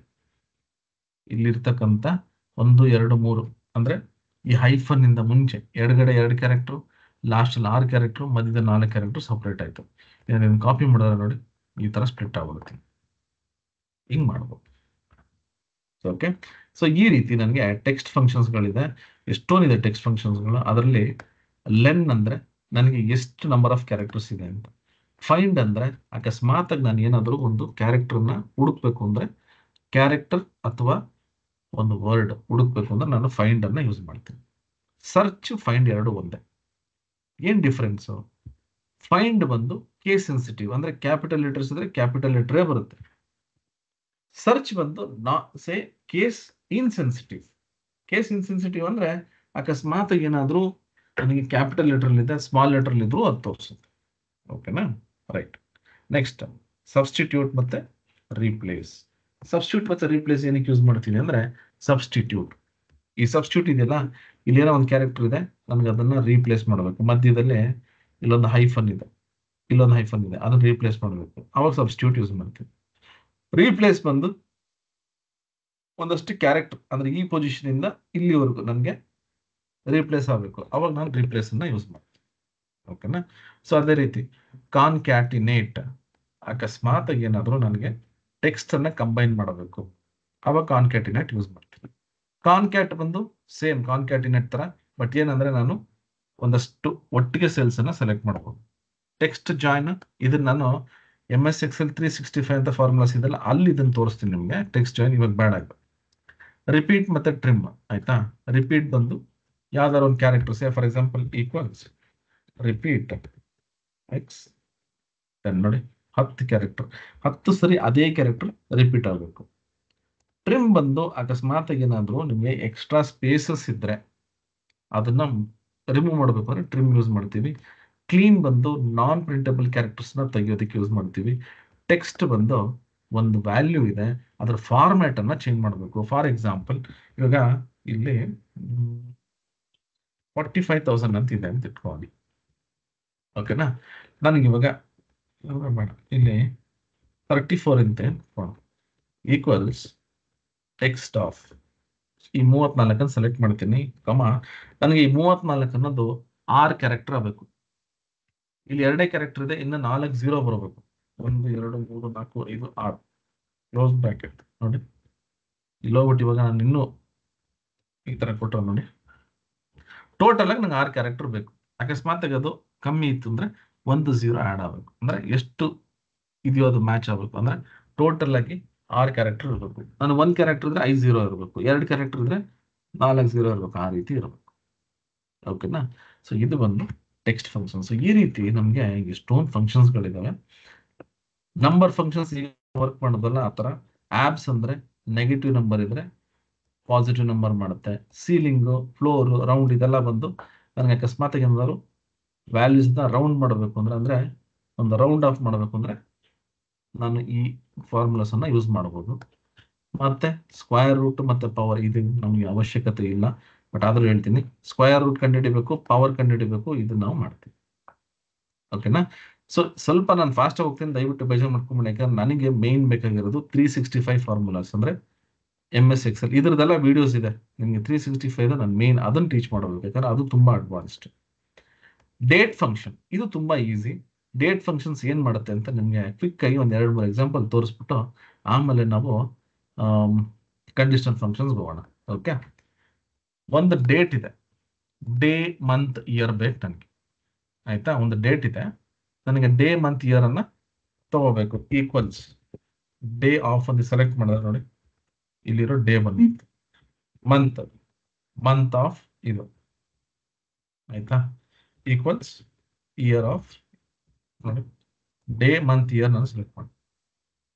ಇಲ್ಲಿರ್ತಕ್ಕಂಥ 1 2 3 ಅಂದ್ರೆ ಈ ಹೈಫನ್ ಇಂದ ಮುಂಚೆ ಎಡಗಡೆ 2 ಕ್ಯಾರೆಕ್ಟರ್, ಲಾಸ್ಟ್ 6 ಕ್ಯಾರೆಕ್ಟರ್, ಮಧ್ಯದ 4 ಕ್ಯಾರೆಕ್ಟರ್ ಸಪರೇಟ್ ಆಯ್ತು. ಇದನ್ನ ಕಾಪಿ ಮಾಡಿದ್ರೆ ನೋಡಿ ಈ ತರ ಸ್ಪ್ಲಿಟ್ ಆಗುತ್ತೆ. ಹಿಂಗ್ ಮಾಡ್ಬೋದು. ಓಕೆ, ಸೊ ಈ ರೀತಿ ನನಗೆ ಟೆಕ್ಸ್ಟ್ ಫಂಕ್ಷನ್ಸ್ಗಳಿದೆ. ಎಷ್ಟೊಂದಿದೆ ಟೆಕ್ಸ್ಟ್ ಫಂಕ್ಷನ್ಸ್ಗಳು. ಅದರಲ್ಲಿ ಲೆನ್ ಅಂದ್ರೆ ನನಗೆ ಎಷ್ಟು ನಂಬರ್ ಆಫ್ ಕ್ಯಾರೆಕ್ಟರ್ಸ್ ಇದೆ ಅಂತ. ಫೈಂಡ್ ಅಂದ್ರೆ ಅಕಸ್ಮಾತ್ ಆಗಿ ನಾನು ಏನಾದರೂ ಒಂದು ಕ್ಯಾರೆಕ್ಟರ್ನ ಹುಡುಕ್ಬೇಕು ಅಂದ್ರೆ, ಕ್ಯಾರೆಕ್ಟರ್ ಅಥವಾ ಒಂದು ವರ್ಡ್ ಹುಡುಕ್ಬೇಕು ಅಂದ್ರೆ ನಾನು ಫೈಂಡ್ ಅನ್ನ ಯೂಸ್ ಮಾಡ್ತೀನಿ. ಸರ್ಚ್, ಫೈಂಡ್ ಎರಡು ಒಂದೇ. ಏನ್ ಡಿಫರೆನ್ಸ್? ಫೈಂಡ್ ಬಂದು ಕೇಸ್ ಸೆನ್ಸಿಟಿವ್, ಅಂದ್ರೆ ಕ್ಯಾಪಿಟಲ್ ಲೆಟರ್ಸ್ ಇದ್ರೆ ಕ್ಯಾಪಿಟಲ್ ಲೆಟರೇ ಬರುತ್ತೆ. ಸರ್ಚ್ ಬಂದು ಸೇ ಕೇಸ್ ಇನ್ಸೆನ್ಸಿಟಿವ್. ಕೇಸ್ ಇನ್ಸೆನ್ಸಿಟಿವ್ ಅಂದ್ರೆ ಅಕಸ್ಮಾತ್ ಏನಾದ್ರೂ ನನಗೆ ಕ್ಯಾಪಿಟಲ್ ಲೆಟರ್ ಇದೆ, ಸ್ಮಾಲ್ ಲೆಟರ್ ಇದ್ರು ಅದು ತೋರಿಸುತ್ತೆ. ಓಕೆನಾ? ರೈಟ್. ನೆಕ್ಸ್ಟ್ ಸಬ್ಸ್ಟಿಟ್ಯೂಟ್ ಮತ್ತೆ ರೀಪ್ಲೇಸ್. ಸಬ್ಸ್ಟಿಟ್ಯೂಟ್ ಮತ್ತೆ ರೀಪ್ಲೇಸ್ ಏನಕ್ಕೆ ಯೂಸ್ ಮಾಡ್ತೀನಿ ಅಂದ್ರೆ, ಸಬ್ಸ್ಟಿಟ್ಯೂಟ್, ಈ ಸಬ್ಸ್ಟಿಟ್ಯೂಟ್ ಇದೆಯಲ್ಲ, ಇಲ್ಲೇನೋ ಒಂದು ಕ್ಯಾರೆಕ್ಟರ್ ಇದೆ, ನನಗೆ ಅದನ್ನ ರೀಪ್ಲೇಸ್ ಮಾಡಬೇಕು. ಮಧ್ಯದಲ್ಲಿ ಇಲ್ಲೊಂದು ಹೈಫನ್ ಇದೆ, ಇಲ್ಲೊಂದು ಹೈಫನ್ ಇದೆ, ಅದನ್ನ ರೀಪ್ಲೇಸ್ ಮಾಡಬೇಕು. ಅವಾಗ ಸಬ್ಸ್ಟಿಟ್ಯೂಟ್ ಯೂಸ್ ಮಾಡ್ತೀನಿ. ರೀಪ್ಲೇಸ್ ಬಂದು ಒಂದಷ್ಟು ಕ್ಯಾರೆಕ್ಟರ್ ಅಂದ್ರೆ ಈ ಪೊಸಿಷನ್ ಇಂದ ಇಲ್ಲಿವರೆಗೂ ನನಗೆ ರೀಪ್ಲೇಸ್ ಆಗಬೇಕು, ಅವಾಗ ನಾನು ರೀಪ್ಲೇಸ್ ಅನ್ನ ಯೂಸ್ ಮಾಡ್ತೀನಿ. ಓಕೆನಾ? ಸೊ ಅದೇ ರೀತಿ ಕಾನ್ಕ್ಯಾಟಿನೇಟ್, ಅಕಸ್ಮಾತ್ ಏನಾದರೂ ನನಗೆ ಟೆಕ್ಸ್ಟ್ ಅನ್ನ ಕಂಬೈನ್ ಮಾಡಬೇಕು, ಅವಾಗ ಕಾನ್ಕ್ಯಾಟಿನೇಟ್ ಯೂಸ್ ಮಾಡ್ತೀನಿ. ಕಾನ್ಕ್ಯಾಟ್ ಬಂದು ಸೇಮ್ ಕಾನ್ಕ್ಯಾಟಿನೇಟ್ ತರ, ಬಟ್ ಏನಂದ್ರೆ ನಾನು ಒಂದಷ್ಟು ಒಟ್ಟಿಗೆ ಸೆಲ್ಸ್ ಅನ್ನ ಸೆಲೆಕ್ಟ್ ಮಾಡಬಹುದು. ಟೆಕ್ಸ್ಟ್ ಜಾಯ್ನ್, ಇದನ್ನ ನಾನು MS Excel 365 ಅಂತ ಫಾರ್ಮುಲಾಸ್ ಇದೆಲ್ಲ, ಅಲ್ಲಿ ಇದನ್ನ ತೋರಿಸ್ತೀನಿ ನಿಮಗೆ. ಟೆಕ್ಸ್ಟ್ ಜಾಯ್ನ್ ಇವಾಗ ಬೇಡ ಆಯ್ತು. ರಿಪೀಟ್ ಮತ್ತೆ ಟ್ರಿಮ್, ಆಯ್ತಾ? ರಿಪೀಟ್ ಬಂದು ಯಾವ್ದಾದ್ರು ಒಂದು character, say for example equals repeat X, ನೋಡಿ 10 ಕ್ಯಾರೆಕ್ಟರ್, 10 ಸರಿ ಅದೇ ಕ್ಯಾರೆಕ್ಟರ್ ರಿಪೀಟ್ ಆಗಬೇಕು. ಟ್ರಿಮ್ ಬಂದು ಅಕಸ್ಮಾತ್ ಏನಾದ್ರು ನಿಮಗೆ ಎಕ್ಸ್ಟ್ರಾ ಸ್ಪೇಸಸ್ ಇದ್ರೆ ಅದನ್ನ ರಿಮೂವ್ ಮಾಡಬೇಕು ಅಂದ್ರೆ ಟ್ರಿಮ್ ಯೂಸ್ ಮಾಡ್ತೀವಿ. ಕ್ಲೀನ್ ಬಂದು ನಾನ್ ಪ್ರಿಂಟಬಲ್ ಕ್ಯಾರೆಕ್ಟರ್ಸ್ ನ ತೆಗೆಯೋದಕ್ಕೆ ಯೂಸ್ ಮಾಡ್ತೀವಿ. ಟೆಕ್ಸ್ಟ್ ಬಂದು ಒಂದು ವ್ಯಾಲ್ಯೂ ಇದೆ, ಅದರ ಫಾರ್ಮ್ಯಾಟ್ ಅನ್ನ ಚೇಂಜ್ ಮಾಡಬೇಕು. ಫಾರ್ ಎಕ್ಸಾಂಪಲ್ ಇವಾಗ ಇಲ್ಲಿ 45,000 ಅಂತ ಇದೆ ಅಂತ ಇಟ್ಕೊಳ್ಳಿ. ಓಕೆನಾ? ನನಗೆ ಇವಾಗ ಬೇಡ, ಇಲ್ಲಿ 34 ಅಂತ ಈಕ್ವಲ್ಸ್ ಟೆಕ್ಸ್ಟ್ ಆಫ್ ಈ 34 ಸೆಲೆಕ್ಟ್ ಮಾಡ್ತೀನಿ, ನನಗೆ ಈ 34 ಅನ್ನೋದು 6 ಕ್ಯಾರೆಕ್ಟರ್ ಆಗಬೇಕು. ಇಲ್ಲಿ 2 ಕ್ಯಾರೆಕ್ಟರ್ ಇದೆ, ಇನ್ನು 4 0 ಬರಬೇಕು. 1 2 3 4 5 6 ಕ್ಲೋಸ್ ಬ್ರಾಕೆಟ್. ನೋಡಿ ಇಲ್ಲಿ ಹೋಗ್ಬಿಟ್ಟು ಇವಾಗ ನಾನು ಇನ್ನೂ ಈ ತರ ಕೊಟ್ಟರೆ ನೋಡಿ, ಟೋಟಲ್ ಆಗಿ ನಂಗೆ 6 ಕ್ಯಾರೆಕ್ಟರ್ ಬೇಕು. ಅಕಸ್ಮಾತ್ ಅದು ಕಮ್ಮಿ ಇತ್ತು ಅಂದ್ರೆ 1 0 ಆಡ್ ಆಗಬೇಕು. ಅಂದ್ರೆ ಎಷ್ಟು ಇದೆಯೋ ಅದು ಮ್ಯಾಚ್ ಆಗಬೇಕು. ಅಂದ್ರೆ ಟೋಟಲ್ ಆಗಿ 6 ಕ್ಯಾರೆಕ್ಟರ್ ಇರಬೇಕು. ನಾನು 1 ಕ್ಯಾರೆಕ್ಟರ್ ಇದ್ರೆ 5 0 ಇರಬೇಕು, 2 ಕ್ಯಾರೆಕ್ಟರ್ ಇದ್ರೆ 4 0 ಇರಬೇಕು, ಆ ರೀತಿ ಇರಬೇಕು. ಓಕೆನಾ? ಸೊ ಇದು ಬಂದು ಟೆಕ್ಸ್ಟ್ ಫಂಕ್ಷನ್ಸ್. ಈ ರೀತಿ ನಮಗೆ ಎಷ್ಟೊಂದು ಫಂಕ್ಷನ್ಸ್ಗಳಿದಾವೆ. ನಂಬರ್ ಫಂಕ್ಷನ್ಸ್ ವರ್ಕ್ ಮಾಡೋದಲ್ಲ ಆ ತರ. ಆಬ್ಸ್ ಅಂದ್ರೆ ನೆಗೆಟಿವ್ ನಂಬರ್ ಇದ್ರೆ ಪಾಸಿಟಿವ್ ನಂಬರ್ ಮಾಡುತ್ತೆ. ಸೀಲಿಂಗು, ಫ್ಲೋರ್, ರೌಂಡ್ ಇದೆಲ್ಲ ಬಂದು ನನಗೆ ಅಕಸ್ಮಾತ್ ಏನಾದ್ರು ವ್ಯಾಲ್ಯೂಸ್ ನ ರೌಂಡ್ ಮಾಡಬೇಕು ಅಂದ್ರೆ ಒಂದು ರೌಂಡ್ ಆಫ್ ಮಾಡಬೇಕು ಅಂದ್ರೆ ನಾನು ಈ ಫಾರ್ಮುಲಾಸ್ ಅನ್ನ ಯೂಸ್ ಮಾಡಬಹುದು. ಮತ್ತೆ ಸ್ಕ್ವೇರ್ ರೂಟ್ ಮತ್ತೆ ಪವರ್, ಇದು ನಮಗೆ ಅವಶ್ಯಕತೆ ಇಲ್ಲ, ಬಟ್ ಆದ್ರೂ ಹೇಳ್ತೀನಿ. ಸ್ಕ್ವೇರ್ ರೂಟ್ ಕಂಡುಹಿಡಿಬೇಕು, ಪವರ್ ಕಂಡುಹಿಡಿಬೇಕು, ಇದು ನಾವು ಮಾಡ್ತೀವಿ. ಓಕೆನಾ? ಸೊ ಸ್ವಲ್ಪ ನಾನು ಫಾಸ್ಟ್ ಹೋಗ್ತೀನಿ, ದಯವಿಟ್ಟು ಬೇಜಾರು ಮಾಡ್ಕೊಂಬಿಡಿ. ಯಾಕಂದ್ರೆ ನನಗೆ ಮೇನ್ ಬೇಕಾಗಿರೋದು 365 ಫಾರ್ಮುಲಾಸ್ ಅಂದ್ರೆ MS Excel. ಇದ್ರದೆಲ್ಲ ವಿಡಿಯೋಸ್ ಇದೆ ನಿಮಗೆ. 365 ನಾನು ಮೇನ್ ಅದನ್ನ ಟೀಚ್ ಮಾಡಬೇಕು, ಯಾಕಂದ್ರೆ ಅದು ತುಂಬಾ ಅಡ್ವಾನ್ಸ್ಡ್. ಡೇಟ್ ಫಂಕ್ಷನ್ ಇದು ತುಂಬಾ ಈಸಿ. ಡೇಟ್ ಫಂಕ್ಷನ್ಸ್ ಏನ್ ಮಾಡುತ್ತೆ ಅಂತ ನಿಮ್ಗೆ ಕ್ವಿಕ್ ಆಗಿ ಒಂದ್ 2-3 ಎಕ್ಸಾಂಪಲ್ ತೋರಿಸ್ಬಿಟ್ಟು ಆಮೇಲೆ ನಾವು ಕಂಡೀಷನಲ್ ಫಂಕ್ಷನ್ಸ್ ಹೋಗೋಣ. ಓಕೆ, ಒಂದು ಡೇಟ್ ಇದೆ, ಡೇ ಮಂತ್ ಇಯರ್ ಬೇಕು ನನಗೆ. ಆಯ್ತಾ? ಒಂದು ಡೇಟ್ ಇದೆ, ನನಗೆ ಡೇ ಮಂತ್ ಇಯರ್ ಅನ್ನ ತಗೋಬೇಕು. ಈಕ್ವಲ್ಸ್ ಡೇ ಆಫ್ ಅಂತ ಸೆಲೆಕ್ಟ್ ಮಾಡಿದ್ರೆ ನೋಡಿ, ಇಲ್ಲಿರೋ ಡೇ ಬಂದಿತ್ತು, ಮಂತ್, ಮಂತ್ ಆಫ್ ಇದು. ಆಯ್ತಾ? ಈಕ್ವಲ್ಸ್ ಇಯರ್ ಆಫ್, ನೋಡಿ ಡೇ ಮಂತ್ ಇಯರ್ ನಾನು ಸೆಲೆಕ್ಟ್ ಮಾಡಿ.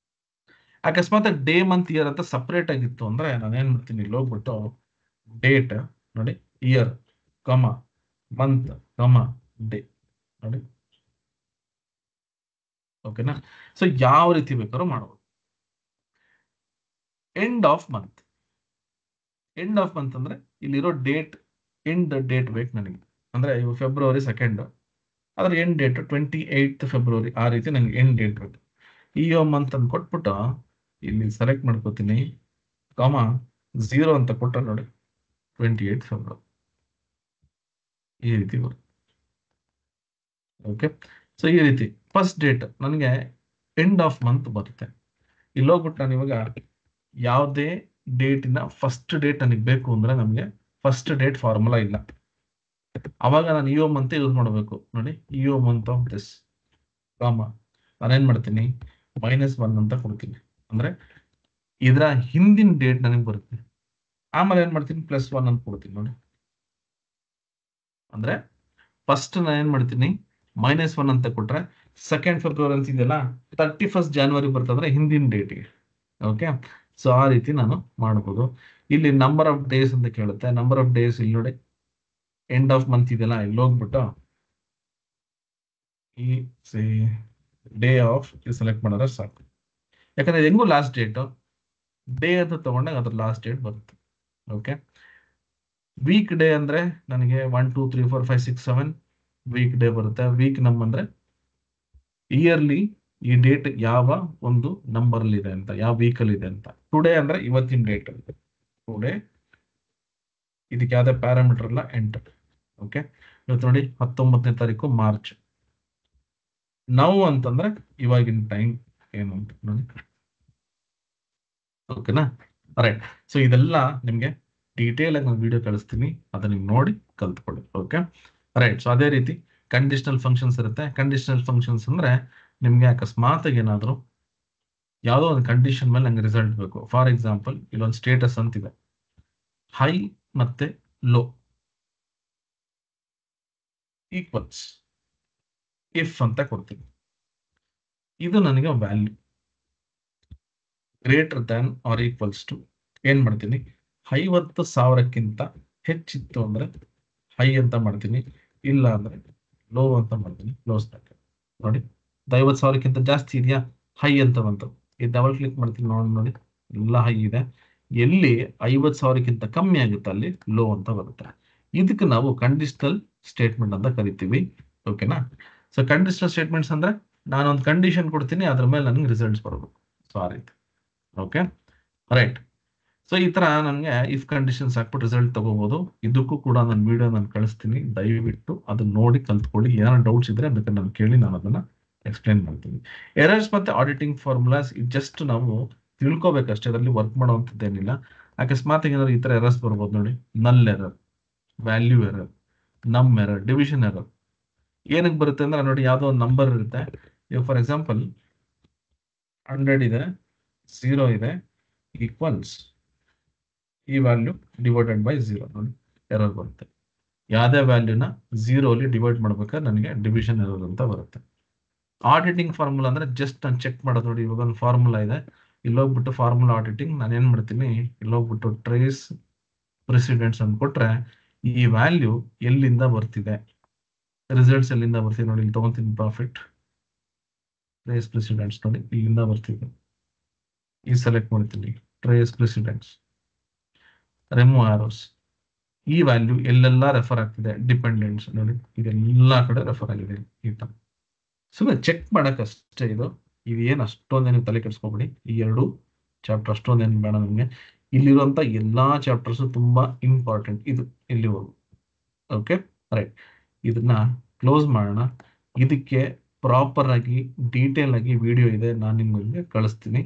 ಅಕಸ್ಮಾತ್ ಡೇ ಮಂತ್ ಇಯರ್ ಅಂತ ಸಪರೇಟ್ ಆಗಿತ್ತು ಅಂದ್ರೆ ನಾನು ಏನ್ ಮಾಡ್ತೀನಿ, ಇಲ್ಲಿ ಹೋಗ್ಬಿಟ್ಟು ಡೇಟ್ ನೋಡಿ, ಇಯರ್ ಕಮ ಮಂತ್ ಕಮ ಡೇ ನೋಡಿ. ಓಕೆನಾ? ಸೊ ಯಾವ ರೀತಿ ಬೇಕಾದ್ರೂ ಮಾಡಬಹುದು. End of month, end of month ಅಂದ್ರೆ ಇಲ್ಲಿರೋ ಡೇಟ್, ಎಂಡ್ ಡೇಟ್ ಬೇಕು ನನಗೆ. ಅಂದ್ರೆ ಇವು February 2 ಅದ್ರ ಎಂಡ್ ಡೇಟ್ 28 ಫೆಬ್ರವರಿ, ಆ ರೀತಿ ನಂಗೆ ಎಂಡ್ ಡೇಟ್ ಬೇಕು. ಇಒ ಮಂತ್ ಅಂತ ಕೊಟ್ಬಿಟ್ಟು ಇಲ್ಲಿ ಸೆಲೆಕ್ಟ್ ಮಾಡ್ಕೋತೀನಿ, ಕಾಮ 0 ಅಂತ ಕೊಟ್ಟ ನೋಡಿ 28 ಫೆಬ್ರವರಿ ಈ ರೀತಿ ಬರುತ್ತೆ. ಓಕೆ, ಸೊ ಈ ರೀತಿ ಫಸ್ಟ್ ಡೇಟ್ ನನಗೆ ಎಂಡ್ ಆಫ್ ಮಂತ್ ಬರುತ್ತೆ. ಇಲ್ಲಿ ಹೋಗ್ಬಿಟ್ಟು ನಾನು ಇವಾಗ ಯಾವುದೇ ಡೇಟಿನ ಫಸ್ಟ್ ಡೇಟ್ ನನಗೆ ಬೇಕು ಅಂದ್ರೆ ನಮಗೆ ಫಸ್ಟ್ ಡೇಟ್ ಫಾರ್ಮುಲಾ ಇಲ್ಲ. ಅವಾಗ ನಾನು ಇಒ ಮಂತ್ ಯೂಸ್ ಮಾಡಬೇಕು. ನೋಡಿ, ಇಒ ಮಂತ್ ಆಫ್ ದಿಸ್ ಕಾಮ ನಾನೇನ್ ಮಾಡ್ತೀನಿ -1 ಅಂತ ಕೊಡ್ತೀನಿ. ಅಂದ್ರೆ ಇದರ ಹಿಂದಿನ ಡೇಟ್ ನನಗೆ ಬರುತ್ತೆ. ಆಮೇಲೆ ಏನ್ ಮಾಡ್ತೀನಿ +1 ಅಂತ ಕೊಡ್ತೀನಿ. ನೋಡಿ, ಅಂದ್ರೆ ಫಸ್ಟ್ ನಾನು ಏನ್ ಮಾಡ್ತೀನಿ -1 ಅಂತ ಕೊಟ್ರೆ 2 ಫೆಬ್ರವರಿ ಅಂತ ಇದೆಯಲ್ಲ 31 ಜನವರಿ ಬರ್ತಂದ್ರೆ ಹಿಂದಿನ ಡೇಟ್ಗೆ. ಓಕೆ, ಸೊ ಆ ರೀತಿ ನಾನು ಮಾಡಬಹುದು. ಇಲ್ಲಿ ನಂಬರ್ ಆಫ್ ಡೇಸ್ ಅಂತ ಕೇಳುತ್ತೆ. ನಂಬರ್ ಆಫ್ ಡೇಸ್ ಇಲ್ಲಿ ನೋಡಿ, ಎಂಡ್ ಆಫ್ ಮಂತ್ ಇದೆಯಲ್ಲ, ಇಲ್ಲಿ ಹೋಗ್ಬಿಟ್ಟು ಈ ಡೇ ಆಫ್ ಸೆಲೆಕ್ಟ್ ಮಾಡಿದ್ರೆ ಸಾಕು. ಯಾಕಂದ್ರೆ ಹೆಂಗು ಲಾಸ್ಟ್ ಡೇಟ್ ಡೇ ಅಂತ ತಗೊಂಡಾಗ ಅದ್ರ ಲಾಸ್ಟ್ ಡೇಟ್ ಬರುತ್ತೆ. ಓಕೆ, ವೀಕ್ ಡೇ ಅಂದ್ರೆ ನನಗೆ 1 2 3 4 5 6 7 ವೀಕ್ ಡೇ ಬರುತ್ತೆ. ವೀಕ್ ಅಂದ್ರೆ ಇಯರ್ಲಿ ಈ ಡೇಟ್ ಯಾವ ಒಂದು ನಂಬರ್ ಅಲ್ಲಿ ಇದೆ ಅಂತ, ಯಾವ ವೀಕ್ ಅಲ್ಲಿ ಇದೆ ಅಂತ. ಟುಡೇ ಅಂದ್ರೆ ಇವತ್ತಿನ ಡೇಟ್. ಟುಡೇ ಇದಕ್ಕೆ ಯಾವ್ದೇ ಪ್ಯಾರಾಮೀಟರ್ ಇಲ್ಲ, ಎಂಟರ್. ಓಕೆ, ಇವತ್ತು ನೋಡಿ 19ನೇ ತಾರೀಕು ಮಾರ್ಚ್. ನಾವು ಅಂತಂದ್ರೆ ಇವಾಗಿನ ಟೈಮ್ ಏನು ಅಂತ ನೋಡಿ. ಓಕೆನಾ, ರೈಟ್. ಸೊ ಇದೆಲ್ಲ ನಿಮ್ಗೆ ಡೀಟೇಲ್ ಆಗಿ ನಾನು ವಿಡಿಯೋ ಕಳಿಸ್ತೀನಿ, ಅದನ್ನ ನೀವು ನೋಡಿ ಕಲ್ತ್ಕೊಳ್ಳಿ. Okay, right. ಸೊ ಅದೇ ರೀತಿ ಕಂಡೀಷನಲ್ ಫಂಕ್ಷನ್ಸ್ ಇರುತ್ತೆ. ಕಂಡೀಷನಲ್ ಫಂಕ್ಷನ್ಸ್ ಅಂದ್ರೆ ನಿಮ್ಗೆ ಅಕಸ್ಮಾತ್ ಏನಾದ್ರು ಯಾವುದೋ ಒಂದು ಕಂಡೀಷನ್ ಮೇಲೆ ನಂಗೆ ರಿಸಲ್ಟ್ ಬೇಕು. ಫಾರ್ ಎಕ್ಸಾಂಪಲ್ ಇಲ್ಲೊಂದು ಸ್ಟೇಟಸ್ ಅಂತಿದೆ, ಹೈ ಮತ್ತೆ ಲೋ ಈಕ್ವಲ್ಸ್ ಇಫ್ ಅಂತ ಕೊಡ್ತೀನಿ. ಇದು ನನಗೆ value greater than or equals to ಏನ್ ಮಾಡ್ತೀನಿ, 50,000ಕ್ಕಿಂತ ಹೆಚ್ಚಿತ್ತು ಅಂದ್ರೆ ಹೈ ಅಂತ ಮಾಡ್ತೀನಿ, ಇಲ್ಲ ಅಂದ್ರೆ ಲೋ ಅಂತ ಮಾಡ್ತೀನಿ. Close bracket. ನೋಡಿ, 50,000ಕ್ಕಿಂತ ಜಾಸ್ತಿ ಇದೆಯಾ, ಹೈ ಅಂತ ಬಂತು. ಈ ಡಬಲ್ ಕ್ಲಿಕ್ ಮಾಡ್ತೀನಿ, ನೋಡಿ ಎಲ್ಲ ಹೈ ಇದೆ. ಎಲ್ಲಿ 50,000ಕ್ಕಿಂತ ಕಮ್ಮಿ ಆಗುತ್ತೆ ಅಲ್ಲಿ ಲೋ ಅಂತ ಬರುತ್ತೆ. ಇದಕ್ಕೆ ನಾವು ಕಂಡೀಷನಲ್ ಸ್ಟೇಟ್ಮೆಂಟ್ ಅಂತ ಕರಿತೀವಿ. ಓಕೆನಾ, ಸೊ ಕಂಡೀಷನಲ್ ಸ್ಟೇಟ್ಮೆಂಟ್ಸ್ ಅಂದ್ರೆ ನಾನು ಒಂದು ಕಂಡೀಷನ್ ಕೊಡ್ತೀನಿ, ಅದ್ರ ಮೇಲೆ ನನಗೆ ರಿಸಲ್ಟ್ಸ್ ಬರಬೇಕು. ಸೊ ಆ ರೀತಿ. Okay, right. ಸೊ ಈ ತರ ನನಗೆ ಇಫ್ ಕಂಡೀಷನ್ಸ್ ಹಾಕ್ಬಿಟ್ಟು ರಿಸಲ್ಟ್ ತಗೋಬಹುದು. ಇದಕ್ಕೂ ಕೂಡ ನಾನು ವಿಡಿಯೋ ನಾನು ಕಳಿಸ್ತೀನಿ, ದಯವಿಟ್ಟು ಅದನ್ನ ನೋಡಿ ಕಲ್ತ್ಕೊಳ್ಳಿ. ಏನಾದ್ರು ಡೌಟ್ಸ್ ಇದ್ರೆ ಅದಕ್ಕೆ ನಾನು ಕೇಳಿ ನಾನು ಅದನ್ನ ಎಕ್ಸ್ಪ್ಲೈನ್ ಮಾಡ್ತೀನಿ. ಎರರ್ಸ್ ಮತ್ತೆ ಆಡಿಟಿಂಗ್ ಫಾರ್ಮುಲಾಸ್ ಜಸ್ಟ್ ನಾವು ತಿಳ್ಕೊಬೇಕಷ್ಟೇ, ಅದರಲ್ಲಿ ವರ್ಕ್ ಮಾಡುವಂಥದ್ದೇನಿಲ್ಲ. ಅಕಸ್ಮಾತ್ ಏನಾದ್ರು ಈ ತರ ಎರರ್ಸ್ ಬರ್ಬೋದು. ನೋಡಿ, ನಲ್ ಎರರ್, ವ್ಯಾಲ್ಯೂ ಎರರ್, ನಮ್ ಎರರ್, ಡಿವಿಷನ್ ಎರರ್. ಏನಕ್ಕೆ ಬರುತ್ತೆ ಅಂದ್ರೆ ನೋಡಿ, ಯಾವುದೋ ಒಂದು ನಂಬರ್ ಇರುತ್ತೆ. ಈಗ ಫಾರ್ ಎಕ್ಸಾಂಪಲ್ 100 ಇದೆ, 0 ಇದೆ, ಈಕ್ವಲ್ಸ್ ಈ ವ್ಯಾಲ್ಯೂ ಡಿವೈಡೆಡ್ ಬೈ 0. ನೋಡಿ, ಎರರ್ ಬರುತ್ತೆ. ಯಾವುದೇ ವ್ಯಾಲ್ಯೂನ 0 ಅಲ್ಲಿ ಡಿವೈಡ್ ಮಾಡ್ಬೇಕಾದ್ರೆ ನನಗೆ ಡಿವಿಷನ್ ಎರರ್ ಅಂತ ಬರುತ್ತೆ. ಆಡಿಟಿಂಗ್ ಫಾರ್ಮುಲಾ ಅಂದ್ರೆ ಜಸ್ಟ್ ನಾನು ಚೆಕ್ ಮಾಡೋದು. ನೋಡಿ, ಇವಾಗ ಒಂದು ಫಾರ್ಮುಲಾ ಇದೆ, ಇಲ್ಲೋಗ್ಬಿಟ್ಟು ಫಾರ್ಮುಲಾ ಆಡಿಟಿಂಗ್ ನಾನು ಏನ್ ಮಾಡ್ತೀನಿ, ಇಲ್ಲೋಗ್ಬಿಟ್ಟು ಟ್ರೇಸ್ ಪ್ರೆಸಿಡೆಂಟ್ಸ್ ಅಂತ ಕೊಟ್ರೆ ಈ ವ್ಯಾಲ್ಯೂ ಎಲ್ಲಿಂದ ಬರ್ತಿದೆ, ರಿಸಲ್ಟ್ಸ್ ಎಲ್ಲಿಂದ ಬರ್ತಿದೆ. ನೋಡಿ, ಇಲ್ಲಿ ತಗೊಂತೀನಿ ಪ್ರಾಫಿಟ್, ಟ್ರೇಸ್ ಪ್ರೆಸಿಡೆಂಟ್ಸ್. ನೋಡಿ, ಇಲ್ಲಿಂದ ಬರ್ತಿದೆ. ಈ ಸೆಲೆಕ್ಟ್ ಮಾಡ್ತೀನಿ ಟ್ರೇಸ್ ಪ್ರೆಸಿಡೆಂಟ್ಸ್, ರಿಮೂವ್ ಆರೋಸ್. ಈ ವ್ಯಾಲ್ಯೂ ಎಲ್ಲೆಲ್ಲ ರೆಫರ್ ಆಗ್ತಿದೆ, ಡಿಪೆಂಡೆಂಟ್ಸ್. ನೋಡಿ, ಇದೆಲ್ಲ ಕಡೆ ರೆಫರ್ ಆಗಿದೆ. ಈ ತರ ಸುಮ್ಮನೆ ಚೆಕ್ ಮಾಡಕ್ಕಷ್ಟೇ ಇದು. ಇದೇನು ಅಷ್ಟೊಂದೇನು ತಲೆ ಕೆಡಿಸ್ಕೊಬೇಡಿ. ಈ 2 ಚಾಪ್ಟರ್ ಅಷ್ಟೊಂದೇನು ಬೇಡ ನಮಗೆ. ಇಲ್ಲಿರುವಂತ ಎಲ್ಲಾ ಚಾಪ್ಟರ್ಸ್ ತುಂಬಾ ಇಂಪಾರ್ಟೆಂಟ್. ಇದು ಇಲ್ಲಿವರೆಗೂ. Okay, right. ಇದನ್ನ ಕ್ಲೋಸ್ ಮಾಡೋಣ. ಇದಕ್ಕೆ ಪ್ರಾಪರ್ ಆಗಿ ಡೀಟೇಲ್ ಆಗಿ ವಿಡಿಯೋ ಇದೆ, ನಾನು ನಿಮಗೆ ಕಳಿಸ್ತೀನಿ.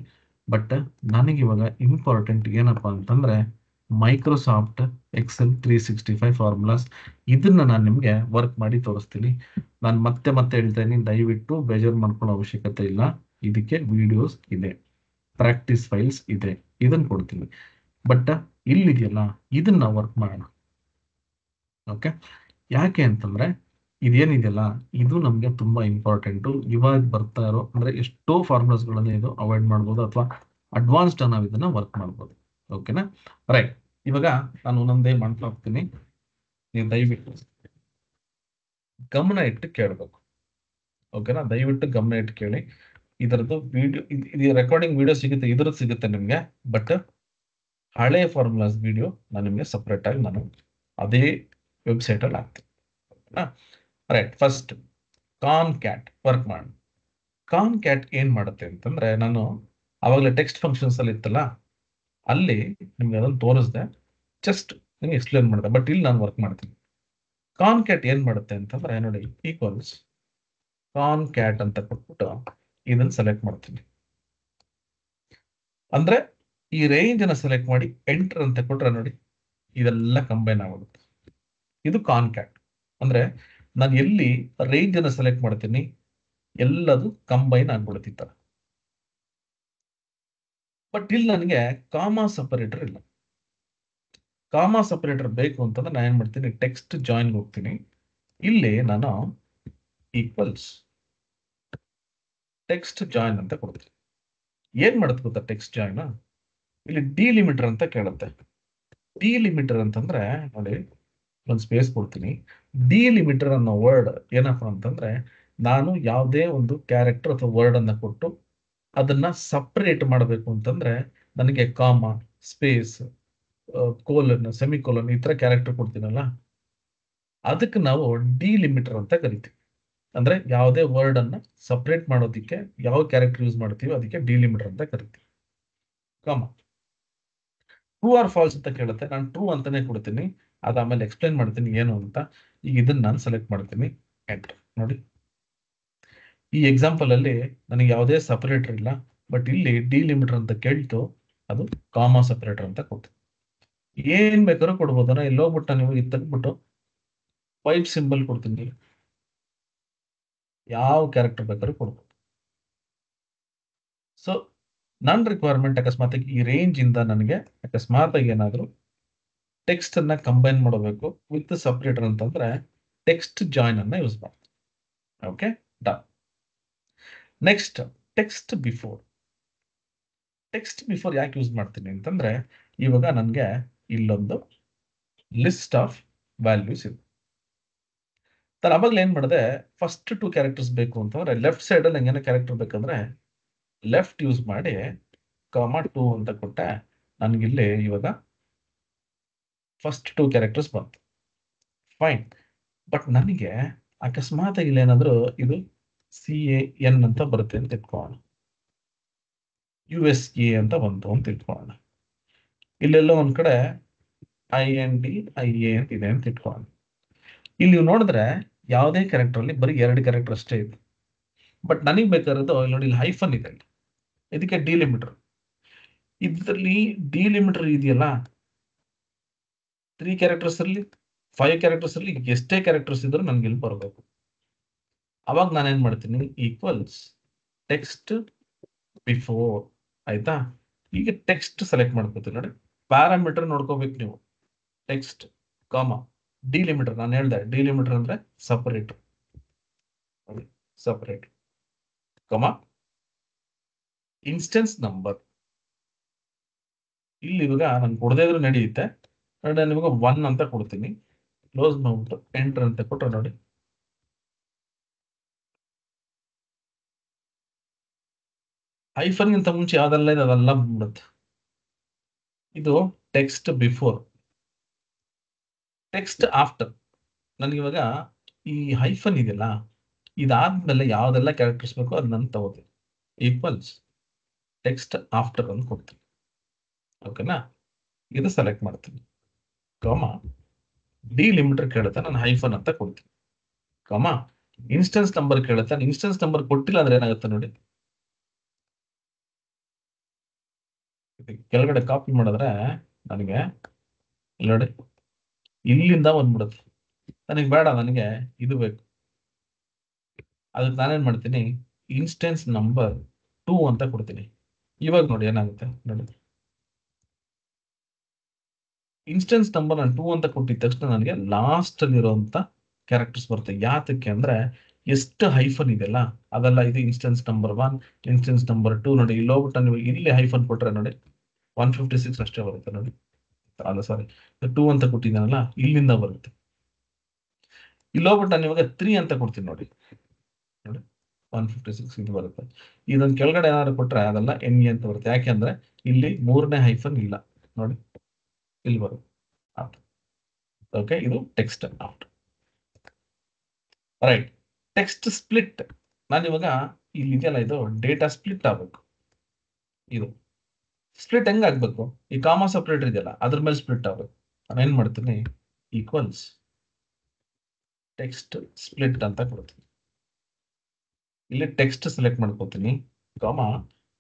ಬಟ್ ನನಗೆ ಇವಾಗ ಇಂಪಾರ್ಟೆಂಟ್ ಏನಪ್ಪಾ ಅಂತಂದ್ರೆ ಮೈಕ್ರೋಸಾಫ್ಟ್ ಎಕ್ಸೆಲ್ 365 ಫಾರ್ಮುಲಾಸ್. ಇದನ್ನ ನಾನು ನಿಮ್ಗೆ ವರ್ಕ್ ಮಾಡಿ ತೋರಿಸ್ತೀನಿ. ನಾನು ಮತ್ತೆ ಮತ್ತೆ ಹೇಳ್ತೇನೆ, ದಯವಿಟ್ಟು ಬೇಜಾರು ಮಾಡ್ಕೊಳ್ಳೋ ಅವಶ್ಯಕತೆ ಇಲ್ಲ. ಇದಕ್ಕೆ ವಿಡಿಯೋಸ್ ಇದೆ, ಪ್ರಾಕ್ಟೀಸ್ ಫೈಲ್ಸ್ ಇದೆ, ಇದನ್ನ ಕೊಡ್ತೀನಿ. ಬಟ್ ಇಲ್ಲಿದೆಯಲ್ಲ, ಇದನ್ನ ವರ್ಕ್ ಮಾಡೋಣ. ಓಕೆ, ಯಾಕೆ ಅಂತಂದ್ರೆ ಇದೇನಿದೆಯಲ್ಲ, ಇದು ನಮ್ಗೆ ತುಂಬಾ ಇಂಪಾರ್ಟೆಂಟು. ಇವಾಗ ಬರ್ತಾ ಇರೋ ಅಂದ್ರೆ ಎಷ್ಟೋ ಫಾರ್ಮುಲಾಸ್ಗಳನ್ನ ಇದು ಅವಾಯ್ಡ್ ಮಾಡ್ಬೋದು, ಅಥವಾ ಅಡ್ವಾನ್ಸ್ಡ್ ನಾವು ಇದನ್ನ ವರ್ಕ್ ಮಾಡ್ಬೋದು. ಓಕೆನಾ, ರೈಟ್. ಇವಾಗ ನಾನು ಒಂದೊಂದೇ ಮಾಡ್ತಾ ಹೋಗ್ತೀನಿ, ನೀವು ದಯವಿಟ್ಟು ಗಮನ ಇಟ್ಟು ಕೇಳಬೇಕು. ಓಕೆನಾ, ದಯವಿಟ್ಟು ಗಮನ ಇಟ್ಟು ಕೇಳಿ. ಇದರದ್ದು ವಿಡಿಯೋ, ಇದು ರೆಕಾರ್ಡಿಂಗ್ ವಿಡಿಯೋ ಸಿಗುತ್ತೆ, ಇದ್ರದ್ದು ಸಿಗುತ್ತೆ ನಿಮ್ಗೆ. ಬಟ್ ಹಳೆ ಫಾರ್ಮುಲಾಸ್ ವಿಡಿಯೋ ನಾನು ನಿಮ್ಗೆ ಸಪ್ರೇಟ್ ಆಗಿ ನಾನು ಅದೇ ವೆಬ್ಸೈಟ್ ಅಲ್ಲಿ ಹಾಕ್ತೀನಿ. ರೈಟ್. ಫಸ್ಟ್ ಕಾನ್ ಕ್ಯಾಟ್ ವರ್ಕ್ ಮಾಡಿ. ಕಾನ್ ಕ್ಯಾಟ್ ಏನ್ ಮಾಡುತ್ತೆ ಅಂತಂದ್ರೆ, ನಾನು ಅವಾಗಲೇ ಟೆಕ್ಸ್ಟ್ ಫಂಕ್ಷನ್ಸ್ ಅಲ್ಲಿ ಇತ್ತಲ್ಲ, ಅಲ್ಲಿ ನಿಮ್ಗೆ ಅದನ್ನು ತೋರಿಸ್ದೆ, ಜಸ್ಟ್ ನಿಮ್ಗೆ ಎಕ್ಸ್ಪ್ಲೇನ್ ಮಾಡಿದೆ. ಬಟ್ ಇಲ್ಲಿ ನಾನು ವರ್ಕ್ ಮಾಡ್ತೀನಿ. ಕಾನ್ ಕ್ಯಾಟ್ ಏನ್ ಮಾಡುತ್ತೆ ಅಂತಂದ್ರೆ ನೋಡಿ, ಈಕ್ವಲ್ಸ್ ಕಾನ್ ಕ್ಯಾಟ್ ಅಂತ ಕೊಟ್ಬಿಟ್ಟು ಇದನ್ನ ಸೆಲೆಕ್ಟ್ ಮಾಡ್ತೀನಿ. ಅಂದ್ರೆ ಈ ರೇಂಜ್ ಅನ್ನ ಸೆಲೆಕ್ಟ್ ಮಾಡಿ ಎಂಟರ್ ಅಂತ ಕೊಟ್ರೆ ನೋಡಿ, ಇದೆಲ್ಲ ಕಂಬೈನ್ ಆಗುತ್ತೆ. ಇದು ಕಾನ್ ಕ್ಯಾಟ್. ಅಂದ್ರೆ ನಾನು ಎಲ್ಲಿ ರೇಂಜ್ ಅನ್ನ ಸೆಲೆಕ್ಟ್ ಮಾಡ್ತೀನಿ, ಎಲ್ಲದು ಕಂಬೈನ್ ಆಗ್ಬಿಡುತ್ತೆ. ಬಟ್ ಇಲ್ಲಿ ನನಗೆ ಕಾಮಾ ಸಪರೇಟರ್ ಇಲ್ಲ. ಕಾಮಾ ಸಪರೇಟರ್ ಬೇಕು ಅಂತಂದ್ರೆ ನಾನು ಏನ್ ಮಾಡ್ತೀನಿ, ಟೆಕ್ಸ್ಟ್ ಜಾಯಿನ್ ಹೋಗ್ತೀನಿ. ಇಲ್ಲಿ ನಾನು ಈಕ್ವಲ್ಸ್ ಟೆಕ್ಸ್ಟ್ ಜಾಯಿನ್ ಅಂತ ಕೊಡ್ತೀನಿ. ಏನ್ ಮಾಡುತ್ತೆ ಗೊತ್ತಾ ಟೆಕ್ಸ್ಟ್ ಜಾಯಿನ್? ಇಲ್ಲಿ ಡಿಲಿಮಿಟರ್ ಅಂತ ಕೇಳುತ್ತೆ. ಡಿಲಿಮಿಟರ್ ಅಂತಂದ್ರೆ ನೋಡಿ, ಒಂದು ಸ್ಪೇಸ್ ಕೊಡ್ತೀನಿ. ಡಿಲಿಮಿಟರ್ ಅನ್ನೋ ವರ್ಡ್ ಏನಪ್ಪ ಅಂತಂದ್ರೆ, ನಾನು ಯಾವುದೇ ಒಂದು ಕ್ಯಾರೆಕ್ಟರ್ ಅಥವಾ ವರ್ಡ್ ಅನ್ನ ಕೊಟ್ಟು ಅದನ್ನ ಸಪರೇಟ್ ಮಾಡಬೇಕು ಅಂತಂದ್ರೆ ನನಗೆ ಕಾಮ, ಸ್ಪೇಸ್, ಕೋಲನ್, ಸೆಮಿಕೋಲನ್ ಈ ತರ ಕ್ಯಾರೆಕ್ಟರ್ ಕೊಡ್ತೀನಲ್ಲ, ಅದಕ್ಕೆ ನಾವು ಡಿಲಿಮಿಟರ್ ಅಂತ ಕರಿತೀವಿ. ಅಂದ್ರೆ ಯಾವುದೇ ವರ್ಡ್ ಅನ್ನ ಸಪರೇಟ್ ಮಾಡೋದಿಕ್ಕೆ ಯಾವ ಕ್ಯಾರೆಕ್ಟರ್ ಯೂಸ್ ಮಾಡ್ತೀವಿ ಅದಕ್ಕೆ ಡಿಲಿಮಿಟರ್ ಅಂತ ಕರಿತೀವಿ. ಕಾಮ ಟ್ರೂ ಆರ್ ಫಾಲ್ಸ್ ಅಂತ ಕೇಳುತ್ತೆ, ನಾನು ಟ್ರೂ ಅಂತಾನೆ ಕೊಡ್ತೀನಿ. ಅದಾದ್ಮೇಲೆ ಎಕ್ಸ್ಪ್ಲೈನ್ ಮಾಡ್ತೀನಿ ಏನು ಅಂತ. ಈಗ ಇದನ್ನ ನಾನು ಸೆಲೆಕ್ಟ್ ಮಾಡ್ತೀನಿ, ಎಂಟರ್ ನೋಡಿ. ಈ ಎಕ್ಸಾಂಪಲ್ ಅಲ್ಲಿ ನನಗೆ ಯಾವುದೇ ಸಪರೇಟರ್ ಇಲ್ಲ, ಬಟ್ ಇಲ್ಲಿ ಡಿಲಿಮಿಟರ್ ಅಂತ ಕೇಳ್ತು, ಅದು ಕಾಮಾ ಸಪರೇಟರ್ ಅಂತ ಕೊಡ್ತೀನಿ. ಏನ್ ಬೇಕಾದ್ರೂ ಕೊಡ್ಬೋದು. ಇಲ್ಲಿ ಹೋಗ್ಬಿಟ್ಟು ನೀವು ಇದು ತೆಗ್ದ್ಬಿಟ್ಟು ಪೈಪ್ ಸಿಂಬಲ್ ಕೊಡ್ತೀನಿ, ಯಾವ ಕ್ಯಾರೆಕ್ಟರ್ ಬೇಕಾದ್ರೂ ಕೊಡ್ಬೋದು. ಸೊ ನನ್ನ ರಿಕ್ವೈರ್ಮೆಂಟ್ ಅಕಸ್ಮಾತ್ ಈ ರೇಂಜ್ ಇಂದ ನನಗೆ ಅಕಸ್ಮಾತ್ ಏನಾದ್ರು ಟೆಕ್ಸ್ಟ್ ಅನ್ನ ಕಂಬೈನ್ ಮಾಡಬೇಕು ವಿತ್ ಸಪರೇಟರ್ ಅಂತಂದ್ರೆ ಟೆಕ್ಸ್ಟ್ ಜಾಯಿನ್ ಅನ್ನ ಯೂಸ್ ಮಾಡ್ತೀನಿ. Okay, done. Next text before. Text before ಯಾಕೆ ಯೂಸ್ ಮಾಡ್ತೀನಿ ಅಂತಂದ್ರೆ, ಇವಾಗ ನನಗೆ ಇಲ್ಲೊಂದು ಲಿಸ್ಟ್ ಆಫ್ ವ್ಯಾಲ್ಯೂಸ್ ಇದೆ. ನಾನು ಅವಾಗಲೇ ಏನ್ ಮಾಡಿದೆ, ಫಸ್ಟ್ 2 ಕ್ಯಾರೆಕ್ಟರ್ಸ್ ಬೇಕು ಅಂತಂದ್ರೆ ಲೆಫ್ಟ್ ಸೈಡ್ ಅಲ್ಲಿ ನಂಗೇನೋ ಕ್ಯಾರೆಕ್ಟರ್ ಬೇಕಂದ್ರೆ ಲೆಫ್ಟ್ ಯೂಸ್ ಮಾಡಿ ಕಾಮಾ 2 ಅಂತ ಕೊಟ್ಟೆ. ನನಗಿಲ್ಲಿ ಇವಾಗ ಫಸ್ಟ್ 2 ಕ್ಯಾರೆಕ್ಟರ್ಸ್ ಬಂತು, ಫೈನ್. ಬಟ್ ನನಗೆ ಅಕಸ್ಮಾತ್ ಇಲ್ಲಿ ಏನಾದ್ರು ಇದು CAN ಅಂತ ಬರುತ್ತೆ ಅಂತ ಇಟ್ಕೊಳ್ಳೋಣ, USA ಅಂತ ಬಂತು ಅಂತ ಇಟ್ಕೊಳ್ಳೋಣ. ಇಲ್ಲೆಲ್ಲೋ ಒಂದ್ ಕಡೆ IND IA ಅಂತ ಇದೆ ಅಂತ ಇಟ್ಕೊಳ್ಳೋಣ. ಇಲ್ಲಿ ನೀವು ನೋಡಿದ್ರೆ ಯಾವುದೇ ಕ್ಯಾರೆಕ್ಟರ್ ಅಲ್ಲಿ ಬರೀ 2 ಕ್ಯಾರೆಕ್ಟರ್ ಅಷ್ಟೇ ಇದೆ. ಬಟ್ ನನಗೆ ಬೇಕಾಗಿರೋದು ಇಲ್ಲಿ ನೋಡಿ, ಇಲ್ಲಿ ಹೈಫನ್ ಇದೆ, ಇದಕ್ಕೆ ಡಿಲಿಮಿಟರ್. ಇದರಲ್ಲಿ ಡಿಲಿಮಿಟರ್ ಇದೆಯಲ್ಲ, 3 ಕ್ಯಾರೆಕ್ಟರ್ಸ್ ಅಲ್ಲಿ 5 ಕ್ಯಾರೆಕ್ಟರ್ಸ್ ಅಲ್ಲಿ ಎಷ್ಟೇ ಕ್ಯಾರೆಕ್ಟರ್ಸ್ ಇದ್ರೂ ನನ್ಗೆ ಇಲ್ಲಿ ಬರಬೇಕು. ಅವಾಗ ನಾನೇನ್ ಮಾಡ್ತೀನಿ, ಈಕ್ವಲ್ಸ್ ಟೆಕ್ಸ್ಟ್ ಬಿಫೋರ್. ಆಯ್ತಾ? ಈಗ ಟೆಕ್ಸ್ಟ್ ಸೆಲೆಕ್ಟ್ ಮಾಡ್ಕೋತೀನಿ ನೋಡಿ. ಪ್ಯಾರಾಮೀಟರ್ ನೋಡ್ಕೋಬೇಕು ನೀವು, ಟೆಕ್ಸ್ಟ್ ಕಾಮ ಡಿಲಿಮಿಟರ್. ನಾನು ಹೇಳ್ದೆ ಡಿಲಿಮಿಟರ್ ಅಂದ್ರೆ ಸಪರೇಟ್, ಸಪರೇಟ್ ಕಾಮ ಇನ್ಸ್ಟೆನ್ಸ್ ನಂಬರ್. ಇಲ್ಲಿ ಇವಾಗ ನಾನು ಕೊಡದೇ ಇದ್ರೂ ನಡೆಯುತ್ತೆ. ನಾನು ಇವಾಗ 1 ಅಂತ ಕೊಡ್ತೀನಿ, ಕ್ಲೋಸ್ ಮಾಡ್ಬಿಟ್ಟು ಎಂಟರ್ ಅಂತ ಕೊಟ್ಟರೆ ನೋಡಿ, ಹೈಫನ್ಗಿಂತ ಮುಂಚೆ ಯಾವ್ದೆಲ್ಲ ಇದೆ ಅದೆಲ್ಲ ಬಂದ್ಬಿಡುತ್ತೆ. ಇದು ಟೆಕ್ಸ್ಟ್ ಬಿಫೋರ್. ಟೆಕ್ಸ್ಟ್ ಆಫ್ಟರ್, ನನಗಿವಾಗ ಈ ಹೈಫನ್ ಇದೆಯಲ್ಲ, ಇದಾದ್ಮೇಲೆ ಯಾವ್ದೆಲ್ಲ ಕ್ಯಾರೆಕ್ಟರ್ಸ್ ಬೇಕೋ ಅದು ನಾನು ತಗೋತೀನಿ. ಈಕ್ವಲ್ಸ್ ಟೆಕ್ಸ್ಟ್ ಆಫ್ಟರ್ ಅಂತ ಕೊಡ್ತೀನಿ. ಓಕೆನಾ? ಇದು ಸೆಲೆಕ್ಟ್ ಮಾಡ್ತೀನಿ, ಕಾಮ ಡಿಲಿಮಿಟರ್ ಕೇಳುತ್ತೆ, ನಾನು ಹೈಫನ್ ಅಂತ ಕೊಡ್ತೀನಿ. ಕಾಮ ಇನ್ಸ್ಟೆನ್ಸ್ ನಂಬರ್ ಕೇಳುತ್ತೆ, ಇನ್ಸ್ಟೆನ್ಸ್ ನಂಬರ್ ಕೊಟ್ಟಿಲ್ಲ ಅಂದ್ರೆ ಏನಾಗುತ್ತೆ ನೋಡಿ, ಕೆಳಗಡೆ ಕಾಪಿ ಮಾಡಿದ್ರೆ ನನಗೆ ನೋಡಿ ಇಲ್ಲಿಂದ ಬಂದ್ಬಿಡುತ್ತೆ. ನನಗೆ ಬೇಡ, ನನಗೆ ಇದು ಬೇಕು. ಅದಕ್ಕೆ ನಾನೇನ್ ಮಾಡ್ತೀನಿ, ಇನ್ಸ್ಟೆನ್ಸ್ ನಂಬರ್ 2 ಅಂತ ಕೊಡ್ತೀನಿ. ಇವಾಗ ನೋಡಿ ಏನಾಗುತ್ತೆ ನೋಡಿ, ಇನ್ಸ್ಟೆನ್ಸ್ ನಂಬರ್ ನಾನು 2 ಅಂತ ಕೊಟ್ಟಿದ ತಕ್ಷಣ ನನಗೆ ಲಾಸ್ಟ್ ಅಲ್ಲಿ ಇರುವಂತ ಕ್ಯಾರೆಕ್ಟರ್ಸ್ ಬರುತ್ತೆ. ಯಾತಕ್ಕೆ ಅಂದ್ರೆ ಎಷ್ಟು ಹೈಫನ್ ಇದೆಯಲ್ಲ ಅದೆಲ್ಲ ಇದು ಇನ್ಸ್ಟೆನ್ಸ್ ನಂಬರ್ 1, ಇನ್ಸ್ಟೆನ್ಸ್ ನಂಬರ್ 2. ನೋಡಿ ಇಲ್ಲಿ ಹೋಗ್ಬಿಟ್ಟು ನೀವು ಇಲ್ಲಿ ಹೈಫನ್ ಕೊಟ್ರೆ ನೋಡಿ 156 ಅಷ್ಟೇ ಬರುತ್ತೆ ನೋಡಿ. ಅಲ್ಲ ಸಾರಿ, 2 ಅಂತ ಕೊಟ್ಟಿದ್ದಾನಲ್ಲ ಇಲ್ಲಿಂದ ಬರುತ್ತೆ. ಇಲ್ಲಿ ಹೋಗ್ಬಿಟ್ಟು ನಾನು ಇವಾಗ 3 ಅಂತ ಕೊಡ್ತೀನಿ ನೋಡಿ, ನೋಡಿ 156 ಇದು ಬರುತ್ತೆ. ಇದೊಂದು ಕೆಳಗಡೆ ಏನಾದ್ರು ಕೊಟ್ರೆ ಅದೆಲ್ಲ NE ಅಂತ ಬರುತ್ತೆ. ಯಾಕೆಂದ್ರೆ ಇಲ್ಲಿ 3ನೇ ಹೈಫನ್ ಇಲ್ಲ ನೋಡಿ, ಇಲ್ಲಿ ಬರುತ್ತೆ. ಓಕೆ, ಇದು text after. Right. Text split ನಾನು ಇವಾಗ ಇಲ್ಲಿ ಇದೆಯಲ್ಲ ಇದು ಡೇಟಾ ಸ್ಪ್ಲಿಟ್ ಆಗ್ಬೇಕು. ಇದು ಸ್ಪ್ಲಿಟ್ ಹೆಂಗ್ ಆಗ್ಬೇಕು? ಈ ಕಾಮಾ ಸಪ್ರೇಟರ್ ಇದೆಯಲ್ಲ ಅದ್ರ ಮೇಲೆ ಸ್ಪ್ಲಿಟ್ ಆಗ್ಬೇಕು. ನಾನು ಏನ್ ಮಾಡ್ತೀನಿ, ಈಕ್ವಲ್ಸ್ ಟೆಕ್ಸ್ಟ್ ಸ್ಪ್ಲಿಟ್ ಅಂತ ಕೊಡ್ತೀನಿ. ಇಲ್ಲಿ ಟೆಕ್ಸ್ಟ್ ಸೆಲೆಕ್ಟ್ ಮಾಡ್ಕೋತೀನಿ, ಕಾಮಾ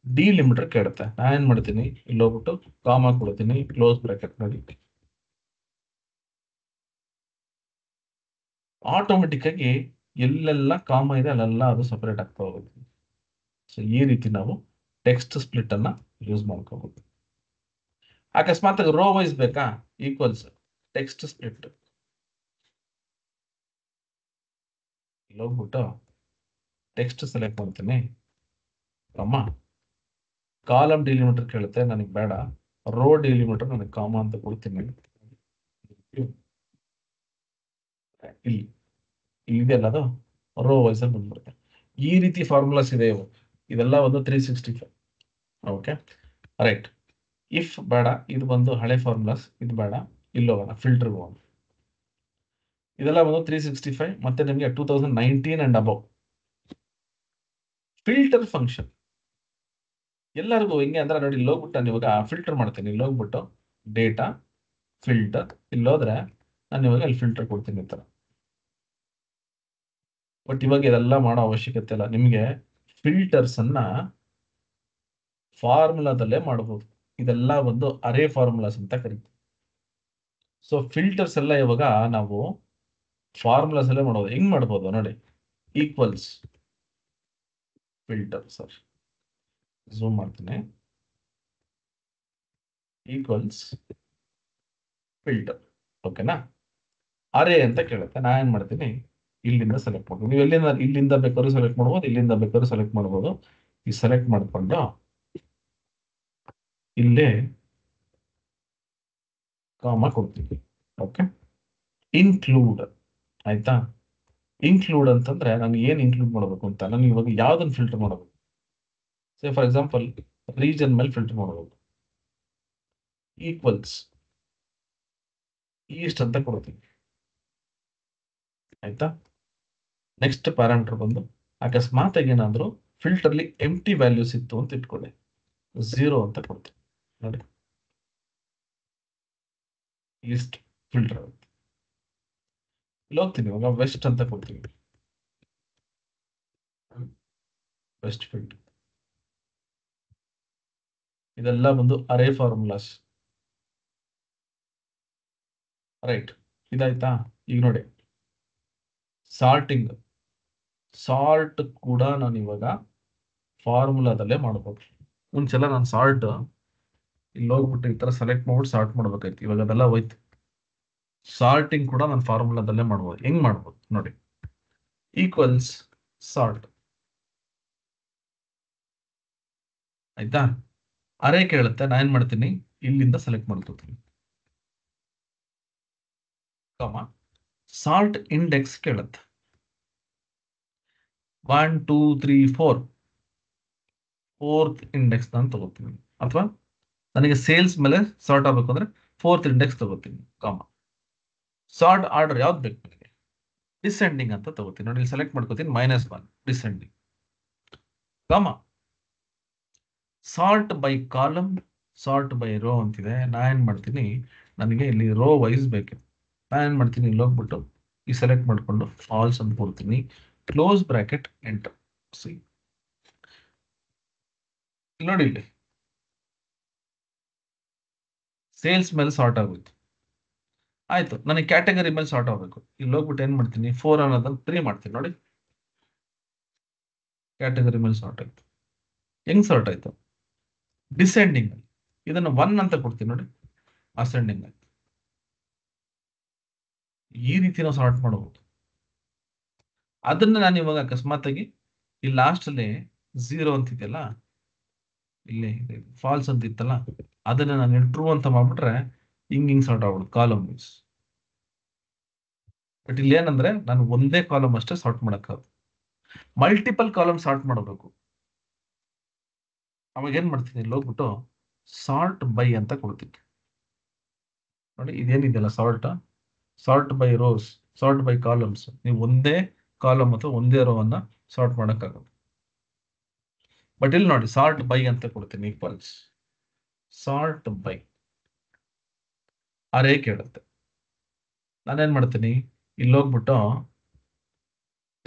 ಡಿಲಿಮಿಟರ್ ಕೇಳುತ್ತೆ. ನಾನು ಏನ್ ಮಾಡ್ತೀನಿ, ಇಲ್ಲಿ ಹೋಗ್ಬಿಟ್ಟು ಕಾಮಾ ಕೊಡ್ತೀನಿ, ಕ್ಲೋಸ್ ಬ್ರಾಕೆಟ್ ನೋಡಿ. ಆಟೋಮೆಟಿಕ್ ಆಗಿ ಎಲ್ಲೆಲ್ಲ ಕಾಮ ಇದೆ ಅಲ್ಲೆಲ್ಲ ಅದು ಸಪರೇಟ್ ಆಗ್ತಾ ಹೋಗುತ್ತೆ. ಸೊ ಈ ರೀತಿ ನಾವು ಟೆಕ್ಸ್ಟ್ ಸ್ಪ್ಲಿಟ್ ಅನ್ನ ಯೂಸ್ ಮಾಡ್ಕೋಬಹುದು. ಅಕಸ್ಮಾತ್ ರೋ ವೈಸ್ ಬೇಕಾ, ಈಕ್ವಲ್ಸ್ ಟೆಕ್ಸ್ಟ್ ಸ್ಪ್ಲಿಟ್ ಹೋಗ್ಬಿಟ್ಟು ಟೆಕ್ಸ್ಟ್ ಸೆಲೆಕ್ಟ್ ಮಾಡ್ತೀನಿ, ಕಾಮ ಕಾಲಮ್ ಡಿಲಿಮಿಟರ್ ಕೇಳುತ್ತೆ, ನನಗೆ ಬೇಡ. ರೋ ಡಿಲಿಮಿಟರ್ ನನಗೆ ಕಾಮ ಅಂತ ಕೊಡ್ತೀನಿ. ಇಲ್ಲಿ ಇದೆಲ್ಲ ಅದು ರೋ ವೈಸ್ ಅಲ್ಲಿ ಬಂದ್ಬಿಡುತ್ತೆ. ಈ ರೀತಿ ಫಾರ್ಮುಲಾಸ್ ಇದೆ ಇವು. ಇದೆಲ್ಲ ಒಂದು 365. Okay right. ಇಫ್ ಬೇಡ, ಇದು ಬಂದು ಹಳೆ ಫಾರ್ಮುಲಾಸ್, ಇದು ಬೇಡ, ಇಲ್ಲಿ ಹೋಗೋಣ ಫಿಲ್ಟರ್ ಹೋಗೋಣ. ಇದೆಲ್ಲ ಬಂದು 365 ಮತ್ತೆ ನಿಮಗೆ 2019 ಅಂಡ್ ಅಬೌವ್. ಫಿಲ್ಟರ್ ಫಂಕ್ಷನ್ ಎಲ್ಲರಿಗೂ ಹಿಂಗೆ ಅಂದ್ರೆ ನೋಡಿ, ಇಲ್ಲಿ ಹೋಗ್ಬಿಟ್ಟು ನಾನು ಇವಾಗ ಫಿಲ್ಟರ್ ಮಾಡ್ತೀನಿ. ಇಲ್ಲಿ ಹೋಗ್ಬಿಟ್ಟು ಡೇಟಾ ಫಿಲ್ಟರ್, ಇಲ್ಲಿ ಹೋದ್ರೆ ನಾನು ಇವಾಗ ಅಲ್ಲಿ ಫಿಲ್ಟರ್ ಕೊಡ್ತೀನಿ ಈ ತರ. ಬಟ್ ಇವಾಗ ಇದೆಲ್ಲ ಮಾಡೋ ಅವಶ್ಯಕತೆ ಇಲ್ಲ. ನಿಮಗೆ ಫಿಲ್ಟರ್ಸ್ ಅನ್ನ ಫಾರ್ಮುಲಾದಲ್ಲೇ ಮಾಡಬಹುದು. ಇದೆಲ್ಲ ಒಂದು ಅರೇ ಫಾರ್ಮುಲಾಸ್ ಅಂತ ಕರೀತೀವಿ. ಸೊ ಫಿಲ್ಟರ್ಸ್ ಎಲ್ಲ ಇವಾಗ ನಾವು ಫಾರ್ಮುಲಾಸ್ ಅಲ್ಲೇ ಮಾಡೋದು. ಹೆಂಗ್ ಮಾಡ್ಬೋದು ನೋಡಿ, ಈಕ್ವಲ್ಸ್ ಫಿಲ್ಟರ್, ಸರ್ ಝೂಮ್ ಮಾಡ್ತೀನಿ, ಈಕ್ವಲ್ಸ್ ಫಿಲ್ಟರ್. ಓಕೆನಾ? ಅರೇ ಅಂತ ಕೇಳುತ್ತೆ. ನಾ ಏನ್ ಮಾಡ್ತೀನಿ, ಇಲ್ಲಿಂದ ಸೆಲೆಕ್ಟ್ ಮಾಡ್ಬೋದು. ನೀವು ಇಲ್ಲಿಂದ ಬೇಕಾದ್ರೂ ಸೆಲೆಕ್ಟ್ ಮಾಡ್ಬೋದು, ಇಲ್ಲಿಂದ ಬೇಕಾದ್ರೂ ಸೆಲೆಕ್ಟ್ ಮಾಡ್ಬೋದು. ಈ ಸೆಲೆಕ್ಟ್ ಮಾಡ್ಕೊಂಡು ಇಲ್ಲೇ ಕಾಮ ಕೊಡ್ತೀವಿ. ಓಕೆ, ಇನ್ಕ್ಲೂಡ್ ಆಯ್ತಾ? ಇನ್ಕ್ಲೂಡ್ ಅಂತಂದ್ರೆ ನಾನು ಏನ್ ಇನ್ಕ್ಲೂಡ್ ಮಾಡಬೇಕು ಅಂತ, ನಾನು ಇವಾಗ ಯಾವ್ದನ್ನ ಫಿಲ್ಟರ್ ಮಾಡಬೇಕು. ಸೇ ಫಾರ್ ಎಕ್ಸಾಂಪಲ್ ರೀಜನ್ ಮೇಲೆ ಫಿಲ್ಟರ್ ಮಾಡಬೇಕು. ಈಕ್ವಲ್ಸ್ ಈಸ್ಟ್ ಅಂತ ಕೊಡ್ತೀನಿ. ಆಯ್ತಾ? ನೆಕ್ಸ್ಟ್ ಪ್ಯಾರಾಮೀಟರ್ ಬಂದು ಅಕಸ್ಮಾತ್ ಏನಾದ್ರು ಫಿಲ್ಟರ್ಲಿ ಎಂಟಿ ವ್ಯಾಲ್ಯೂಸ್ ಇತ್ತು ಅಂತ ಇಟ್ಕೊಳ್ಳಿ, 0 ಅಂತ ಕೊಡ್ತೀನಿ. ನೋಡಿ, ಈಸ್ಟ್ ಫಿಲ್ಟರ್ ಆಗುತ್ತೆ. ಇಲ್ಲಿ ಹೋಗ್ತೀನಿ, ಇವಾಗ ವೆಸ್ಟ್ ಅಂತ ಕೊಡ್ತೀನಿ, ವೆಸ್ಟ್ ಫಿಲ್ಟರ್. ಇದೆಲ್ಲ ಒಂದು ಅರೇ ಫಾರ್ಮುಲಾಸ್. ರೈಟ್, ಇದಾಯ್ತಾ? ಈಗ ನೋಡಿ, ಸಾರ್ಟಿಂಗ್, ಸಾಲ್ಟ್ ಕೂಡ ನಾನು ಇವಾಗ ಫಾರ್ಮುಲಾದಲ್ಲೇ ಮಾಡ್ಬೋದು. ಮುಂಚೆಲ್ಲ ನಾನು ಸಾಲ್ಟ್ ಇಲ್ಲಿ ಹೋಗ್ಬಿಟ್ಟು ಈ ತರ ಸೆಲೆಕ್ಟ್ ಮಾಡ್ಬಿಟ್ಟು ಸಾರ್ಟ್ ಮಾಡ್ಬೇಕಾಯ್ತು. ಇವಾಗ ಅದೆಲ್ಲ ಹೋಯ್ತು. ಸಾರ್ಟಿಂಗ್ ಕೂಡ ನಾನು ಫಾರ್ಮುಲಾದಲ್ಲೇ ಮಾಡ್ಬೋದು. ಹೆಂಗ್ ಮಾಡ್ಬೋದು ನೋಡಿ, ಈಕ್ವಲ್ಸ್ ಸಾರ್ಟ್. ಆಯ್ತಾ? ಅರೇ ಕೇಳುತ್ತೆ, ನಾನು ಏನ್ ಮಾಡ್ತೀನಿ, ಇಲ್ಲಿಂದ ಸೆಲೆಕ್ಟ್ ಮಾಡ್ಕೊತೀನಿ, ಕಾಮ ಸಾಲ್ಟ್ ಇಂಡೆಕ್ಸ್ ಕೇಳುತ್ತೆ. 1 2 3 4 4th ಇಂಡೆಕ್ಸ್ ನಾನು ತಗೋತೀನಿ. ಅಥವಾ ನನಗೆ ಸೇಲ್ಸ್ ಮೇಲೆ ಸಾರ್ಟ್ ಆಗ್ಬೇಕು ಅಂದ್ರೆ 4th ಇಂಡೆಕ್ಸ್ ತಗೋತೀನಿ, ಕಾಮ ಸಾರ್ಟ್ ಆರ್ಡರ್ ಯಾವ್ದು ಬೇಕು ನನಗೆ, ಡಿಸೆಂಡಿಂಗ್ ಅಂತ ತಗೋತೀನಿ. ನೋಡಿ, ಸೆಲೆಕ್ಟ್ ಮಾಡ್ಕೋತೀನಿ, -1 descending, comma sort by column, sort by row ಅಂತಿದೆ. ನಾ ಏನ್ ಮಾಡ್ತೀನಿ, ನನಗೆ ಇಲ್ಲಿ ರೋ ವೈಸ್ ಬೇಕು. ನಾ ಏನ್ ಮಾಡ್ತೀನಿ, ಇಲ್ಲಿ ಹೋಗ್ಬಿಟ್ಟು ಈ ಸೆಲೆಕ್ಟ್ ಮಾಡ್ಕೊಂಡು ಫಾಲ್ಸ್ ಅಂತ ಕೊಡ್ತೀನಿ, ಕ್ಲೋಸ್ ಬ್ರಾಕೆಟ್, ಎಂಟರ್. ಸಿ ನೋಡಿ, ಇಲ್ಲಿ ಸೇಲ್ಸ್ ಮೇಲೆ ಸಾರ್ಟ್ ಆಗೋಯ್ತು. ಆಯ್ತು, ನನಗೆ ಕ್ಯಾಟಗರಿ ಮೇಲೆ ಸಾರ್ಟ್ ಆಗ್ಬೇಕು. ಇಲ್ಲಿ ಹೋಗ್ಬಿಟ್ಟು ಏನ್ ಮಾಡ್ತೀನಿ, 4 ಅನ್ನೋದನ್ನ 3 ಮಾಡ್ತೀನಿ. ನೋಡಿ, ಕ್ಯಾಟಗರಿ ಮೇಲೆ ಸಾರ್ಟ್ ಆಯ್ತು. ಹೆಂಗ್ ಸಾರ್ಟ್ ಆಯ್ತು, ಡಿಸೆಂಡಿಂಗ್ ಅಲ್ಲಿ. ಇದನ್ನು 1 ಅಂತ ಕೊಡ್ತೀನಿ. ನೋಡಿ, ಅಸೆಂಡಿಂಗ್ ಆಯ್ತು. ಈ ರೀತಿ ನಾವು ಸಾರ್ಟ್ ಮಾಡಬಹುದು. ಅದನ್ನ ನಾನು ಇವಾಗ ಅಕಸ್ಮಾತ್ ಆಗಿ ಈ ಲಾಸ್ಟ್ ಅಲ್ಲಿ 0 ಅಂತಿದೆಯಲ್ಲ, ಇಲ್ಲಿ ಫಾಲ್ಸ್ ಅಂತ ಇತ್ತಲ್ಲ, ಅದನ್ನ ನಾನು ಟ್ರೂ ಅಂತ ಮಾಡ್ಬಿಟ್ರೆ ಹಿಂಗ್ ಸಾರ್ಟ್ ಆಗ್ಬಿಡುದು ಕಾಲಮ್ ವೈಸ್. ಬಟ್ ಇಲ್ಲಿ ಏನಂದ್ರೆ ನಾನು ಒಂದೇ ಕಾಲಮ್ ಅಷ್ಟೇ ಸಾರ್ಟ್ ಮಾಡಕ್ಕಾಗದು. ಮಲ್ಟಿಪಲ್ ಕಾಲಮ್ ಸಾರ್ಟ್ ಮಾಡಬೇಕು. ಅವಾಗ ಏನ್ ಮಾಡ್ತೀನಿ, ಇಲ್ಲಿ ಹೋಗ್ಬಿಟ್ಟು ಸಾರ್ಟ್ ಬೈ ಅಂತ ಕೊಡ್ತೀನಿ. ನೋಡಿ, ಇದೇನಿದೆಯಲ್ಲ sort, sort by rows, sort by columns. ನೀವು ಒಂದೇ ಕಾಲಮ್ ಅಥವಾ ಒಂದೇ ರೋ ಅನ್ನ ಸಾರ್ಟ್ ಮಾಡೋಕ್ಕಾಗುತ್ತೆ. ಬಟ್ ಇಲ್ಲಿ ನೋಡಿ ಸಾರ್ಟ್ ಬೈ ಅಂತ ಕೊಡ್ತೀನಿ, ಈಕ್ವಲ್ಸ್ ಸಾರ್ಟ್ ಬೈ ಅರೇ ಕೇಳುತ್ತೆ. ನಾನೇನ್ ಮಾಡ್ತೀನಿ, ಇಲ್ಲಿ ಹೋಗ್ಬಿಟ್ಟು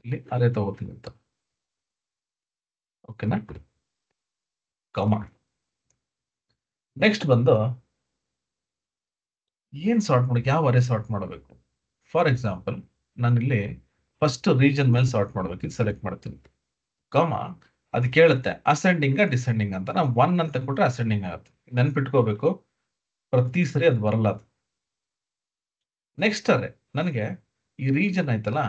ಇಲ್ಲಿ ಅರೇ ತಗೋತೀನಿ ಅಂತ. ಓಕೆನಾ, ಕಾಮ. ನೆಕ್ಸ್ಟ್ ಬಂದು ಏನ್ ಸಾರ್ಟ್ ಮಾಡಕ್ಕೆ, ಯಾವ ಅರೇ ಸಾರ್ಟ್ ಮಾಡಬೇಕು. ಫಾರ್ ಎಕ್ಸಾಂಪಲ್ ನಾನಿಲ್ಲಿ ಫಸ್ಟ್ ರೀಜನ್ ಮೇಲೆ ಸಾರ್ಟ್ ಮಾಡ್ಬೇಕು, ಸೆಲೆಕ್ಟ್ ಮಾಡ್ತೀನಿ, ಕಾಮ. ಅದು ಕೇಳುತ್ತೆ ಅಸೆಂಡಿಂಗ್ ಡಿಸೆಂಡಿಂಗ್ ಅಂತ. ನಾವು 1 ಅಂತ ಕೊಟ್ರೆ ಅಸೆಂಡಿಂಗ್ ಆಗುತ್ತೆ, ನೆನ್ಪಿಟ್ಕೋಬೇಕು, ಪ್ರತಿ ಸರಿ ಅದು ಬರಲ್ಲ ಅದು. ನೆಕ್ಸ್ಟ್ ಅರೆ ನನಗೆ ಈ ರೀಜನ್ ಆಯ್ತಲ್ಲ,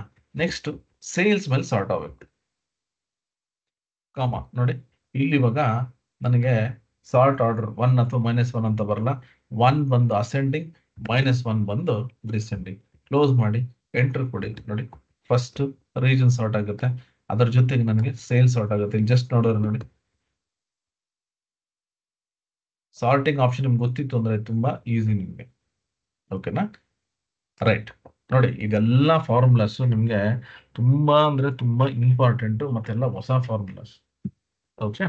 ನೆಕ್ಸ್ಟ್ ಸೇಲ್ಸ್ ಮೇಲೆ ಸಾರ್ಟ್ ಆಗ್ಬೇಕು, ಕಾಮ. ನೋಡಿ ಇಲ್ಲಿ ಇವಾಗ ನನಗೆ ಸಾರ್ಟ್ ಆರ್ಡರ್ 1 ಅಥವಾ -1 ಅಂತ ಬರಲ್ಲ. 1 ಬಂದು ಅಸೆಂಡಿಂಗ್, -1 ಬಂದು ಡಿಸೆಂಡಿಂಗ್. ಕ್ಲೋಸ್ ಮಾಡಿ ಎಂಟರ್ ಕೊಡಿ. ನೋಡಿ ಫಸ್ಟ್ ರೀಜನ್ ಸಾರ್ಟ್ ಆಗುತ್ತೆ, ಅದರ ಜೊತೆಗೆ ನನಗೆ ಸೇಲ್ಸ್ ಸಾರ್ಟ್ ಆಗುತ್ತೆ. ಇಲ್ಲಿ ಜಸ್ಟ್ ನೋಡೋರು ನೋಡಿ, ಸಾರ್ಟಿಂಗ್ ಆಪ್ಷನ್ ನಿಮ್ಗೆ ಗೊತ್ತಿತ್ತು ಅಂದ್ರೆ ತುಂಬಾ ಈಸಿ ನಿಮ್ಗೆ. ಓಕೆನಾ, ರೈಟ್. ನೋಡಿ ಇದೆಲ್ಲ ಫಾರ್ಮುಲಾಸ್ ನಿಮ್ಗೆ ತುಂಬಾ ಅಂದ್ರೆ ತುಂಬಾ ಇಂಪಾರ್ಟೆಂಟ್, ಮತ್ತೆಲ್ಲ ಹೊಸ ಫಾರ್ಮುಲಾಸ್. ಓಕೆ,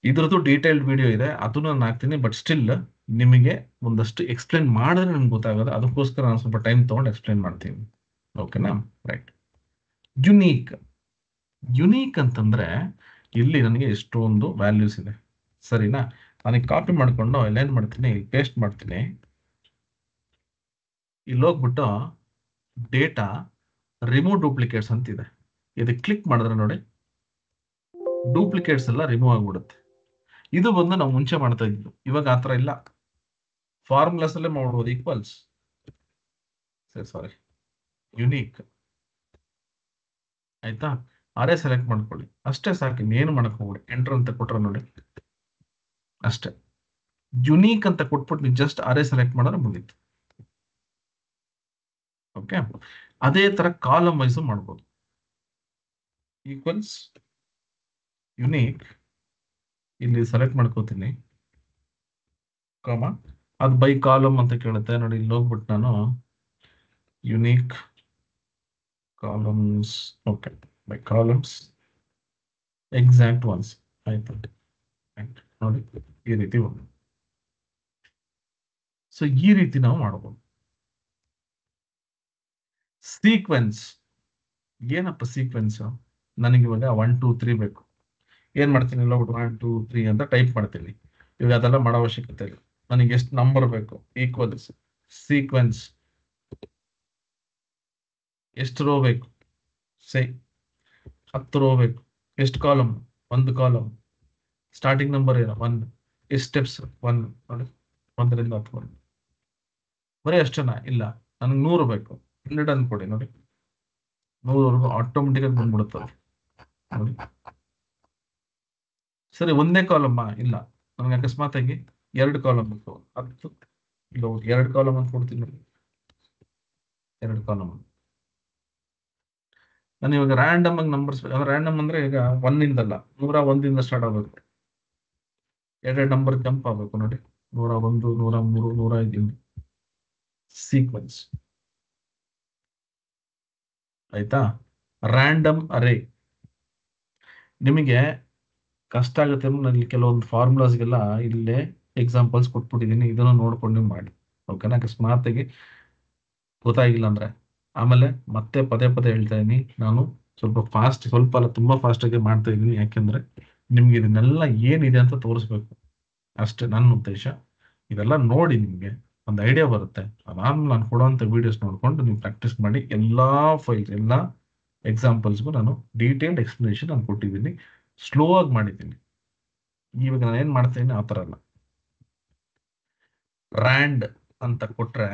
ಇದ್ರದ್ದು ಡೀಟೇಲ್ಡ್ ವಿಡಿಯೋ ಇದೆ, ಅದನ್ನು ನಾನು ಹಾಕ್ತೀನಿ. ಬಟ್ ಸ್ಟಿಲ್ ನಿಮಗೆ ಒಂದಷ್ಟು ಎಕ್ಸ್ಪ್ಲೇನ್ ಮಾಡಿದ್ರೆ ನಿಮ್ಗೆ ಗೊತ್ತಾಗೋದು, ಅದಕ್ಕೋಸ್ಕರ ನಾನು ಸ್ವಲ್ಪ ಟೈಮ್ ತಗೊಂಡು ಎಕ್ಸ್ಪ್ಲೇನ್ ಮಾಡ್ತೀನಿ. ಓಕೆನಾ, ರೈಟ್. ಯುನೀಕ್, ಯುನೀಕ್ ಅಂತಂದ್ರೆ ಇಲ್ಲಿ ನನಗೆ ಎಷ್ಟೊಂದು ವ್ಯಾಲ್ಯೂಸ್ ಇದೆ, ಸರಿನಾ. ನನಗೆ ಕಾಪಿ ಮಾಡ್ಕೊಂಡು ಇಲ್ಲೇನ್ ಮಾಡ್ತೀನಿ, ಪೇಸ್ಟ್ ಮಾಡ್ತೀನಿ. ಇಲ್ಲಿ ಹೋಗ್ಬಿಟ್ಟು ಡೇಟಾ ರಿಮೂವ್ ಡೂಪ್ಲಿಕೇಟ್ಸ್ ಅಂತಿದೆ, ಇದಕ್ಕೆ ಕ್ಲಿಕ್ ಮಾಡಿದ್ರೆ ನೋಡಿ ಡೂಪ್ಲಿಕೇಟ್ಸ್ ಎಲ್ಲ ರಿಮೂವ್ ಆಗ್ಬಿಡುತ್ತೆ. ಇದು ಬಂದು ನಾವು ಮುಂಚೆ ಮಾಡ್ತಾ ಇದ್ವಿ, ಇವಾಗ ಆತರ ಇಲ್ಲ, ಫಾರ್ಮುಲಾಸ್ ಅಲ್ಲೇ ಮಾಡ್ಬೋದು. ಈಕ್ವಲ್ಸ್ ಸಾರಿ ಯುನೀಕ್ ಆಯ್ತಾ, ಅರೇ ಸೆಲೆಕ್ಟ್ ಮಾಡ್ಕೊಳ್ಳಿ, ಅಷ್ಟೇ ಸಾಕು, ಇನ್ನೇನು ಮಾಡಕ್ ಹೋಗ್ಬಿಡಿ. ಎಂಟರ್ ಅಂತ ಕೊಟ್ರೆ ನೋಡಿ ಅಷ್ಟೇ. ಯುನೀಕ್ ಅಂತ ಕೊಟ್ಬಿಟ್ಟು ನೀವು ಜಸ್ಟ್ ಅರೇ ಸೆಲೆಕ್ಟ್ ಮಾಡಿದ್ರೆ ಮುಗೀತು. ಓಕೆ, ಅದೇ ತರ ಕಾಲಮ್ ವೈಸ್ ಮಾಡ್ಬೋದು. ಈಕ್ವಲ್ಸ್ ಯುನೀಕ್, ಇಲ್ಲಿ ಸೆಲೆಕ್ಟ್ ಮಾಡ್ಕೋತೀನಿ, ಕಾಮ. ಅದು ಬೈ ಕಾಲಮ್ ಅಂತ ಕೇಳುತ್ತೆ ನೋಡಿ. ಇಲ್ಲಿ ಹೋಗ್ಬಿಟ್ಟು ನಾನು unique columns, okay, by columns exact once ಆಯ್ತು. ನೋಡಿ ಈ ರೀತಿ ಒಂದು, ಸೊ ಈ ರೀತಿ ನಾವು ಮಾಡಬಹುದು. ಸೀಕ್ವೆನ್ಸ್, ಏನಪ್ಪ ಸೀಕ್ವೆನ್ಸ್, ನನಗೆ ಇವಾಗ 1 2 3 ಬೇಕು. ಏನ್ ಮಾಡ್ತೀನಿ, ಇಲ್ಲ 1 2 3 ಅಂತ ಟೈಪ್ ಮಾಡ್ತೀನಿ. ಇವಾಗ ಅದೆಲ್ಲ ಮಾಡೋ ಅವಶ್ಯಕತೆ ಇಲ್ಲ, ನನಗೆ ಎಷ್ಟು ನಂಬರ್ ಬೇಕು. ಈಕ್ವಲ್ಸ್ ಸೀಕ್ವೆನ್ಸ್, ಎಷ್ಟು ರೋ ಬೇಕು, ಸೇ 10 ರೋ ಬೇಕು. ಎಷ್ಟು ಕಾಲಮ್, 1 ಕಾಲಮ್. ಸ್ಟಾರ್ಟಿಂಗ್ ನಂಬರ್ ಏನು 1, ಎಷ್ಟು ಸ್ಟೆಪ್ಸ್ 1, ನೋಡಿ 1 ರಿಂದ 10. ಬರೀ ಅಷ್ಟೇನಾ, ಇಲ್ಲ ನನಗೆ 100 ಬೇಕು. ಇಲ್ಲಿ ಡನ್ ಕೊಡಿ, ನೋಡಿ 100ವರೆಗೂ ಆಟೋಮೆಟಿಕ್ ಆಗಿ ಬಂದ್ಬಿಡುತ್ತದೆ ನೋಡಿ. ಸರಿ, ಒಂದೇ ಕಾಲಮ್ ಇಲ್ಲ, ನನಗೆ ಅಕಸ್ಮಾತ್ ಆಗಿ 2 ಕಾಲಮ್ ಬೇಕು. 10 ಇಲ್ಲ 2 ಕಾಲಮ್ ಅಂತ ಕೊಡ್ತೀನಿ ನೋಡಿ, 2 ಕಾಲಮ್. ನಾನು ಇವಾಗ ರ್ಯಾಂಡಮ್ ಆಗಿ ನಂಬರ್ಸ್, ರ್ಯಾಂಡಮ್ ಅಂದ್ರೆ ಈಗ 1 ಇಂದಲ್ಲ, 101 ಸ್ಟಾರ್ಟ್ ಆಗ್ಬೇಕು. 2 ನಂಬರ್ ಜಂಪ್ ಆಗ್ಬೇಕು ನೋಡಿ, 101 103 105 ಸೀಕ್ವೆನ್ಸ್ ಆಯ್ತಾ. ರ್ಯಾಂಡಮ್ ಅರೇ ನಿಮಗೆ ಕಷ್ಟ ಆಗುತ್ತೆ, ನಾನು ಕೆಲವೊಂದು ಫಾರ್ಮುಲಾಸ್ಗೆಲ್ಲ ಇಲ್ಲೇ ಎಕ್ಸಾಂಪಲ್ಸ್ ಕೊಟ್ಬಿಟ್ಟಿದ್ದೀನಿ, ಇದನ್ನು ನೋಡ್ಕೊಂಡು ನೀವು ಮಾಡಿ. ಓಕೆನಾ, ಅಕಸ್ಮಾತ್ ಆಗಿ ಗೊತ್ತಾಗಿಲ್ಲ ಅಂದ್ರೆ ಆಮೇಲೆ ಮತ್ತೆ ಪದೇ ಪದೇ ಹೇಳ್ತಾ ಇದೀನಿ, ನಾನು ಸ್ವಲ್ಪ ಅಲ್ಲ ತುಂಬಾ ಫಾಸ್ಟ್ ಆಗಿ ಮಾಡ್ತಾ ಇದ್ದೀನಿ, ಯಾಕೆಂದ್ರೆ ನಿಮ್ಗೆ ಇದನ್ನೆಲ್ಲ ಏನಿದೆ ಅಂತ ತೋರಿಸ್ಬೇಕು ಅಷ್ಟೇ ನನ್ನ ಉದ್ದೇಶ. ಇದೆಲ್ಲ ನೋಡಿ ನಿಮ್ಗೆ ಒಂದು ಐಡಿಯಾ ಬರುತ್ತೆ. ಅದಾದ್ಮೇಲೆ ನಾನು ಕೊಡುವಂತ ವಿಡಿಯೋಸ್ ನೋಡ್ಕೊಂಡು ನೀವು ಪ್ರಾಕ್ಟೀಸ್ ಮಾಡಿ. ಎಲ್ಲಾ ಫೈಲ್ಸ್, ಎಲ್ಲಾ ಎಕ್ಸಾಂಪಲ್ಸ್ಗೂ ನಾನು ಡೀಟೇಲ್ಡ್ ಎಕ್ಸ್ಪ್ಲನೇಷನ್ ನಾನು ಕೊಟ್ಟಿದ್ದೀನಿ, ಸ್ಲೋ ಆಗಿ ಮಾಡಿದ್ದೀನಿ. ಇವಾಗ ನಾನು ಏನ್ ಮಾಡ್ತೀನಿ ಆ ಥರ ಅಲ್ಲ. ರ್ಯಾಂಡ್ ಅಂತ ಕೊಟ್ರೆ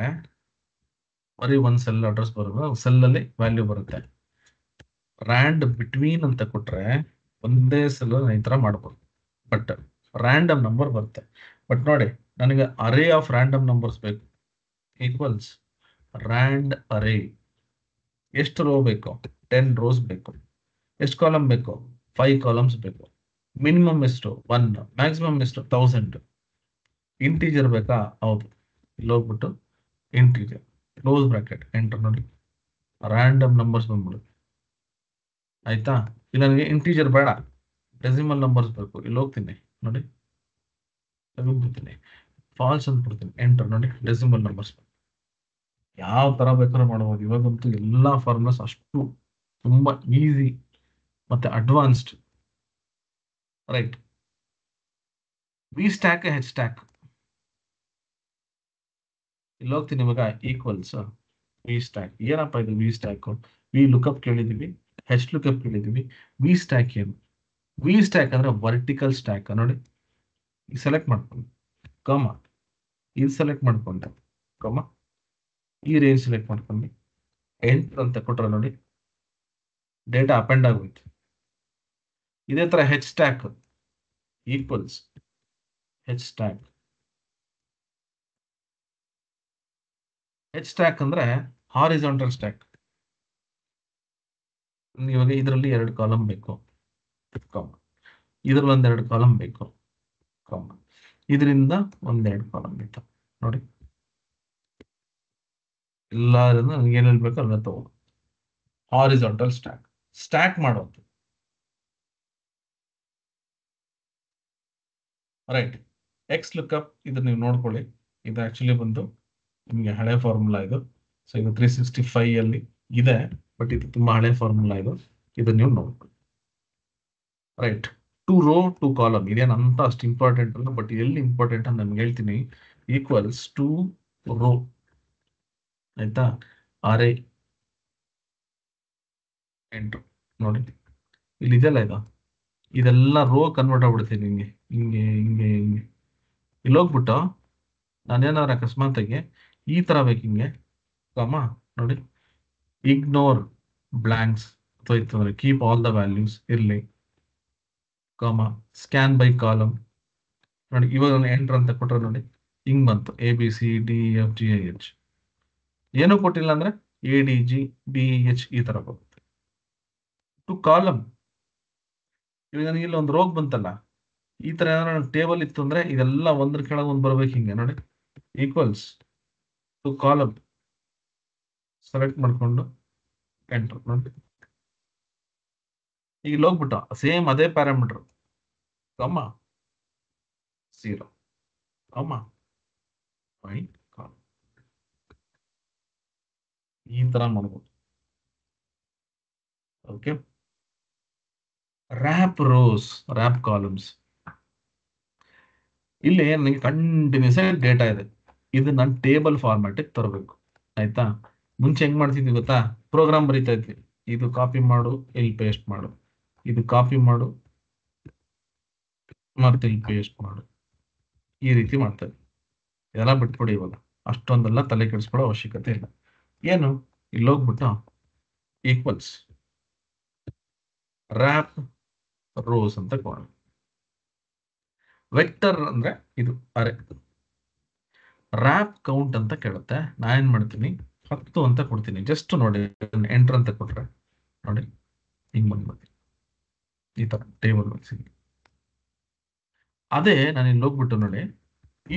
ಬರೀ ಒಂದು ಸೆಲ್ ಅಡ್ರೆಸ್ ಬರುತ್ತೆ, ಸೆಲ್ ಅಲ್ಲಿ ವ್ಯಾಲ್ಯೂ ಬರುತ್ತೆ. ರ್ಯಾಂಡ್ ಬಿಟ್ವೀನ್ ಅಂತ ಕೊಟ್ರೆ ಒಂದೇ ಸೆಲ್ ಈ ತರ ಮಾಡ್ಬೋದು, ಬಟ್ ರ್ಯಾಂಡಮ್ ನಂಬರ್ ಬರುತ್ತೆ. ಬಟ್ ನೋಡಿ, ನನಗೆ ಅರೇ ಆಫ್ ರ್ಯಾಂಡಮ್ ನಂಬರ್ಸ್ ಬೇಕು. ಈಕ್ವಲ್ಸ್ ರ್ಯಾಂಡ್ ಅರೇ, ಎಷ್ಟು ರೋ ಬೇಕು, 10 ರೋಸ್ ಬೇಕು. ಎಷ್ಟು ಕಾಲಮ್ ಬೇಕು, 5 ಕಾಲಮ್ಸ್ ಬೇಕು. ಮಿನಿಮಮ್ ಎಷ್ಟು 1, ಮ್ಯಾಕ್ಸಿಮಮ್ ಎಷ್ಟು 1000. ಇಂಟೀಜರ್ ಬೇಕಾ, ಹೌದು. ಇಲ್ಲಿ ಹೋಗ್ಬಿಟ್ಟು ಇಂಟೀಜರ್, ಕ್ಲೋಸ್ ಬ್ರಾಕೆಟ್, ಎಂಟರ್ ನೋಡಿ, ರ್ಯಾಂಡಮ್ ನಂಬರ್ಸ್ ಬಂದ್ಬಿಡುತ್ತೆ. ಆಯ್ತಾ? ಇಲ್ಲಿ ನನಗೆ ಇಂಟೀಜರ್ ಬೇಡ, ಡೆಸಿಮಲ್ ನಂಬರ್ಸ್ ಬೇಕು. ಇಲ್ಲಿ ಹೋಗ್ತೀನಿ ನೋಡಿ, ತೆಗೆದ್ಬಿಡ್ತೀನಿ, ಫಾಲ್ಸ್ ಅಂತ ಬಿಡ್ತೀನಿ, ಎಂಟರ್ ನೋಡಿ, ಡೆಸಿಮಲ್ ನಂಬರ್ಸ್. ಯಾವ ತರ ಬೇಕಾದ್ರೂ ಮಾಡಬಹುದು. ಇವಾಗಂತೂ ಎಲ್ಲಾ ಫಾರ್ಮುಲಾಸ್ ಅಷ್ಟು ತುಂಬಾ ಈಸಿ ಮತ್ತೆ ಅಡ್ವಾನ್ಸ್ಡ್. ರೈಟ್, ವಿ ಸ್ಟ್ಯಾಕ್ ಹೆಚ್ ಸ್ಟ್ಯಾಕ್. ಇಲ್ಲಿ ಹೋಗ್ತೀನಿ ಇವಾಗ, ಈಕ್ವಲ್ಸ್ ವಿ ಸ್ಟ್ಯಾಕ್. ಏನಪ್ಪಾ ಇದು ವಿ ಸ್ಟ್ಯಾಕ್? ವಿ ಲುಕ್ಅಪ್ ಕೇಳಿದೀವಿ, ಹೆಚ್ ಲುಕ್ಅಪ್ ಕೇಳಿದೀವಿ. ವಿ ಸ್ಟ್ಯಾಕ್ ಏನು? ವಿ ಸ್ಟ್ಯಾಕ್ ಅಂದ್ರೆ ವರ್ಟಿಕಲ್ ಸ್ಟ್ಯಾಕ್. ನೋಡಿ, ಸೆಲೆಕ್ಟ್ ಮಾಡ್ಕೊಂಡು ಕಮ, ಇದು ಸೆಲೆಕ್ಟ್ ಮಾಡ್ಕೊಂಡೆ ಕಮ, ಈ ರೇಂಜ್ ಸೆಲೆಕ್ಟ್ ಮಾಡ್ಕೊಂಡು ಎಂಟರ್ ಅಂತ ಕೊಟ್ರೆ ನೋಡಿ, ಡೇಟಾ ಅಪೆಂಡ್ ಆಗೋಯ್ತು. ಇದೇ ತರ ಹೆಚ್ ಸ್ಟ್ಯಾಕ್ ಈಕ್ವಲ್ಸ್ ಹೆಚ್ ಸ್ಟ್ಯಾಕ್. ಹೆಚ್ ಸ್ಟ್ಯಾಕ್ ಅಂದ್ರೆ ಹಾರಿಜಾಂಟಲ್ ಸ್ಟ್ಯಾಕ್. ಇವಾಗ ಇದರಲ್ಲಿ 2 ಕಾಲಮ್ ಬೇಕು, ಕಾಮ, ಇದ್ರಲ್ಲಿ ಒಂದೆರಡು ಕಾಲಮ್ ಬೇಕು, ಕಾಮ, ಇದರಿಂದ ಒಂದೆರಡು ಕಾಲಮ್ ಬೇಕು. ನೋಡಿ, ಎಲ್ಲರಿಂದ ನನಗೆ ಏನೇನು ಬೇಕು ಅಲ್ಲ ತಗೋ. ಹಾರಿಜಾಂಟಲ್ ಸ್ಟ್ಯಾಕ್, ಸ್ಟ್ಯಾಕ್ ಮಾಡೋದು. ರೈಟ್, ಎಕ್ಸ್ ಲುಕ್ಅಪ್ ಇದು ನೀವು ನೋಡ್ಕೊಳ್ಳಿ. ಇದು ಆಕ್ಚುಲಿ ಬಂದು ನಿಮಗೆ ಹಳೆ ಫಾರ್ಮುಲಾ ಇದು. ಸೊ ಇದು 365 ಅಲ್ಲಿ ಇದೆ, ಬಟ್ ಇದು ತುಂಬಾ ಹಳೆ ಫಾರ್ಮುಲಾ ಇದು. ಇದು ನೀವು ನೋಡ್ಕೊಳ್ಳಿ. Right, to row to column ಇದೇನಂತ ಅಷ್ಟು ಇಂಪಾರ್ಟೆಂಟ್ ಅಲ್ಲ, ಬಟ್ ಎಲ್ಲಿ ಇಂಪಾರ್ಟೆಂಟ್ ಅಂತ ನಾನು ಹೇಳ್ತೀನಿ. ಈಕ್ವಲ್ಸ್ ಟು ರೋ, ಆಯ್ತಾ? ಆರ್ ಐ ಎಂಟ್ರು ನೋಡಿ, ಇಲ್ಲಿ ಇದೆಲ್ಲ ಇದು, ಇದೆಲ್ಲ ರೋ ಕನ್ವರ್ಟ್ ಆಗ್ಬಿಡ್ತೀನಿ ಹಿಂಗೆ ಹಿಂಗೆ ಹಿಂಗೆ ಹಿಂಗೆ. ಇಲ್ಲಿ ಹೋಗ್ಬಿಟ್ಟು ನಾನೇನಾದ್ರು ಅಕಸ್ಮಾತಾಗಿ ಈ ತರ ಬೇಕು ಹಿಂಗೆ, ಕಾಮ, ನೋಡಿ, ಇಗ್ನೋರ್ ಬ್ಲಾಂಕ್ಸ್ ಅಥವಾ ಇತ್ತು ಅಂದ್ರೆ ಕೀಪ್ ಆಲ್ ದ ವ್ಯಾಲ್ಯೂಸ್ ಇರಲಿ, ಕಾಮ, ಸ್ಕ್ಯಾನ್ ಬೈ ಕಾಲಮ್. ನೋಡಿ, ಇವಾಗ ನಾನು ಎಂಟರ್ ಅಂತ ಕೊಟ್ರೆ ನೋಡಿ, ಹಿಂಗ್ ಬಂತು, A B C D F G I H. ಏನೂ ಕೊಟ್ಟಿಲ್ಲ ಅಂದ್ರೆ A D G D H ಈ ತರ ಬರುತ್ತೆ. ಟು ಕಾಲಮ್, ಇವಾಗ ನನಗೆ ಇಲ್ಲಿ ಒಂದು ರೋಗ್ ಬಂತಲ್ಲ, ಈ ತರ ಏನಾದ್ರು ಟೇಬಲ್ ಇತ್ತು ಅಂದ್ರೆ ಇದೆಲ್ಲ ಒಂದ್ರ ಕೆಳಗೆ ಒಂದು ಬರ್ಬೇಕು ಹಿಂಗೆ. ನೋಡಿ, ಈಕ್ವಲ್ಸ್ ಟು ಕಾಲಮ್ ಸೆಲೆಕ್ಟ್ ಮಾಡ್ಕೊಂಡು ಎಂಟರ್ ನೋಡಿ, ಈಗ ಇಲ್ಲಿ ಹೋಗ್ಬಿಟ್ಟು ಸೇಮ್ ಅದೇ ಪ್ಯಾರಾಮೀಟರ್, ಕಮ್ಮ, 0, ಕಮ್ಮ, ಫೈನ್, ಕಾಲಮ್. ಈ ತರ ಮಾಡ್ಬೋದು. Okay, wrap rows, wrap columns. ಇಲ್ಲಿ ನನಗೆ ಕಂಟಿನ್ಯೂಸ್ ಆಗಿ ಡೇಟಾ ಇದೆ, ಇದು ನಾನು ಟೇಬಲ್ ಫಾರ್ಮ್ಯಾಟಿಗೆ ತರಬೇಕು. ಆಯ್ತಾ? ಮುಂಚೆ ಹೆಂಗ್ ಮಾಡ್ತಿದ್ವಿ ಗೊತ್ತಾ? ಪ್ರೋಗ್ರಾಮ್ ಬರೀತಾ ಇದ್ವಿ, ಇದು ಕಾಪಿ ಮಾಡು, ಇಲ್ಲಿ ಪೇಸ್ಟ್ ಮಾಡು, ಇದು ಕಾಪಿ ಮಾಡು ಮತ್ತೆ ಇಲ್ಲಿ ಪೇಸ್ಟ್ ಮಾಡು, ಈ ರೀತಿ ಮಾಡ್ತಾರೆ. ಇದೆಲ್ಲ ಬಿಟ್ಬಿಡಿ ಇವಾಗ, ಅಷ್ಟೊಂದೆಲ್ಲ ತಲೆ ಕೆಡಿಸ್ಕೊಳ್ಳೋ ಅವಶ್ಯಕತೆ ಇಲ್ಲ. ಏನು, ಇಲ್ಲಿ ಹೋಗ್ಬಿಟ್ಟು ಈಕ್ವಲ್ಸ್ ರ್ಯಾಪ್ ರೋಸ್ ಅಂತ ಕೊಡೋಣ. ವೆಕ್ಟರ್ ಅಂದ್ರೆ ಇದು ಅರೆ. ರ್ಯಾಪ್ ಕೌಂಟ್ ಅಂತ ಕೇಳುತ್ತೆ, ನಾನು ಏನ್ ಮಾಡ್ತೀನಿ 10 ಅಂತ ಕೊಡ್ತೀನಿ. ಜಸ್ಟ್ ನೋಡಿ, ಎಂಟರ್ ಅಂತ ಕೊಟ್ರೆ ನೋಡಿ, ಹಿಂಗ್ ಬಂದ್ಬಿಡ್ತೀನಿ ಈ ತರ ಟೇಬಲ್ ಬಳಸಿ. ಅದೇ ನಾನು ಇಲ್ಲಿ ಹೋಗ್ಬಿಟ್ಟು ನೋಡಿ,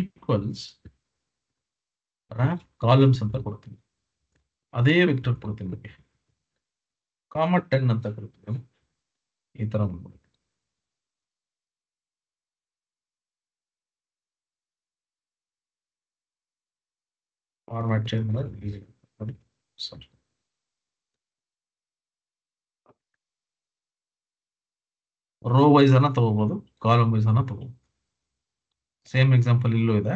ಈಕ್ವಲ್ಸ್ ರ್ಯಾಪ್ ಕಾಲಮ್ಸ್ ಅಂತ ಕೊಡ್ತೀನಿ, ಅದೇ ವೆಕ್ಟರ್ ಕೊಡ್ತೀನಿ, ಕಾಮ 10 ಅಂತ ಕೊಡ್ತೀನಿ, ಈ ತರ ಬಂದ್ಬಿಡುತ್ತೆ. ಫಾರ್ಮ್ಯಾಟ್ ಚೇಂಜ್ ಮಾಡಿ ನೋಡಿ, ಸಾರಿ, ರೋ ವೈಸ್ ಅನ್ನ ತಗೋಬಹುದು, ಕಾಲಮ್ ವೈಸ್ ಅನ್ನ ತಗೋಬಹುದು. ಸೇಮ್ ಎಕ್ಸಾಂಪಲ್ ಇಲ್ಲೂ ಇದೆ.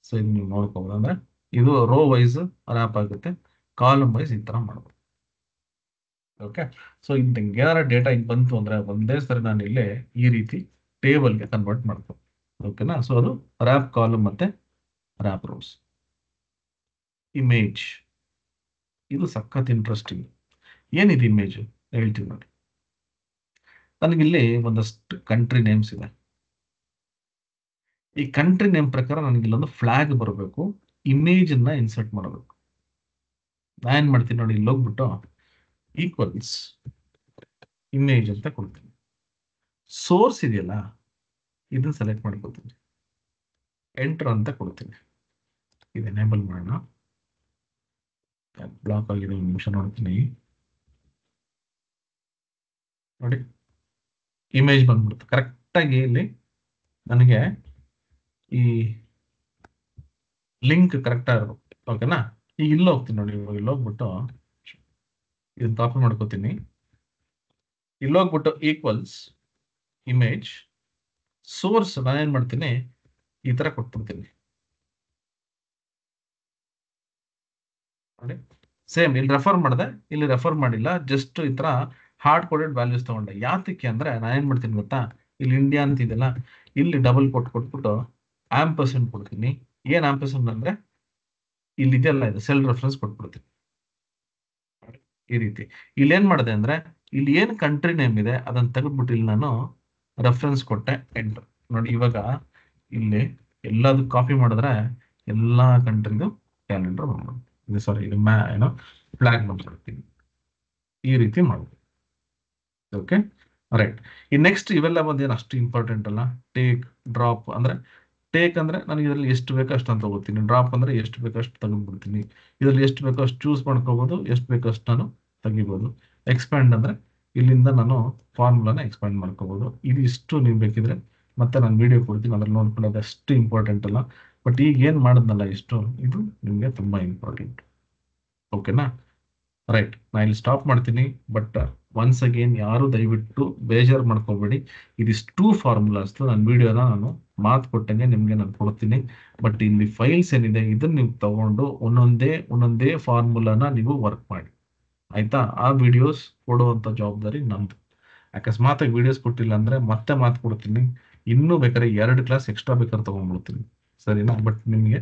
ಸೊ ಇದು ನೀವು ನೋಡ್ಕೋಬಹುದು. ಅಂದ್ರೆ ಇದು ರೋ ವೈಸ್ ರ್ಯಾಪ್ ಆಗುತ್ತೆ, ಕಾಲಮ್ ವೈಸ್ ಈ ತರ ಮಾಡ್ಬೋದು. ಓಕೆ, ಸೊ ಹಿಂಗೆ ಏನಾರ ಡೇಟಾ ಹಿಂಗ್ ಬಂತು ಅಂದ್ರೆ ಒಂದೇ ಸರಿ ನಾನು ಇಲ್ಲೇ ಈ ರೀತಿ ಟೇಬಲ್ಗೆ ಕನ್ವರ್ಟ್ ಮಾಡ್ತೀನಿ. ಓಕೆನಾ? ಸೊ ಅದು ರ್ಯಾಪ್ ಕಾಲಮ್ ಮತ್ತೆ ರ್ಯಾಪ್ ರೋಸ್. ಇಮೇಜ್, ಇದು ಸಖತ್ ಇಂಟ್ರೆಸ್ಟಿಂಗ್. ಏನಿದೆ ಇಮೇಜ್ ಹೇಳ್ತೀವಿ ನೋಡಿ. ನನಗಿಲ್ಲಿ ಒಂದಷ್ಟು ಕಂಟ್ರಿ ನೇಮ್ಸ್ ಇದೆ. ಈ ಕಂಟ್ರಿ ನೇಮ್ ಪ್ರಕಾರ ನನಗೆ ಇಲ್ಲೊಂದು ಫ್ಲಾಗ್ ಬರಬೇಕು, ಇಮೇಜ್ ಅನ್ನ ಇನ್ಸರ್ಟ್ ಮಾಡಬೇಕು. ನಾನು ಏನ್ ಮಾಡ್ತೀನಿ ನೋಡಿ, ಇಲ್ಲಿ ಹೋಗ್ಬಿಟ್ಟು ಈಕ್ವಲ್ಸ್ ಇಮೇಜ್ ಅಂತ ಕೊಡ್ತೀನಿ. ಸೋರ್ಸ್ ಇದೆಯಲ್ಲ, ಇದನ್ನ ಸೆಲೆಕ್ಟ್ ಮಾಡ್ಕೊತೀನಿ, ಎಂಟರ್ ಅಂತ ಕೊಡ್ತೀನಿ. ಇದು ಎನೇಬಲ್ ಮಾಡೋಣ. ಬ್ಲಾಕ್ ಆಗಿದೆ, ಒಂದು ನಿಮಿಷ ನೋಡ್ತೀನಿ. ನೋಡಿ ಇಮೇಜ್ ಬಂದ್ಬಿಡುತ್ತೆ ಕರೆಕ್ಟಾಗಿ. ಇಲ್ಲಿ ನನಗೆ ಈ ಲಿಂಕ್ ಕರೆಕ್ಟಾಗಿ ಇರಬೇಕು. ಓಕೆನಾ? ಈಗ ಇಲ್ಲಿ ಹೋಗ್ತೀನಿ ನೋಡಿ. ಇವಾಗ ಇಲ್ಲಿ ಹೋಗ್ಬಿಟ್ಟು ಇದನ್ನ ಕಾಪಿ ಮಾಡ್ಕೋತೀನಿ. ಇಲ್ಲಿ ಹೋಗ್ಬಿಟ್ಟು ಈಕ್ವಲ್ಸ್ ಇಮೇಜ್ ಸೋರ್ಸ್ ನಾನೇನ್ ಮಾಡ್ತೀನಿ, ಈ ತರ ಕೊಟ್ಬಿಡ್ತೀನಿ ನೋಡಿ. ಸೇಮ್ ಇಲ್ಲಿ ರೆಫರ್ ಮಾಡಿದೆ, ಇಲ್ಲಿ ರೆಫರ್ ಮಾಡಿಲ್ಲ, ಜಸ್ಟ್ ಈ ತರ ಹಾರ್ಡ್ ಕೋಡೆಡ್ ವ್ಯಾಲ್ಯೂಸ್ ತಗೊಂಡೆ. ಯಾತಕ್ಕೆ ಅಂದ್ರೆ ನಾನೇನ್ ಮಾಡ್ತೀನಿ ಗೊತ್ತಾ, ಇಲ್ಲಿ ಇಂಡಿಯಾ ಅಂತಿದೆಲ್ಲ, ಇಲ್ಲಿ ಡಬಲ್ ಕೊಟ್ಬಿಟ್ಟು ಆಂಪರ್ಸೆಂಟ್ ಕೊಡ್ತೀನಿ. ಏನ್ ಆಂಪರ್ಸೆಂಟ್ ಅಂದ್ರೆ ಇಲ್ಲಿ ಇದೆಲ್ಲ ಇದೆ, ಸೆಲ್ ರೆಫರೆನ್ಸ್ ಕೊಟ್ಬಿಡ್ತೀನಿ ಈ ರೀತಿ. ಇಲ್ಲಿ ಏನ್ ಮಾಡಿದೆ ಅಂದ್ರೆ ಇಲ್ಲಿ ಏನ್ ಕಂಟ್ರಿ ನೇಮ್ ಇದೆ ಅದನ್ನ ತೆಗೆದ್ಬಿಟ್ಟು ಇಲ್ಲಿ ನಾನು ರೆಫರೆನ್ಸ್ ಕೊಟ್ಟೆ, ಎಂಟರ್. ನೋಡಿ ಇವಾಗ ಇಲ್ಲಿ ಎಲ್ಲದು ಕಾಪಿ ಮಾಡಿದ್ರೆ ಎಲ್ಲಾ ಕಂಟ್ರಿದು ಕ್ಯಾಲೆಂಡರ್ ಬಂದ್ಬಿಡುತ್ತೆ. ಇದು ಸಾರಿ, ಇದು ಏನೋ ಫ್ಲಾಗ್ ಬಂದ್ಬಿಡ್ತೀನಿ. ಈ ರೀತಿ ಮಾಡ್ಬೋದು. Okay, right. ಈ ನೆಕ್ಸ್ಟ್ ಇವೆಲ್ಲ ಬಂದೇನು ಅಷ್ಟು ಇಂಪಾರ್ಟೆಂಟ್ ಅಲ್ಲ. ಟೇಕ್, ಡ್ರಾಪ್ ಅಂದ್ರೆ ಟೇಕ್ ಅಂದ್ರೆ ನನಗೆ ಇದರಲ್ಲಿ ಎಷ್ಟು ಬೇಕೋ ಅಷ್ಟು ಅಂತ ತಗೋತೀನಿ. ಡ್ರಾಪ್ ಅಂದ್ರೆ ಎಷ್ಟು ಬೇಕೋ ಅಷ್ಟು ತೆಗೆದ್ಬಿಡ್ತೀನಿ. ಇದರಲ್ಲಿ ಎಷ್ಟು ಬೇಕೋ ಅಷ್ಟು ಚೂಸ್ ಮಾಡ್ಕೋಬಹುದು, ಎಷ್ಟು ಬೇಕೋ ಅಷ್ಟು ನಾನು ತೆಗಿಬಹುದು. ಎಕ್ಸ್ಪ್ಯಾಂಡ್ ಅಂದ್ರೆ ಇಲ್ಲಿಂದ ನಾನು ಫಾರ್ಮುಲಾನ ಎಕ್ಸ್ಪ್ಯಾಂಡ್ ಮಾಡ್ಕೋಬಹುದು. ಇದು ಇಷ್ಟು ನೀವು ಬೇಕಿದ್ರೆ ಮತ್ತೆ ನಾನು ವಿಡಿಯೋ ಕೊಡ್ತೀನಿ, ಅದ್ರಲ್ಲಿ ನೋಡ್ಕೊಳ್ಳೋದು ಅಷ್ಟು ಇಂಪಾರ್ಟೆಂಟ್ ಅಲ್ಲ. ಬಟ್ ಈಗ ಏನ್ ಮಾಡಿದ್ನಲ್ಲ ಇಷ್ಟು, ಇದು ನಿಮ್ಗೆ ತುಂಬಾ ಇಂಪಾರ್ಟೆಂಟ್. ಓಕೆನಾ? ರೈಟ್, ನಾ ಇಲ್ಲಿ ಸ್ಟಾಪ್ ಮಾಡ್ತೀನಿ. ಬಟ್ ಒನ್ಸ್ ಅಗೇನ್ ಯಾರು ದಯವಿಟ್ಟು ಬೇಜಾರು ಮಾಡ್ಕೋಬೇಡಿ. ಇದಿಷ್ಟು ಫಾರ್ಮುಲಾಸ್ ನನ್ನ ವಿಡಿಯೋನ ನಾನು ಮಾತು ಕೊಟ್ಟಂಗೆ ನಿಮ್ಗೆ ನಾನು ಕೊಡ್ತೀನಿ. ಬಟ್ ಇಲ್ಲಿ ಫೈಲ್ಸ್ ಏನಿದೆ ಇದನ್ನ ನೀವು ತಗೊಂಡು ಒಂದೊಂದೇ ಫಾರ್ಮುಲಾನ ನೀವು ವರ್ಕ್ ಮಾಡಿ, ಆಯ್ತಾ? ಆ ವಿಡಿಯೋಸ್ ಕೊಡುವಂತ ಜವಾಬ್ದಾರಿ ನಮ್ದು. ಅಕಸ್ಮಾತ್ ವಿಡಿಯೋಸ್ ಕೊಟ್ಟಿಲ್ಲ ಅಂದ್ರೆ ಮತ್ತೆ ಮಾತು ಕೊಡ್ತೀನಿ, ಇನ್ನೂ ಬೇಕಾದ್ರೆ 2 ಕ್ಲಾಸ್ ಎಕ್ಸ್ಟ್ರಾ ಬೇಕಾದ್ರೆ ತಗೊಂಡ್ಬಿಡ್ತೀನಿ, ಸರಿನಾ? ಬಟ್ ನಿಮಗೆ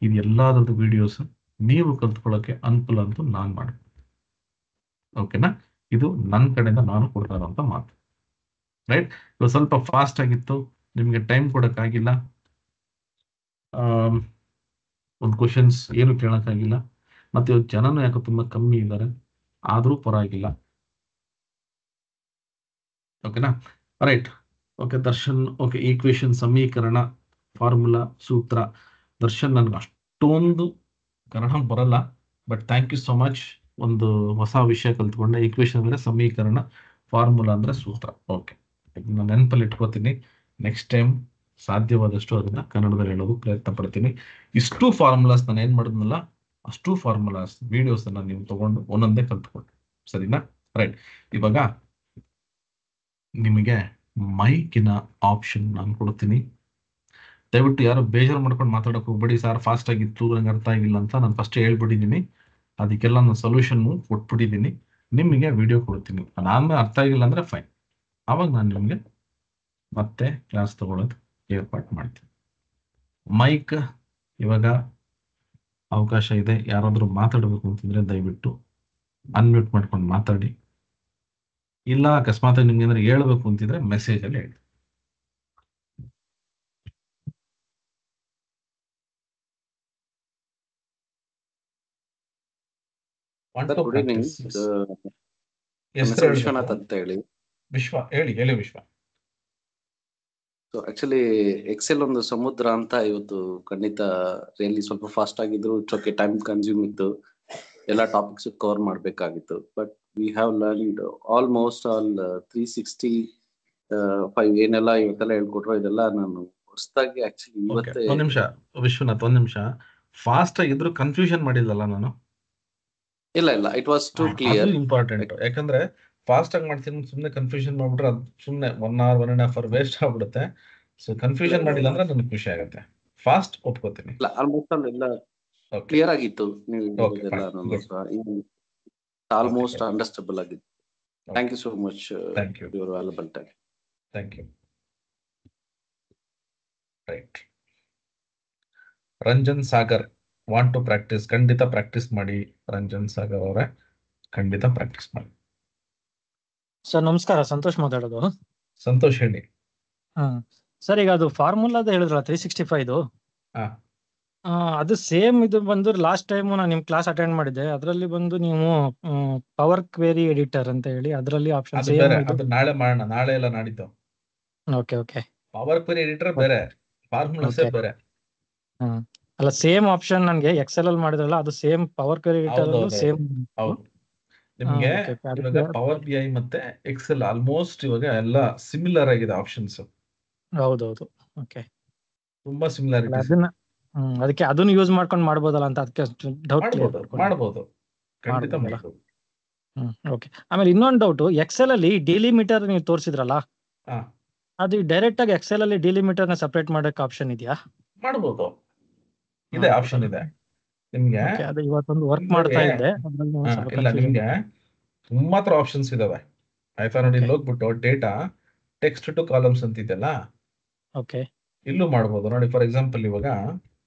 ಇದು ಎಲ್ಲಾದ್ರದ್ದು ವಿಡಿಯೋಸ್ ನೀವು ಕಲ್ತ್ಕೊಳ್ಳೋಕೆ ಅನುಕೂಲ ಅಂತೂ ನಾನು ಮಾಡಿ. ಓಕೆನಾ? ಇದು ನನ್ನ ಕಡೆಯಿಂದ ನಾನು ಕೊಡ್ತಾ ಇರೋಂಥ ಮಾತು. ರೈಟ್, ಇವಾಗ ಸ್ವಲ್ಪ ಫಾಸ್ಟ್ ಆಗಿತ್ತು, ನಿಮ್ಗೆ ಟೈಮ್ ಕೊಡಕ್ಕಾಗಿಲ್ಲ, ಒಂದು ಕ್ವಶನ್ಸ್ ಏನು ಕೇಳಕ್ಕಾಗಿಲ್ಲ. ಮತ್ತೆ ಇವತ್ತು ಜನನು ಯಾಕೋ ತುಂಬಾ ಕಮ್ಮಿ ಇದ್ದಾರೆ, ಆದ್ರೂ ಪರವಾಗಿಲ್ಲ. ಓಕೆನಾ? Right, okay Darshan. Okay, equation, ಸಮೀಕರಣ, ಫಾರ್ಮುಲಾ, ಸೂತ್ರ. ದರ್ಶನ್ ನನ್ಗೆ ಅಷ್ಟೊಂದು ಕನ್ನಡ ಬರಲ್ಲ, but thank you so much. ಒಂದು ಹೊಸ ವಿಷಯ ಕಲ್ತ್ಕೊಂಡೆ. ಈಕ್ವೇಶನ್ ಅಂದ್ರೆ ಸಮೀಕರಣ, ಫಾರ್ಮುಲಾ ಅಂದ್ರೆ ಸೂತ್ರ. ಓಕೆ, ನಾನು ನೆನಪಲ್ಲಿ ಇಟ್ಕೋತೀನಿ. ನೆಕ್ಸ್ಟ್ ಟೈಮ್ ಸಾಧ್ಯವಾದಷ್ಟು ಅದನ್ನ ಕನ್ನಡದಲ್ಲಿ ಹೇಳೋದು ಪ್ರಯತ್ನ ಪಡ್ತೀನಿ. ಇಷ್ಟು ಫಾರ್ಮುಲಾಸ್ ನಾನು ಏನ್ ಮಾಡಿದ್ನಲ್ಲ, ಅಷ್ಟು ಫಾರ್ಮುಲಾಸ್ ವಿಡಿಯೋಸ್ ಅನ್ನ ನೀವು ತಗೊಂಡು ಒಂದೊಂದೇ ಕಲ್ತ್ಕೊಂಡು, ಸರಿನಾ? ರೈಟ್, ಇವಾಗ ನಿಮಗೆ ಮೈಕಿನ ಆಪ್ಷನ್ ನಾನು ಕೊಡ್ತೀನಿ. ದಯವಿಟ್ಟು ಯಾರು ಬೇಜಾರು ಮಾಡ್ಕೊಂಡು ಮಾತಾಡಕ್ ಹೋಗ್ಬೇಡಿ. ಸರ್ ಫಾಸ್ಟ್ ಆಗಿತ್ತು, ನಂಗೆ ಅರ್ಥ ಆಗಿಲ್ಲ ಅಂತ ನಾನು ಫಸ್ಟ್ ಹೇಳ್ಬಿಟ್ಟಿದ್ದೀನಿ. ಅದಕ್ಕೆಲ್ಲ ನಾನು ಸೊಲ್ಯೂಷನ್ ಕೊಟ್ಬಿಟ್ಟಿದ್ದೀನಿ. ನಿಮಗೆ ವಿಡಿಯೋ ಕೊಡ್ತೀನಿ, ಅದಾದ್ಮೇಲೆ ಅರ್ಥ ಆಗಿಲ್ಲ ಅಂದ್ರೆ ಫೈನ್, ಅವಾಗ ನಾನು ನಿಮಗೆ ಮತ್ತೆ ಕ್ಲಾಸ್ ತಗೊಳ್ಳೋದು ಏರ್ಪಾಟ್ ಮಾಡ್ತೀನಿ. ಮೈಕ್ ಇವಾಗ ಅವಕಾಶ ಇದೆ. ಯಾರಾದ್ರೂ ಮಾತಾಡಬೇಕು ಅಂತಂದ್ರೆ ದಯವಿಟ್ಟು ಅನ್ಮ್ಯೂಟ್ ಮಾಡ್ಕೊಂಡು ಮಾತಾಡಿ. ಇಲ್ಲ ಅಕಸ್ಮಾತ್ ನಿಮ್ಗೆ ಏನಾದ್ರು ಹೇಳ್ಬೇಕು ಅಂತಿದ್ರೆ ಮೆಸೇಜ್ ಅಲ್ಲಿ ಹೇಳಿ. ವಿಶ್ವನಾಥ್ ಅಂತ ಹೇಳಿ. ವಿಶ್ವ ಹೇಳಿ ವಿಶ್ವ. ಸೊ ಆಕ್ಚುಲಿ ಎಕ್ಸೆಲ್ ಒಂದು ಸಮುದ್ರ ಅಂತ. ಇವತ್ತು ಖಂಡಿತ ರಿಯಲಿ ಸ್ವಲ್ಪ ಫಾಸ್ಟ್ ಆಗಿದ್ರು, ಇಟ್ಸ್ ಟೈಮ್ ಕನ್ಸ್ಯೂಮ್ ಇತ್ತು, ಎಲ್ಲ ಟಾಪಿಕ್ಸ್ ಕವರ್ ಮಾಡಬೇಕಾಗಿತ್ತು. But we have learned almost all 365 ಏನೆಲ್ಲ ಇವತ್ತೆಲ್ಲ ಹೇಳ್ಕೊಟ್ರು, ಇದೆಲ್ಲ ನಾನು ಹೊಸದಾಗಿ ಆಕ್ಚುಲಿ ಇವತ್ತೇ. ಒಂದ್ ನಿಮಿಷ ವಿಶ್ವನಾಥ್, ಒಂದ್ ನಿಮಿಷ. ಫಾಸ್ಟ್ ಆಗಿದ್ರು ಕನ್ಫ್ಯೂಷನ್ ಮಾಡಿಲ್ಲಲ್ಲ ನಾನು? ಇಲ್ಲ, it was to clear. Important, ಯಾಕಂದ್ರೆ ಫಾಸ್ಟ್ ಆಗಿ ಮಾಡ್ತೀನಿ, ಸುಮ್ನೆ ಕನ್ಫ್ಯೂಷನ್ ಮಾಡ್ಬಿಟ್ರೆ ಅದು ಸುಮ್ನೆ 1 hour 1.5 hour ವೇಸ್ಟ್ ಆಗ್ಬಿಡುತ್ತೆ. ಸೊ ಕನ್ಫ್ಯೂಷನ್ ಮಾಡಿಲ್ಲ ಅಂದ್ರೆ ನನಗೆ ಖುಷಿ ಆಗುತ್ತೆ. ಫಾಸ್ಟ್ ಒಪ್ಕೋತೀನಿ. ಆಲ್ಮೋಸ್ಟ್ ಎಲ್ಲ ಕ್ಲಿಯರ್ ಆಗಿತ್ತು. ನೀವು ಆಲ್ಮೋಸ್ಟ್ ಅಂಡರ್ಸ್ಟಾಂಡಬಲ್ ಆಗಿತ್ತು. Thank you so much your valuable time. Thank you. Right, Ranjan Sagar want to practise. ಖಂಡಿತ ಪ್ರಾಕ್ಟೀಸ್ ಮಾಡಿ ರಂಜನ್ ಸಾಗರ್ ಅವರೇ, ಖಂಡಿತ ಪ್ರಾಕ್ಟೀಸ್ ಮಾಡಿ. ಸರ್ ನಮಸ್ಕಾರ, ಸಂತೋಷ್ ಮಾತಾಡೋದು. ಸಂತೋಷ್ ಹೇಳಿ. ಸರ್ ಈಗ ಅದು ಫಾರ್ಮುಲಾದ ಹೇಳಿದ್ರಲ್ಲ 365, ಅದು ಸೇಮ್ ಇದು ಬಂದು ಲಾಸ್ಟ್ ಟೈಮ್ ನಾನು ನಿಮ್ ಕ್ಲಾಸ್ ಅಟೆಂಡ್ ಮಾಡಿದ್ದೆ. ಅದರಲ್ಲಿ ಬಂದು ನೀವು ಪವರ್ ಕ್ವೆರಿ ಎಡಿಟರ್ ಅಂತ ಹೇಳಿ ಅದರಲ್ಲಿ ಆಪ್ಷನ್ ಅದು ನಾಳೆ ಮಾಡೋಣ, ನಾಳೆ ಎಲ್ಲ ನಾಡಿದ್ದು. ಓಕೆ. ಪವರ್ ಕ್ವೆರಿ ಎಡಿಟರ್ ಬೇರೆ, ಫಾರ್ಮುಲಾಸ್ ಬೇರೆ. ಅಲ್ಲ, ಸೇಮ್ ಆಪ್ಷನ್ ನನಗೆ ಎಕ್ಸೆಲ್ ಅಲ್ಲಿ ಮಾಡಿದ್ರಲ್ಲ, ಅದು same power query editor same. ನಿಮ್ಗೆ ಓಕೆ ಇವಾಗ ಪವರ್ BI ಮತ್ತೆ ಎಕ್ಸೆಲ್ ಆಲ್ಮೋಸ್ಟ್ ಇವಾಗ ಎಲ್ಲ ಸಿಮಿಲರ್ ಆಗಿದೆ ಆಪ್ಷನ್ಸ್, ಹೌದೌದು. ಓಕೆ, ತುಂಬಾ ಸಿಮಿಲಾರಿಟೀಸ್ ಅದನ್ನ ಅದಕ್ಕೆ ಅದನ್ನ ಯೂಸ್ ಮಾಡ್ಕೊಂಡು ಮಾಡ್ಬೋದಲ್ಲ ಅಂತ ಅದಕ್ಕೆ ಡೌಟ್ ಕ್ಲಿಯರ್ ಮಾಡ್ಬೋದು ಮಾಡ್ಬೋದು, ಖಂಡಿತ ಮಾಡ್ಬೋದಲ್ಲ. ಮಾಡ್ಬೋದು. ಓಕೆ. ಆಮೇಲೆ ಇನ್ನೊಂದು ಡೌಟ್, ಎಕ್ಸೆಲ್ ಅಲ್ಲಿ ಡಿಲಿಮಿಟರ್ ನೀವು ತೋರಿಸಿದ್ರಲ್ಲ, ಹಾ ಅದು ಡೈರೆಕ್ಟ್ ಆಗಿ ಎಕ್ಸೆಲ್ ಅಲ್ಲಿ ಡಿಲಿಮಿಟರ್ ನ ಸಪರೇಟ್ ಮಾಡಕ್ಕೆ ಆಪ್ಷನ್ ಇದೆಯಾ? ಮಾಡ್ಬೋದು, ಇದೆ ಆಪ್ಷನ್ ಇದೆ ನಿಮ್ಗೆ. ಓಕೆ, ಅದು ಇವತ್ತೊಂದು ವರ್ಕ್ ನೋಡಿ, ಮಾಡ್ತಾ ಇದ್ದೆ, ಅದ್ರಲ್ಲಿ ಒಂದ್ ಸ್ವಲ್ಪ ಇಲ್ಲ confusion. ನಿಮ್ಗೆ ತುಂಬಾ ತರ ಆಪ್ಷನ್ಸ್ ಇದಾವೆ ಆಯ್ತಾ. ನೋಡಿ, ಇಲ್ಲಿ ಹೋಗ್ಬಿಟ್ಟು ಡೇಟಾ ಟೆಕ್ಸ್ಟ್ ಟು ಕಾಲಮ್ಸ್ ಅಂತ ಇದೆಯಲ್ಲ, ಓಕೆ ಇಲ್ಲೂ ಮಾಡ್ಬೋದು. ನೋಡಿ, ಫಾರ್ ಎಕ್ಸಾಂಪಲ್ ಇವಾಗ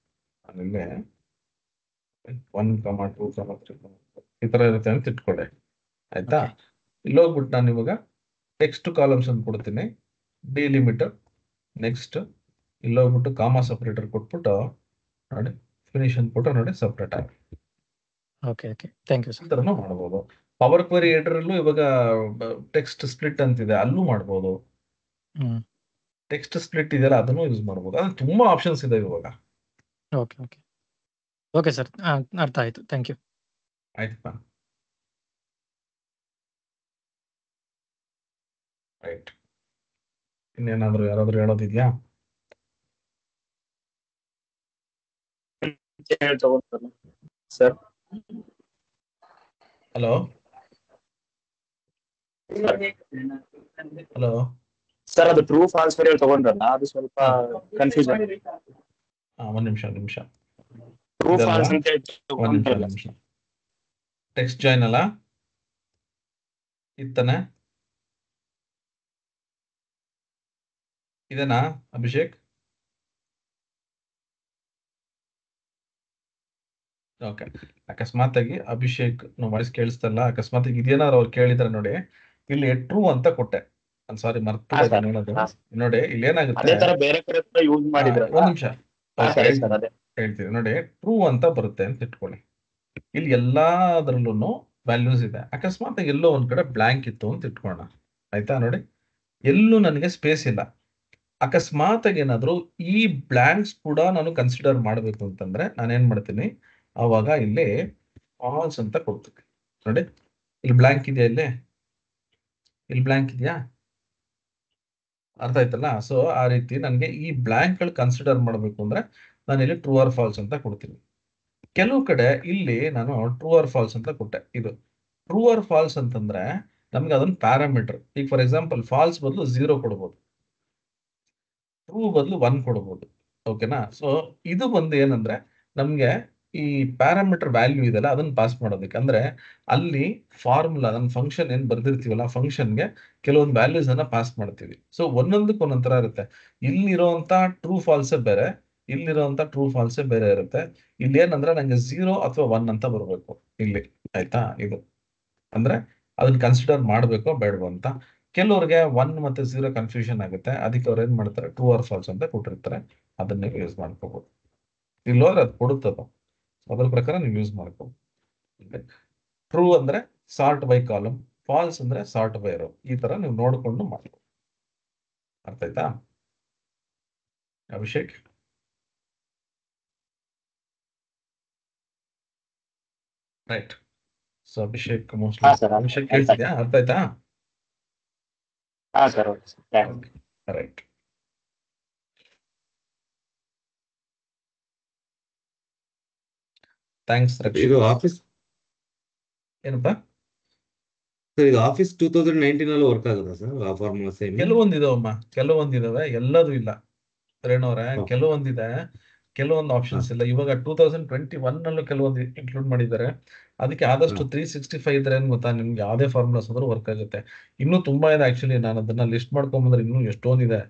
ನಿಮ್ಗೆ 1, 2, 3 ಈ ತರ ಇರುತ್ತೆ ಅಂತ ಇಟ್ಕೊಳ್ಳಿ ಆಯ್ತಾ. ಇಲ್ಲಿ ಹೋಗ್ಬಿಟ್ಟು ನಾನು ಇವಾಗ ಟೆಕ್ಸ್ಟ್ ಕಾಲಮ್ಸ್ ಅಂತ ಕೊಡ್ತೀನಿ, ಡಿಲಿಮಿಟರ್, ನೆಕ್ಸ್ಟ್ ಇಲ್ಲಿ ಹೋಗ್ಬಿಟ್ಟು ಕಾಮಾ ಸಪರೇಟರ್ ಕೊಟ್ಬಿಟ್ಟು ನೋಡಿ ಫಿನಿಶ್ ಅಂತ ಕೊಟ್ಟು ನೋಡಿ ಸಪರೇಟ್ ಆಗಿ ಓಕೆ ಓಕೆ ಥ್ಯಾಂಕ್ ಯು ಈ ಸರ್. ತರನು ಮಾಡ್ಬೋದು. ಪವರ್ ಕ್ವೆರಿ ಎಡಿಟರಲ್ಲೂ ಇವಾಗ ಟೆಕ್ಸ್ಟ್ ಸ್ಪ್ಲಿಟ್ ಅಂತಿದೆ, ಅಲ್ಲೂ ಮಾಡ್ಬೋದು. ಟೆಕ್ಸ್ಟ್ ಸ್ಪ್ಲಿಟ್ ಇದೆಯಲ್ಲ, ಅದನ್ನು ಯೂಸ್ ಮಾಡ್ಬೋದು. ಅದು ತುಂಬಾ ಆಪ್ಷನ್ಸ್ ಇದೆ ಇವಾಗ. ಓಕೆ ಓಕೆ ಓಕೆ ಸರ್, ಅರ್ಥ ಆಯ್ತು, ಥ್ಯಾಂಕ್ ಯು. ಆಯ್ತಪ್ಪ, ರೈಟ್. ಇನ್ನೇನಾದ್ರು ಯಾರಾದ್ರೂ ಹೇಳೋದಿದ್ಯಾ? ಸರ್ ಹಲೋ ಹಲೋ ಸರ್, ಅದು ಟ್ರೂ ಫಾಲ್ಸ್ ವೇರಿಯೇಬಲ್ ತಗೊಂಡ್ರಲ್ಲ, ಅದು ಸ್ವಲ್ಪ ಕನ್ಫ್ಯೂಷನ್. ಒಂದ್ ನಿಮಿಷ ಟ್ರೂ ಇದಲ್ಲ? ಫಾಲ್ಸ್ ಅಂತ ಒಂದ್ ನಿಮಿಷ ಟೆಕ್ಸ್ಟ್ ಜಾಯ್ನ್ ಅಲ್ಲ ಇತ್ತಾನೆ, ಇದೇನಾ ಅಭಿಷೇಕ್? ಓಕೆ, ಅಕಸ್ಮಾತ್ ಆಗಿ ಅಭಿಷೇಕ್ ವಾಯ್ಸ್ ಕೇಳಿಸ್ತಲ್ಲ, ಅಕಸ್ಮಾತ್ ಆಗಿ ಇದೇನಾದ್ರು ಅವ್ರು ಕೇಳಿದ್ರೆ ನೋಡಿ, ಇಲ್ಲಿ ಟ್ರೂ ಅಂತ ಕೊಟ್ಟೆ, ಸಾರಿ ಮರ್ತಿದ್ದೆ ಹೇಳೋದು. ನೋಡಿ ಇಲ್ಲಿ ಏನಾಗುತ್ತೆ, ಅದೇ ತರ ಬೇರೆ ಕಡೆ ಯೂಸ್ ಮಾಡಿದ್ರೆ ಒಂದ್ ನಿಮಿಷ ಅದೇ ಹೇಳ್ತೀವಿ ನೋಡಿ. ಟ್ರೂ ಅಂತ ಬರುತ್ತೆ ಅಂತ ಇಟ್ಕೊಳ್ಳಿ, ಇಲ್ಲಿ ಎಲ್ಲಾದ್ರಲ್ಲೂ ವ್ಯಾಲ್ಯೂಸ್ ಇದೆ. ಅಕಸ್ಮಾತ್ ಆಗಿ ಎಲ್ಲೋ ಒಂದ್ ಕಡೆ ಬ್ಲಾಂಕ್ ಇತ್ತು ಅಂತ ಇಟ್ಕೊಳ್ಳೋಣ ಆಯ್ತಾ. ನೋಡಿ, ಎಲ್ಲೂ ನನಗೆ ಸ್ಪೇಸ್ ಇಲ್ಲ. ಅಕಸ್ಮಾತ್ ಆಗಿ ಏನಾದ್ರು ಈ ಬ್ಲಾಂಕ್ಸ್ ಕೂಡ ನಾನು ಕನ್ಸಿಡರ್ ಮಾಡಬೇಕು ಅಂತಂದ್ರೆ ನಾನೇನ್ ಮಾಡ್ತೀನಿ, ಆವಾಗ ಇಲ್ಲಿ ಫಾಲ್ಸ್ ಅಂತ ಕೊಡ್ತೀನಿ. ನೋಡಿ, ಇಲ್ಲಿ ಬ್ಲಾಂಕ್ ಇದೆಯಾ, ಇಲ್ಲಿ ಬ್ಲಾಂಕ್ ಇದೆಯಾ, ಅರ್ಥ ಆಯ್ತಲ್ಲ. ಸೊ ಆ ರೀತಿ ನನಗೆ ಈ ಬ್ಲಾಂಕ್ ಗಳು ಕನ್ಸಿಡರ್ ಮಾಡಬೇಕು ಅಂದ್ರೆ ನಾನು ಇಲ್ಲಿ ಟ್ರೂ ಆರ್ ಫಾಲ್ಸ್ ಅಂತ ಕೊಡ್ತೀನಿ. ಕೆಲವು ಕಡೆ ಇಲ್ಲಿ ನಾನು ಟ್ರೂ ಆರ್ ಫಾಲ್ಸ್ ಅಂತ ಕೊಟ್ಟೆ. ಇದು ಟ್ರೂ ಆರ್ ಫಾಲ್ಸ್ ಅಂತಂದ್ರೆ ನಮ್ಗೆ ಅದೊಂದು ಪ್ಯಾರಾಮೀಟರ್. ಈಗ ಫಾರ್ ಎಕ್ಸಾಂಪಲ್ ಫಾಲ್ಸ್ ಬದಲು 0 ಕೊಡ್ಬೋದು, ಟ್ರೂ ಬದಲು 1 ಕೊಡ್ಬೋದು. ಓಕೆನಾ. ಸೊ ಇದು ಬಂದು ಏನಂದ್ರೆ ನಮ್ಗೆ ಈ ಪ್ಯಾರಾಮೀಟರ್ ವ್ಯಾಲ್ಯೂ ಇದೆಲ್ಲ ಅದನ್ನ ಪಾಸ್ ಮಾಡೋದಕ್ಕೆ, ಅಂದ್ರೆ ಅಲ್ಲಿ ಫಾರ್ಮುಲಾ ನನ್ನ ಫಂಕ್ಷನ್ ಏನ್ ಬರ್ದಿರ್ತೀವಲ್ಲ, ಫಂಕ್ಷನ್ಗೆ ಕೆಲವೊಂದು ವ್ಯಾಲ್ಯೂಸ್ ಅನ್ನ ಪಾಸ್ ಮಾಡ್ತೀವಿ. ಸೊ ಒಂದೊಂದಕ್ಕೆ ಒಂದೊಂದ್ ತರ ಇರುತ್ತೆ. ಇಲ್ಲಿರುವಂತ ಟ್ರೂ ಫಾಲ್ಸೇ ಬೇರೆ, ಇಲ್ಲಿರುವಂತ ಟ್ರೂ ಫಾಲ್ಸೇ ಬೇರೆ ಇರುತ್ತೆ. ಇಲ್ಲಿ ಏನಂದ್ರೆ ನಂಗೆ 0 ಅಥವಾ 1 ಅಂತ ಬರ್ಬೇಕು ಇಲ್ಲಿ ಆಯ್ತಾ. ಇದು ಅಂದ್ರೆ ಅದನ್ನ ಕನ್ಸಿಡರ್ ಮಾಡ್ಬೇಕೋ ಬೇಡವೋ ಅಂತ. ಕೆಲವ್ರಿಗೆ 1 ಮತ್ತೆ 0 ಕನ್ಫ್ಯೂಷನ್ ಆಗುತ್ತೆ, ಅದಕ್ಕೆ ಅವ್ರು ಏನ್ ಮಾಡ್ತಾರೆ, ಟ್ರೂ ಆರ್ ಫಾಲ್ಸ್ ಅಂತ ಕೊಟ್ಟಿರ್ತಾರೆ, ಅದನ್ನೇ ಯೂಸ್ ಮಾಡ್ಕೋಬಹುದು. ಇಲ್ಲಿ ಹೋದ್ರೆ ಅದು ಕೊಡುತ್ತದು, ಅದ್ರ ಪ್ರಕಾರ ನೀವು ಯೂಸ್ ಮಾಡ್ಕೋಬಹುದು. ಟ್ರೂ ಅಂದ್ರೆ ಸಾರ್ಟ್ ಬೈ ಕಾಲಮ್, ಫಾಲ್ಸ್ ಅಂದ್ರೆ ಸಾರ್ಟ್ ಬೈ ರೋ. ಈ ತರ ನೀವು ನೋಡ್ಕೊಂಡು ಮಾಡ್ಬೋದು. ಅರ್ಥ ಆಯ್ತಾ Abhishek? Right. So Abhishek mostly Abhishek ಕೇಳ್ತಿದ್ಯಾ? ಅರ್ಥ ಆಯ್ತಾ? Sir right. ಥ್ಯಾಂಕ್ಸ್. ಇದು ಆಫೀಸ್ ಏನಪ್ಪಾ ಸರ್, ಇದು ಆಫೀಸ್ 2019 ಅಲ್ಲಿ ವರ್ಕ್ ಆಗುತ್ತಾ ಸರ್ ಆ ಫಾರ್ಮುಲಾ ಸೇಮ್? ಕೆಲವೊಂದಿದಾವಮ್ಮ, ಕೆಲವೊಂದಿದಾವೆ, ಎಲ್ಲದೂ ಇಲ್ಲ ರೇಣವ್ರೆ. ಕೆಲವೊಂದಿದೆ, ಕೆಲವೊಂದು ಆಪ್ಷನ್ಸ್ ಇಲ್ಲ. ಇವಾಗ 2021 ನಲ್ಲೂ ಕೆಲವೊಂದು ಇನ್ಕ್ಲೂಡ್ ಮಾಡಿದ್ದಾರೆ. ಅದಕ್ಕೆ ಆದಷ್ಟು 365 ಇದ್ರೆ ಏನ್ ಗೊತ್ತಾ, ನಿಮ್ಗೆ ಯಾವ್ದೇ ಫಾರ್ಮುಲಾಸ್ ಆದ್ರೂ ವರ್ಕ್ ಆಗುತ್ತೆ. ಇನ್ನೂ ತುಂಬಾ ಇದೆ ಆಕ್ಚುಲಿ, ನಾನು ಅದನ್ನ ಲಿಸ್ಟ್ ಮಾಡ್ಕೊಂಡ್ಬಂದ್ರೆ ಇನ್ನೂ ಎಷ್ಟೊಂದಿದೆ.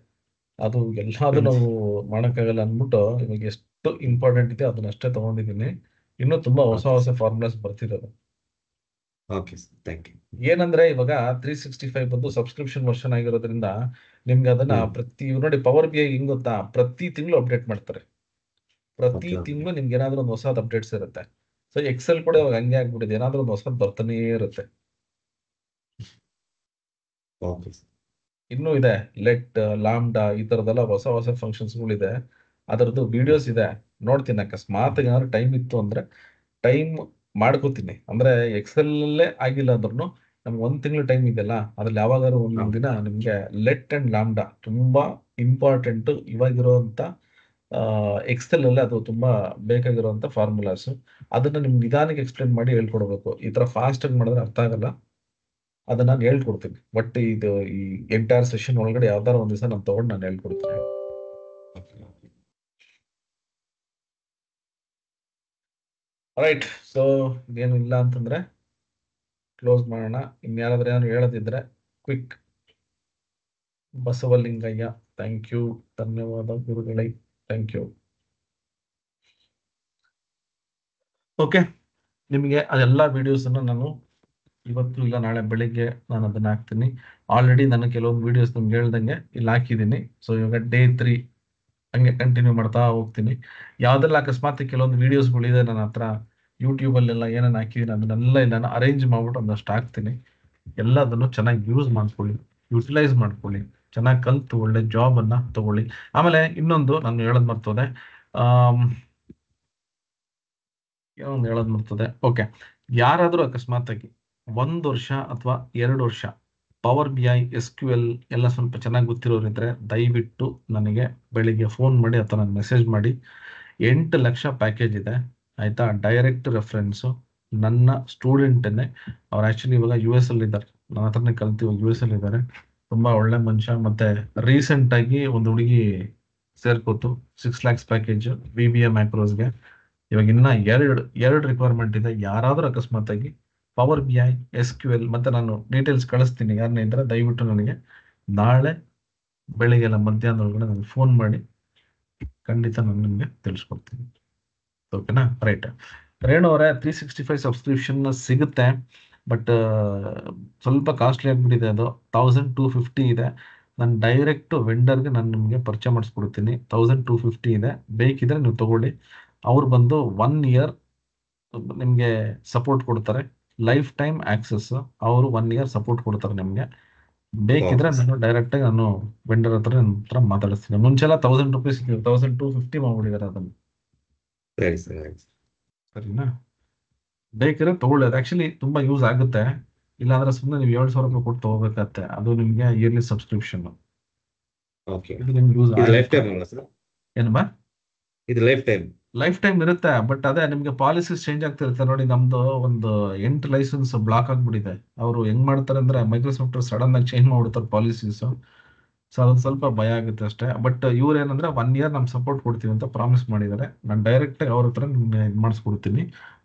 ಅದು ಎಲ್ಲಾದ್ರೂ ನಾವು ಮಾಡಕ್ಕಾಗಲ್ಲ ಅಂದ್ಬಿಟ್ಟು ಇವಾಗ ಎಷ್ಟು ಇಂಪಾರ್ಟೆಂಟ್ ಇದೆ ಅದನ್ನಷ್ಟೇ ತಗೊಂಡಿದ್ದೀನಿ. ಇನ್ನೂ ತುಂಬಾ ಹೊಸ ಹೊಸ ಫಾರ್ಮುಲಾಸ್ ಬರ್ತಿದ್ದಾವೆ. Okay sir, thank you. ಏನಂದ್ರೆ ಇವಾಗ 365 ಬಂದು ಸಬ್ಸ್ಕ್ರಿಪ್ಷನ್ ವರ್ಷನ್ ಆಗಿರೋದ್ರಿಂದ ನಿಮ್ಗೆ ಅದನ್ನ ಪ್ರತಿ ನೋಡಿ ಪವರ್ BI ಹಿಂಗ್ ಗೊತ್ತಾ, ಪ್ರತಿ ತಿಂಗಳು ಅಪ್ಡೇಟ್ ಮಾಡ್ತಾರೆ. ಪ್ರತಿ ತಿಂಗಳು ನಿಮ್ಗೆ ಏನಾದ್ರೂ ಒಂದು ಹೊಸದ್ ಅಪ್ಡೇಟ್ಸ್ ಇರುತ್ತೆ. ಸೊ ಎಕ್ಸೆಲ್ ಕೂಡ ಇವಾಗ ಹಂಗೆ ಆಗ್ಬಿಟ್ಟಿದೆ, ಏನಾದ್ರೂ ಒಂದು ಹೊಸದ್ ಬರ್ತಾನೇ ಇರುತ್ತೆ. ಇನ್ನೂ ಇದೆ ಲೆಟ್, ಲಾಮ್ಡಾ, ಈ ತರದೆಲ್ಲ ಹೊಸ ಹೊಸ ಫಂಕ್ಷನ್ಸ್ ಗಳಿದೆ. ಅದರದ್ದು ವಿಡಿಯೋಸ್ ಇದೆ, ನೋಡ್ತೀನಿ. ಅಕಸ್ಮಾತ್ ಏನಾದ್ರು ಟೈಮ್ ಇತ್ತು ಅಂದ್ರೆ ಟೈಮ್ ಮಾಡ್ಕೋತೀನಿ. ಅಂದ್ರೆ ಎಕ್ಸೆಲ್ ಅಲ್ಲೇ ಆಗಿಲ್ಲ ಅಂದ್ರೂ ನಮ್ಗೆ 1 ತಿಂಗಳು ಟೈಮ್ ಇದೆಯಲ್ಲ, ಅದ್ರಲ್ಲಿ ಯಾವಾಗಾದ್ರು ಒಂದೊಂದ್ ದಿನ ನಿಮ್ಗೆ ಲೆಟ್ ಅಂಡ್ ಲಾಂಬ್ಡಾ ತುಂಬಾ ಇಂಪಾರ್ಟೆಂಟ್ ಇವಾಗಿರುವಂತ ಎಕ್ಸೆಲ್ ಅಲ್ಲಿ ಅದು ತುಂಬಾ ಬೇಕಾಗಿರುವಂತ ಫಾರ್ಮುಲಾಸ್. ಅದನ್ನ ನಿಮ್ಗೆ ನಿಧಾನಕ್ಕೆ ಎಕ್ಸ್ಪ್ಲೇನ್ ಮಾಡಿ ಹೇಳ್ಕೊಡ್ಬೇಕು. ಈ ತರ ಫಾಸ್ಟ್ ಆಗಿ ಮಾಡಿದ್ರೆ ಅರ್ಥ ಆಗಲ್ಲ. ಅದನ್ನ ನಾನು ಹೇಳ್ಕೊಡ್ತೀನಿ. ಬಟ್ ಇದು ಈ ಎಂಟೈರ್ ಸೆಷನ್ ಒಳಗಡೆ ಯಾವ್ದಾರ ಒಂದ್ ದಿವಸ ನಾನು ತಗೊಂಡು ನಾನು ಹೇಳ್ಕೊಡ್ತೀನಿ. ರೈಟ್. ಸೊ ಏನು ಇಲ್ಲ ಅಂತಂದ್ರೆ ಕ್ಲೋಸ್ ಮಾಡೋಣ. ಇನ್ಯಾರಾದ್ರೂ ಏನಾದ್ರು ಹೇಳದಿದ್ರೆ ಕ್ವಿಕ್. ಬಸವಲಿಂಗಯ್ಯ, ಥ್ಯಾಂಕ್ ಯು, ಧನ್ಯವಾದ ಗುರುಗಳೇ, ಥ್ಯಾಂಕ್ ಯು. ಓಕೆ, ನಿಮಗೆ ಅದೆಲ್ಲ ವಿಡಿಯೋಸ್ ಅನ್ನ ನಾನು ಇವತ್ತು ಇಲ್ಲ ನಾಳೆ ಬೆಳಿಗ್ಗೆ ನಾನು ಅದನ್ನ ಹಾಕ್ತೀನಿ. ಆಲ್ರೆಡಿ ನಾನು ಕೆಲವೊಂದು ವಿಡಿಯೋಸ್ ನಿಮ್ಗೆ ಹೇಳ್ದಂಗೆ ಇಲ್ಲಿ ಹಾಕಿದ್ದೀನಿ. ಸೊ ಇವಾಗ ಡೇ 3 ಹಂಗೆ ಕಂಟಿನ್ಯೂ ಮಾಡ್ತಾ ಹೋಗ್ತೀನಿ. ಯಾವ್ದೆಲ್ಲ ಅಕಸ್ಮಾತ್ ಕೆಲವೊಂದು ವಿಡಿಯೋಸ್ಗಳಿದೆ ನನ್ನ ಹತ್ರ ಯೂಟ್ಯೂಬಲ್ಲೆಲ್ಲ ಏನೇನು ಹಾಕಿದ್ದೀನಿ ಅದನ್ನೆಲ್ಲ ನಾನು ಅರೇಂಜ್ ಮಾಡ್ಬಿಟ್ಟು ಒಂದಷ್ಟು ಹಾಕ್ತೀನಿ. ಎಲ್ಲದನ್ನು ಚೆನ್ನಾಗಿ ಯೂಸ್ ಮಾಡ್ಕೊಳ್ಳಿ, ಯುಟಿಲೈಸ್ ಮಾಡ್ಕೊಳ್ಳಿ, ಚೆನ್ನಾಗಿ ಕಲ್ತು ಒಳ್ಳೆ ಜಾಬ್ ಅನ್ನ ತಗೊಳ್ಳಿ. ಆಮೇಲೆ ಇನ್ನೊಂದು ನಾನು ಹೇಳೋದ್ ಮರ್ತೋದೆ, ಏನೊಂದು ಹೇಳೋದ್ ಮರ್ತೋದೆ. ಓಕೆ, ಯಾರಾದರೂ ಅಕಸ್ಮಾತ್ ಆಗಿ 1 ವರ್ಷ ಅಥವಾ 2 ವರ್ಷ ಪವರ್ BI SQL ಎಲ್ಲ ಸ್ವಲ್ಪ ಚೆನ್ನಾಗಿ ಗೊತ್ತಿರೋರಿದ್ರೆ ದಯವಿಟ್ಟು ನನಗೆ ಬೆಳಿಗ್ಗೆ ಫೋನ್ ಮಾಡಿ ಅಥವಾ ನನಗೆ ಮೆಸೇಜ್ ಮಾಡಿ. 8 ಲಕ್ಷ ಪ್ಯಾಕೇಜ್ ಇದೆ ಆಯ್ತಾ. ಡೈರೆಕ್ಟ್ ರೆಫರೆನ್ಸು ನನ್ನ ಸ್ಟೂಡೆಂಟನ್ನೇ. ಅವ್ರು ಆಕ್ಚುಲಿ ಇವಾಗ US ಅಲ್ಲಿ ಇದ್ದಾರೆ, ನನ್ನ ಹತ್ರನೇ ಕಲ್ತು ಇವಾಗ US ಅಲ್ಲಿ ಇದ್ದಾರೆ. ತುಂಬಾ ಒಳ್ಳೆ ಮನುಷ್ಯ. ಮತ್ತೆ ರೀಸೆಂಟ್ ಆಗಿ ಒಂದು ಹುಡುಗಿ ಸೇರ್ಕೋತು 6 lakhs ಪ್ಯಾಕೇಜ್ BBA ಮ್ಯಾಕ್ರೋಸ್ಗೆ. ಇವಾಗ ಇನ್ನ ಎರಡು ರಿಕ್ವೈರ್ಮೆಂಟ್ ಇದೆ. ಯಾರಾದ್ರೂ ಅಕಸ್ಮಾತ್ ಆಗಿ ಪವರ್ BI SQL ಮತ್ತೆ ನಾನು ಡೀಟೇಲ್ಸ್ ಕಳಿಸ್ತೀನಿ, ಯಾರನ್ನ ಇದ್ರೆ ದಯವಿಟ್ಟು ನನಗೆ ನಾಳೆ ಬೆಳಿಗ್ಗೆ ಎಲ್ಲ ಮಧ್ಯಾಹ್ನದೊಳಗಡೆ ನನಗೆ ಫೋನ್ ಮಾಡಿ, ಖಂಡಿತ ನಾನು ನಿಮಗೆ ತಿಳಿಸ್ಕೊಡ್ತೀನಿ. ಓಕೆನಾ? ರೈಟ್. ರೇಣು ಅವರೇ 365 ಸಬ್ಸ್ಕ್ರಿಪ್ಷನ್ ಸಿಗುತ್ತೆ, ಬಟ್ ಸ್ವಲ್ಪ ಕಾಸ್ಟ್ಲಿ ಆಗಿಬಿಟ್ಟಿದೆ. ಅದು 1250 ಇದೆ. ನಾನು ಡೈರೆಕ್ಟ್ ವೆಂಡರ್ಗೆ ನಾನು ನಿಮಗೆ ಪರಿಚಯ ಮಾಡಿಸ್ಕೊಡ್ತೀನಿ. 1250 ಇದೆ. ಬೇಕಿದ್ರೆ ನೀವು ತಗೊಳ್ಳಿ. ಅವ್ರು ಬಂದು 1 year ನಿಮಗೆ ಸಪೋರ್ಟ್ ಕೊಡ್ತಾರೆ. Life time access. ಅವರು 1 year ಸಪೋರ್ಟ್ ಕೊಡ್ತಾರೆ ನಿಮಗೆ. ಬೇಕಿದ್ರೆ ನಾನು ಡೈರೆಕ್ಟ್ ಆಗಿ ನಾನು ವೆಂಡರ್ ಹತ್ರ ಮಾತಾಡಿಸ್ತೀನಿ. ಮುಂಚೆಲ್ಲ 1000 ರೂಪೀಸ್ 1250 ಮಾಡ್ಬಿಟ್ಟಿದ್ದಾರೆ ಅದನ್ನು. ಸರಿನಾ? ಬೇಕಿದ್ರೆ ತಗೊಳ್ಳಿ. ಅದು ಆಕ್ಚುಲಿ ತುಂಬಾ ಯೂಸ್ ಆಗುತ್ತೆ. ಇಲ್ಲಾಂದ್ರೆ ಸುಮ್ಮನೆ ನೀವು 7,000 ರೂಪಾಯಿ ಕೊಟ್ಟು ತಗೋಬೇಕಾಗತ್ತೆ. ಅದು ನಿಮ್ಗೆ ಇಯರ್ಲಿ ಸಬ್ಸ್ಕ್ರಿಪ್ಷನ್. ಇದು ನಿಮ್ಗೆ ಯೂಸ್ ಏನಮ್ಮ? ಇದು ಲೈಫ್ ಟೈಮ್ ಇರುತ್ತೆ. ಬಟ್ ಅದೇ ನಿಮ್ಗೆ ಪಾಲಿಸೀಸ್ ಚೇಂಜ್ ಆಗ್ತಿರುತ್ತೆ. ನೋಡಿ, ನಮ್ದು ಒಂದು 8 ಲೈಸೆನ್ಸ್ ಬ್ಲಾಕ್ ಆಗ್ಬಿಟ್ಟಿದೆ. ಅವರು ಹೆಂಗ್ ಮಾಡ್ತಾರೆ ಅಂದ್ರೆ ಮೈಕ್ರೋಸಾಫ್ಟ್ ಸಡನ್ ಆಗಿ ಚೇಂಜ್ ಮಾಡ್ಬಿಡ್ತಾರೆ ಪಾಲಿಸೀಸ್. ಸೊ ಅದೊಂದು ಸ್ವಲ್ಪ ಭಯ ಆಗುತ್ತೆ ಅಷ್ಟೇ. ಬಟ್ ಇವ್ರು ಏನಂದ್ರೆ 1 year ನಮ್ ಸಪೋರ್ಟ್ ಕೊಡ್ತೀವಿ ಅಂತ ಪ್ರಾಮಿಸ್ ಮಾಡಿದ್ದಾರೆ. ನಾನು ಡೈರೆಕ್ಟ್ ಅವ್ರ ಹತ್ರ ಇದು ಮಾಡಿಸ್ಕೊಡ್ತೀನಿ.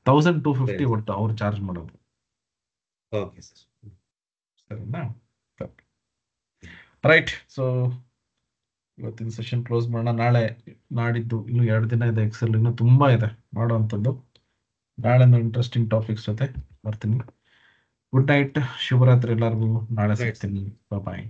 1250 ಒಟ್ಟು ಅವ್ರು ಚಾರ್ಜ್ ಮಾಡೋದು. ಸರಿನಾ? ರೈಟ್. ಸೊ ಇವತ್ತಿನ ಸೆಷನ್ ಕ್ಲೋಸ್ ಮಾಡೋಣ. ನಾಳೆ ನಾಡಿದ್ದು ಇನ್ನು 2 ದಿನ ಇದೆ. ಎಕ್ಸೆಲ್ ಇನ್ನು ತುಂಬಾ ಇದೆ ಮಾಡುವಂಥದ್ದು. ನಾಳೆ ಇಂಟ್ರೆಸ್ಟಿಂಗ್ ಟಾಪಿಕ್ಸ್ ಜೊತೆ ಬರ್ತೀನಿ. ಗುಡ್ ನೈಟ್, ಶುಭರಾತ್ರಿ ಎಲ್ಲರಿಗೂ. ನಾಳೆ ಸಿಗ್ತೀನಿ. ಬಾಯ್.